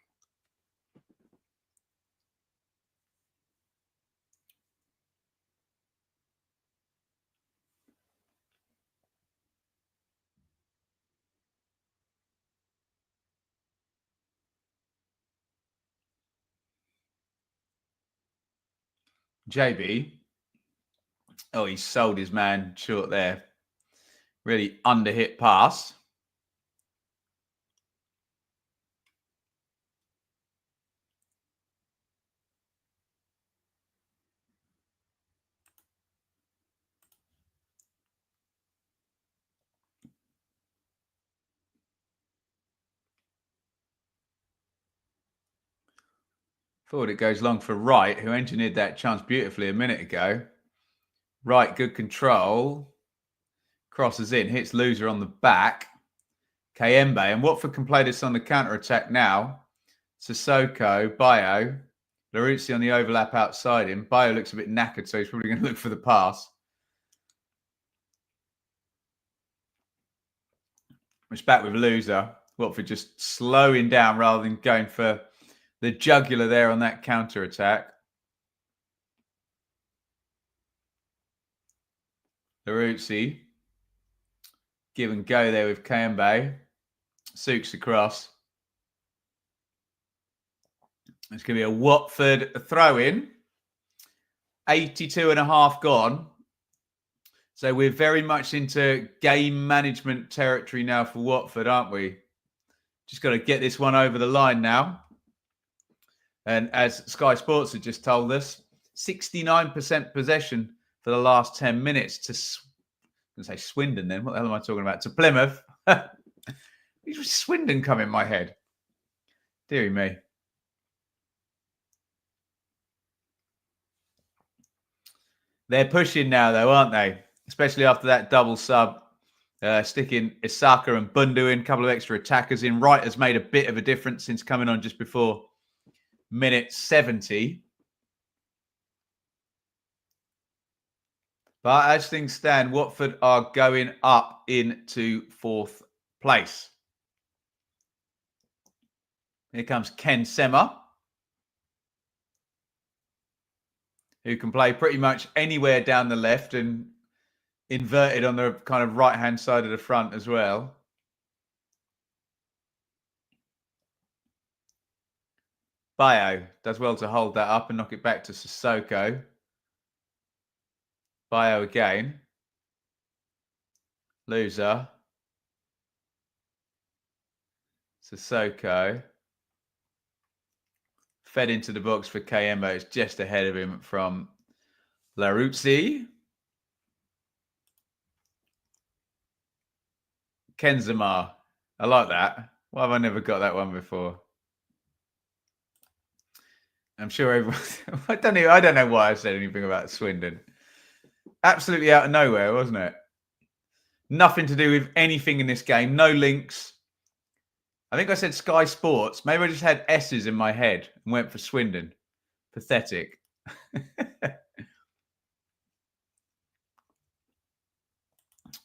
JB. Oh, he sold his man short there. Really under-hit pass. Forward it goes long for Wright, who engineered that chance beautifully a minute ago. Wright, good control. Crosses in, hits Loser on the back. Kayembe, and Watford can play this on the counter-attack now. Sissoko, Bayo. Laruzzi on the overlap outside him. Bayo looks a bit knackered, so he's probably going to look for the pass. It's back with Loser. Watford just slowing down rather than going for the jugular there on that counter-attack. Laruzzi. Give and go there with Kayembe. Sooks across. It's going to be a Watford throw-in. 82.5 gone. So we're very much into game management territory now for Watford, aren't we? Just got to get this one over the line now. And as Sky Sports had just told us, 69% possession for the last 10 minutes to, I'm going to say Swindon then. What the hell am I talking about? To Plymouth. Swindon come in my head. Deary me. They're pushing now, though, aren't they? Especially after that double sub, sticking Isaka and Bundu in, a couple of extra attackers in. Wright has made a bit of a difference since coming on just before minute 70. But as things stand, Watford are going up into 4th place. Here comes Ken Sema, who can play pretty much anywhere down the left and inverted on the kind of right-hand side of the front as well. Bayo does well to hold that up and knock it back to Sissoko. Bayo again. Loser. Sissoko. Fed into the box for Kayembe. It's just ahead of him from Laruzzi. Kenzema. I like that. Why have I never got that one before? I'm sure everyone... I don't know why I said anything about Swindon. Absolutely out of nowhere, wasn't it? Nothing to do with anything in this game. No links. I think I said Sky Sports. Maybe I just had S's in my head and went for Swindon. Pathetic.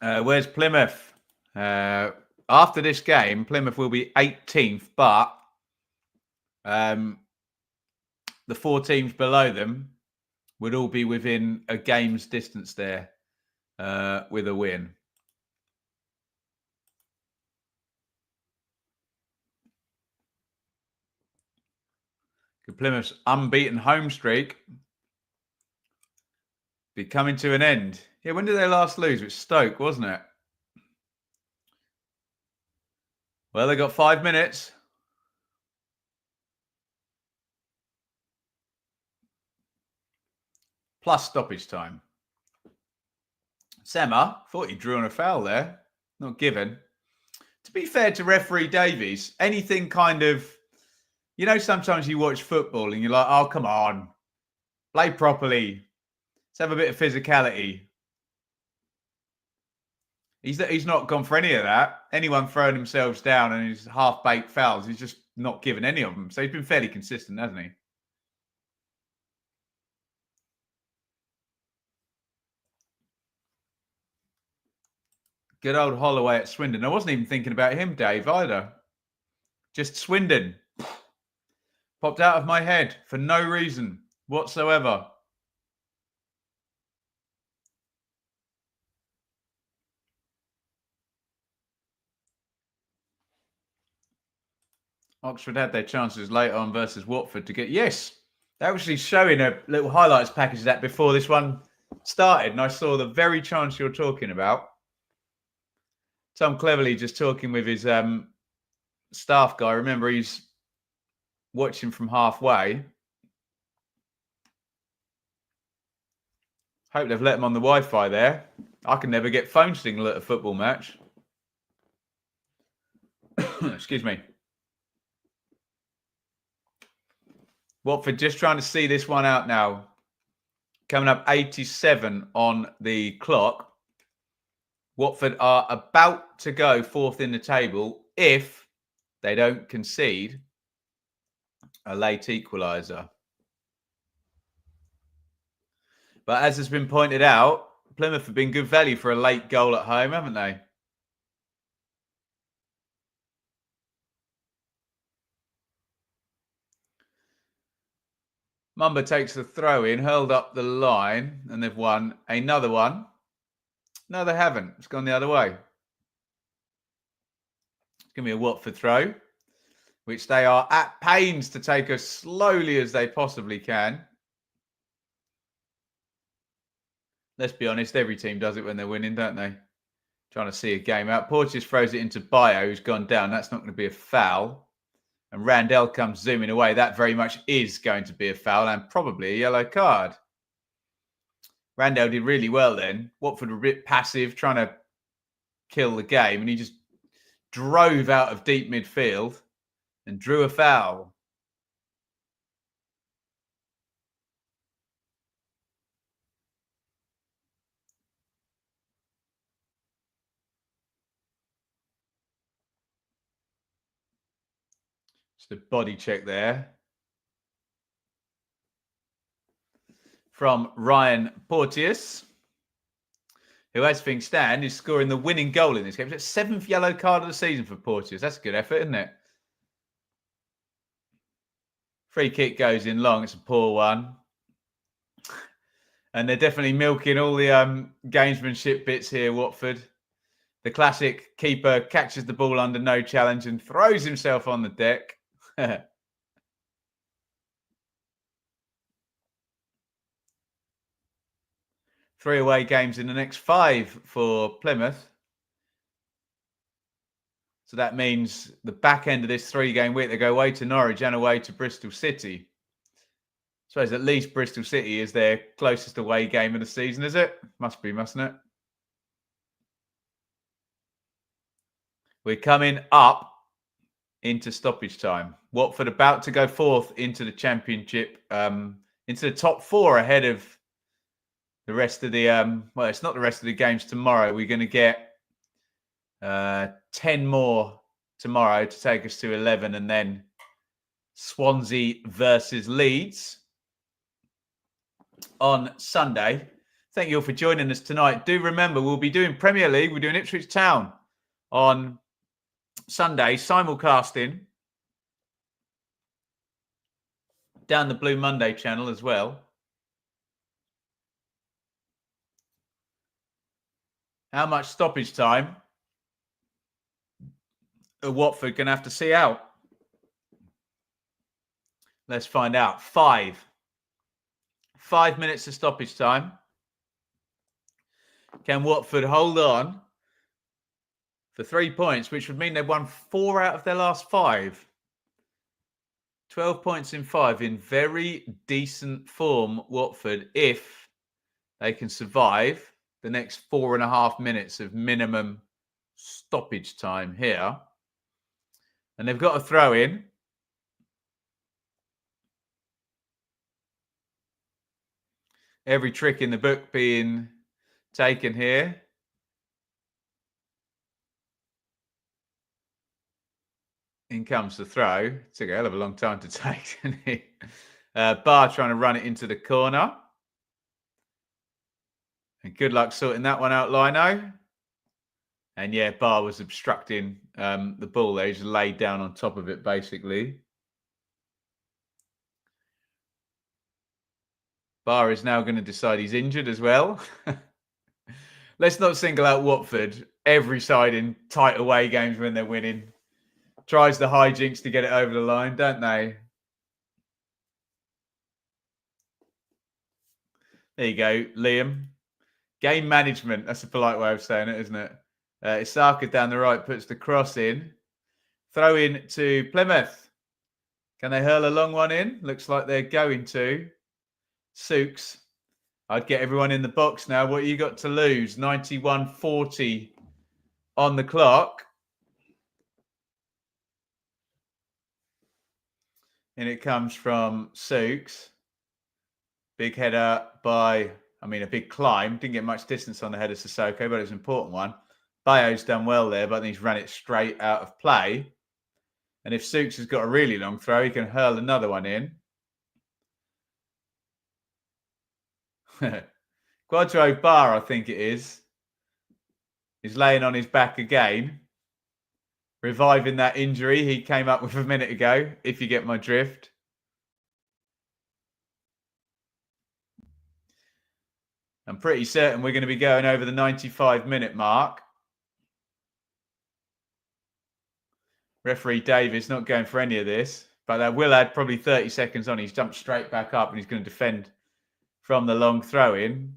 Where's Plymouth? After this game, Plymouth will be 18th, but the 4 teams below them would all be within a game's distance there with a win. Plymouth's unbeaten home streak be coming to an end. Yeah, when did they last lose? It was Stoke, wasn't it? Well, they got 5 minutes. Plus stoppage time. Sema, thought he drew on a foul there. Not given. To be fair to referee Davies, anything kind of... You know, sometimes you watch football and you're like, oh, come on. Play properly. Let's have a bit of physicality. He's not gone for any of that. Anyone throwing themselves down and his half-baked fouls, he's just not given any of them. So he's been fairly consistent, hasn't he? Good old Holloway at Swindon. I wasn't even thinking about him, Dave, either. Just Swindon. Popped out of my head for no reason whatsoever. Oxford had their chances late on versus Watford to get... Yes, they're actually showing a little highlights package of that before this one started. And I saw the very chance you're talking about. Tom cleverly just talking with his staff guy. Remember, he's watching from halfway. Hope they've let him on the Wi-Fi there. I can never get phone signal at a football match. Excuse me. Watford just trying to see this one out now. Coming up 87 on the clock. Watford are about to go fourth in the table if they don't concede a late equaliser. But as has been pointed out, Plymouth have been good value for a late goal at home, haven't they? Mumba takes the throw in, hurled up the line, and they've won another one. No, they haven't. It's gone the other way. It's going to be a Watford throw, which they are at pains to take as slowly as they possibly can. Let's be honest, every team does it when they're winning, don't they? Trying to see a game out. Porteous throws it into Bayo, who's gone down. That's not going to be a foul. And Randell comes zooming away. That very much is going to be a foul and probably a yellow card. Randell did really well then. Watford were a bit passive, trying to kill the game, and he just drove out of deep midfield and drew a foul. Just a body check there from Ryan Porteous, who, as things stand, is scoring the winning goal in this game. It's the 7th yellow card of the season for Porteous. That's a good effort, isn't it? Free kick goes in long. It's a poor one. And they're definitely milking all the gamesmanship bits here, Watford. The classic keeper catches the ball under no challenge and throws himself on the deck. 3 away games in the next 5 for Plymouth. So that means the back end of this 3-game week, they go away to Norwich and away to Bristol City. I suppose at least Bristol City is their closest away game of the season, is it? Must be, mustn't it? We're coming up into stoppage time. Watford about to go fourth into the Championship, into the top 4 ahead of the rest of the, well, it's not the rest of the games tomorrow. We're going to get 10 more tomorrow to take us to 11, and then Swansea versus Leeds on Sunday. Thank you all for joining us tonight. Do remember, we'll be doing Premier League. We're doing Ipswich Town on Sunday, simulcasting down the Blue Monday channel as well. How much stoppage time are Watford going to have to see out? Let's find out. 5 minutes of stoppage time. Can Watford hold on for 3 points, which would mean they've won 4 out of their last 5? 12 points in 5 in very decent form, Watford, if they can survive the next 4.5 minutes of minimum stoppage time here. And they've got a throw in. Every trick in the book being taken here. In comes the throw. It took a hell of a long time to take, didn't he? Barr trying to run it into the corner. And good luck sorting that one out, Lino. And yeah, Barr was obstructing the ball there. He just laid down on top of it, basically. Barr is now going to decide he's injured as well. Let's not single out Watford. Every side in tight away games when they're winning tries the hijinks to get it over the line, don't they? There you go, Liam. Game management. That's a polite way of saying it, isn't it? Isaka down the right puts the cross in. Throw in to Plymouth. Can they hurl a long one in? Looks like they're going to. Souks. I'd get everyone in the box now. What you got to lose? 91:40 on the clock. And it comes from Sukes. Big header by, a big climb. Didn't get much distance on the header, Sissoko, but it was an important one. Bayo's done well there, but he's ran it straight out of play. And if Sukes has got a really long throw, he can hurl another one in. Quadro Bar, I think it is laying on his back again, reviving that injury he came up with a minute ago, if you get my drift. I'm pretty certain we're going to be going over the 95-minute mark. Referee Davis not going for any of this, but that will add probably 30 seconds on. He's jumped straight back up and he's going to defend from the long throw-in.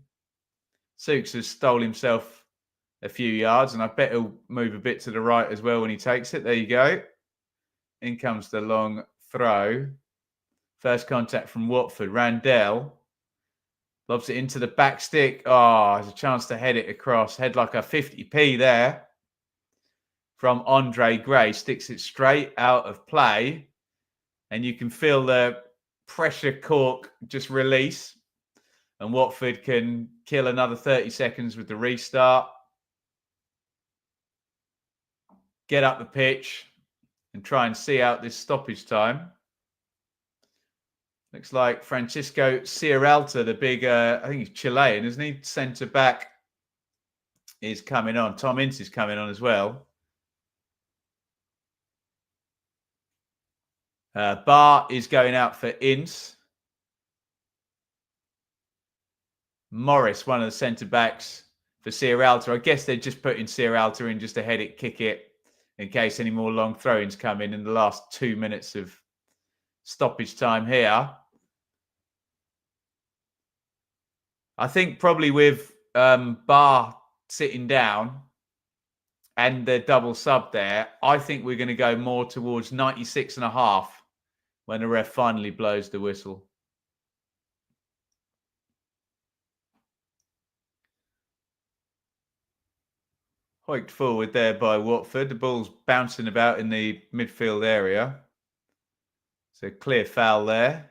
Sukes has stole himself a few yards, and I bet he'll move a bit to the right as well when he takes it. There you go. In comes the long throw. First contact from Watford. Randell lobs it into the back stick. Oh, there's a chance to head it across. Head like a 50p there from Andre Gray. Sticks it straight out of play. And you can feel the pressure cork just release. And Watford can kill another 30 seconds with the restart. Get up the pitch and try and see out this stoppage time. Looks like Francisco Sierralta, the big, I think he's Chilean, isn't he? Centre back is coming on. Tom Ince is coming on as well. Bar is going out for Ince. Morris, one of the centre backs for Sierralta. I guess they're just putting Sierralta in just to head it, kick it, in case any more long throw-ins come in the last 2 minutes of stoppage time here. I think probably with Bar sitting down and the double sub there, I think we're going to go more towards 96.5 when the ref finally blows the whistle. Hoiked forward there by Watford. The ball's bouncing about in the midfield area. So clear foul there.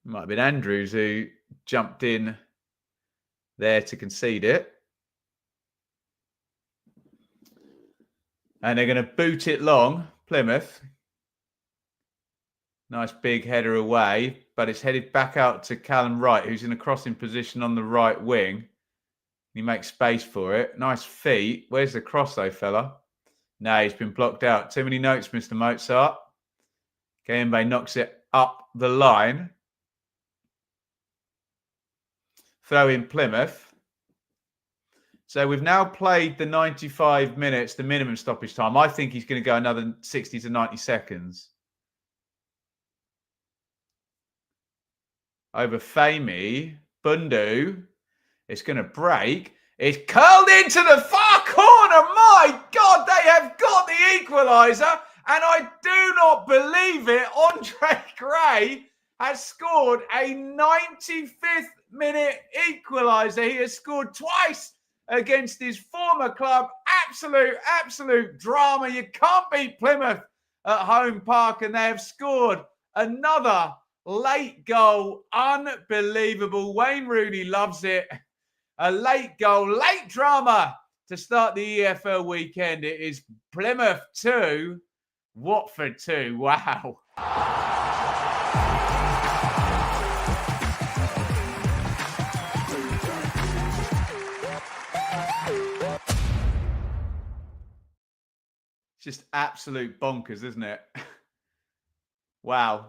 Might have been Andrews who jumped in there to concede it. And they're going to boot it long, Plymouth. Nice big header away, but it's headed back out to Callum Wright, who's in a crossing position on the right wing. He makes space for it. Nice feet. Where's the cross, though, fella? No, he's been blocked out. Too many notes, Mr. Mozart. Kayembe knocks it up the line. Throw in Plymouth. So we've now played the 95 minutes, the minimum stoppage time. I think he's going to go another 60 to 90 seconds. Over Fahmy. Bundu. It's going to break. It's curled into the far corner. My God, they have got the equaliser. And I do not believe it. Andre Gray has scored a 95th minute equaliser. He has scored twice against his former club. Absolute drama. You can't beat Plymouth at home park, and they have scored another late goal. Unbelievable. Wayne Rooney loves it. A late goal, late drama to start the EFL weekend. It is Plymouth 2, Watford 2. Wow. Just absolute bonkers, isn't it? Wow.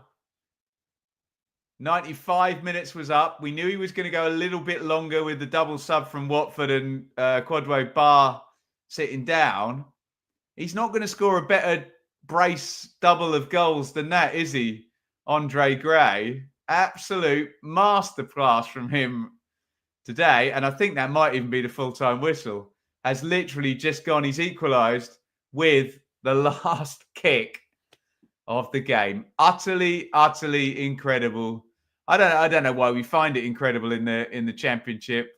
95 minutes was up. We knew he was going to go a little bit longer with the double sub from Watford and Quadro Bar sitting down. He's not going to score a better brace double of goals than that, is he? Andre Gray. Absolute masterclass from him today. And I think that might even be the full-time whistle. Has literally just gone. He's equalised with the last kick of the game. Utterly incredible. I don't know why we find it incredible in the championship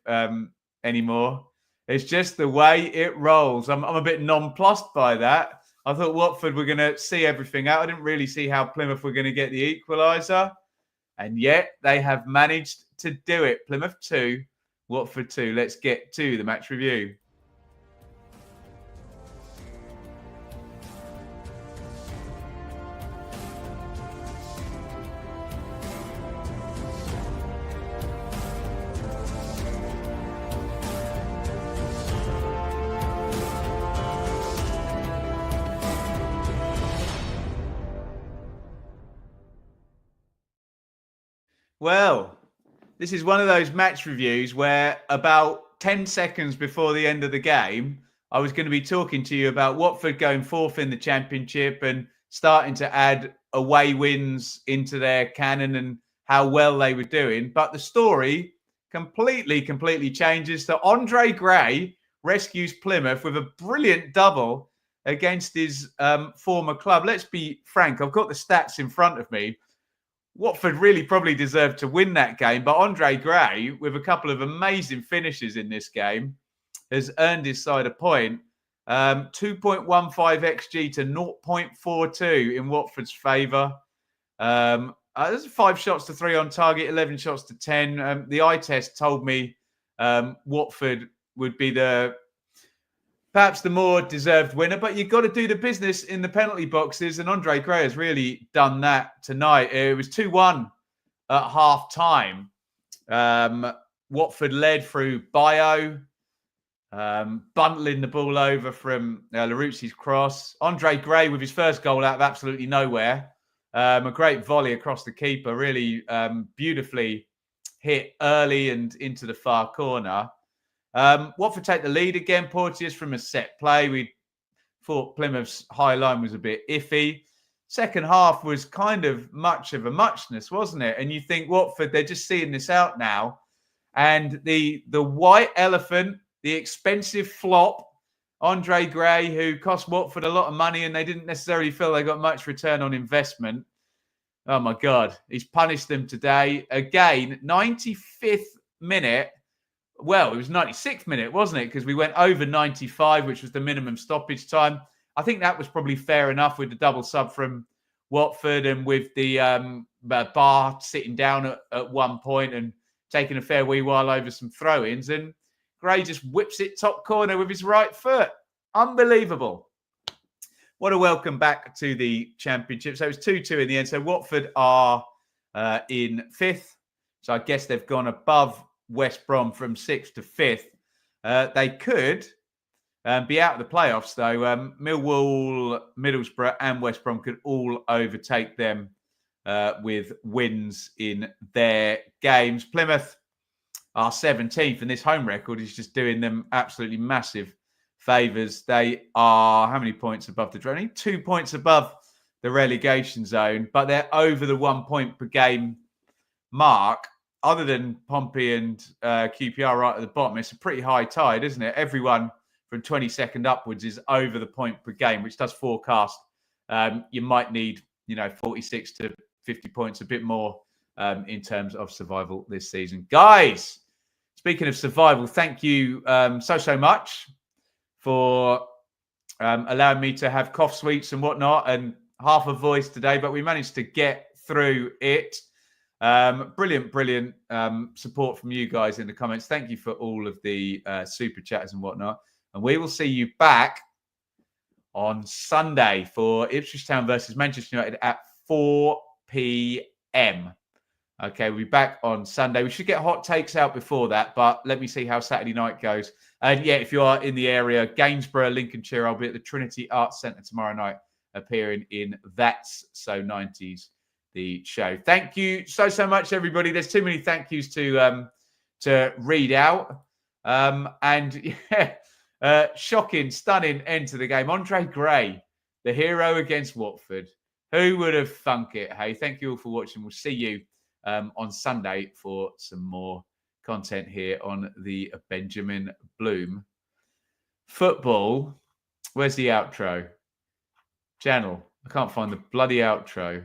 anymore. It's just the way it rolls. I'm a bit nonplussed by that. I thought Watford were going to see everything out. I didn't really see how Plymouth were going to get the equaliser. And yet they have managed to do it. Plymouth 2, Watford 2. Let's get to the match review. Well, this is one of those match reviews where about 10 seconds before the end of the game, I was going to be talking to you about Watford going fourth in the Championship and starting to add away wins into their canon and how well they were doing. But the story completely changes. So Andre Gray rescues Plymouth with a brilliant double against his former club. Let's be frank, I've got the stats in front of me. Watford really probably deserved to win that game, but Andre Gray, with a couple of amazing finishes in this game, has earned his side a point. 2.15 XG to 0.42 in Watford's favour. There's 5 shots to 3 on target, 11 shots to 10. The eye test told me Watford would be perhaps the more deserved winner, but you've got to do the business in the penalty boxes, and Andre Gray has really done that tonight. It was 2-1 at half-time. Watford led through Bio, bundling the ball over from Laroussi's cross. Andre Gray with his first goal out of absolutely nowhere. A great volley across the keeper, really beautifully hit early and into the far corner. Watford take the lead again. Porteous from a set play. We thought Plymouth's high line was a bit iffy. Second half was kind of much of a muchness, wasn't it? And you think Watford, they're just seeing this out now. And the white elephant, the expensive flop, Andre Gray, who cost Watford a lot of money and they didn't necessarily feel they got much return on investment. Oh, my God. He's punished them today. Again, 95th minute. Well, it was 96th minute, wasn't it? Because we went over 95, which was the minimum stoppage time. I think that was probably fair enough with the double sub from Watford and with the bar sitting down at one point and taking a fair wee while over some throw-ins. And Gray just whips it top corner with his right foot. Unbelievable. What a welcome back to the Championship. So it was 2-2 in the end. So Watford are in 5th. So I guess they've gone above West Brom from 6th to 5th. They could be out of the playoffs, though. Millwall, Middlesbrough and West Brom could all overtake them with wins in their games. Plymouth are 17th, and this home record is just doing them absolutely massive favours. They are how many points above the draw? 2 points above the relegation zone, but they're over the 1 point per game mark. Other than Pompey and QPR right at the bottom, it's a pretty high tide, isn't it? Everyone from 22nd upwards is over the point per game, which does forecast you might need, 46 to 50 points, a bit more in terms of survival this season. Guys, speaking of survival, thank you so much for allowing me to have cough sweets and whatnot and half a voice today, but we managed to get through it. Brilliant support from you guys in the comments. Thank you for all of the super chats and whatnot. And we will see you back on Sunday for Ipswich Town versus Manchester United at 4 p.m. Okay, we'll be back on Sunday. We should get hot takes out before that, but let me see how Saturday night goes. And yeah, if you are in the area, Gainsborough, Lincolnshire, I'll be at the Trinity Arts Centre tomorrow night, appearing in That's So 90s. The show. Thank you so much, everybody. There's too many thank yous to read out. And yeah, shocking, stunning end to the game. Andre Gray, the hero against Watford. Who would have thunk it? Hey, thank you all for watching. We'll see you on Sunday for some more content here on the Benjamin Bloom Football. Where's the outro? Channel. I can't find the bloody outro.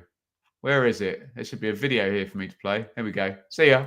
Where is it? There should be a video here for me to play. Here we go. See ya.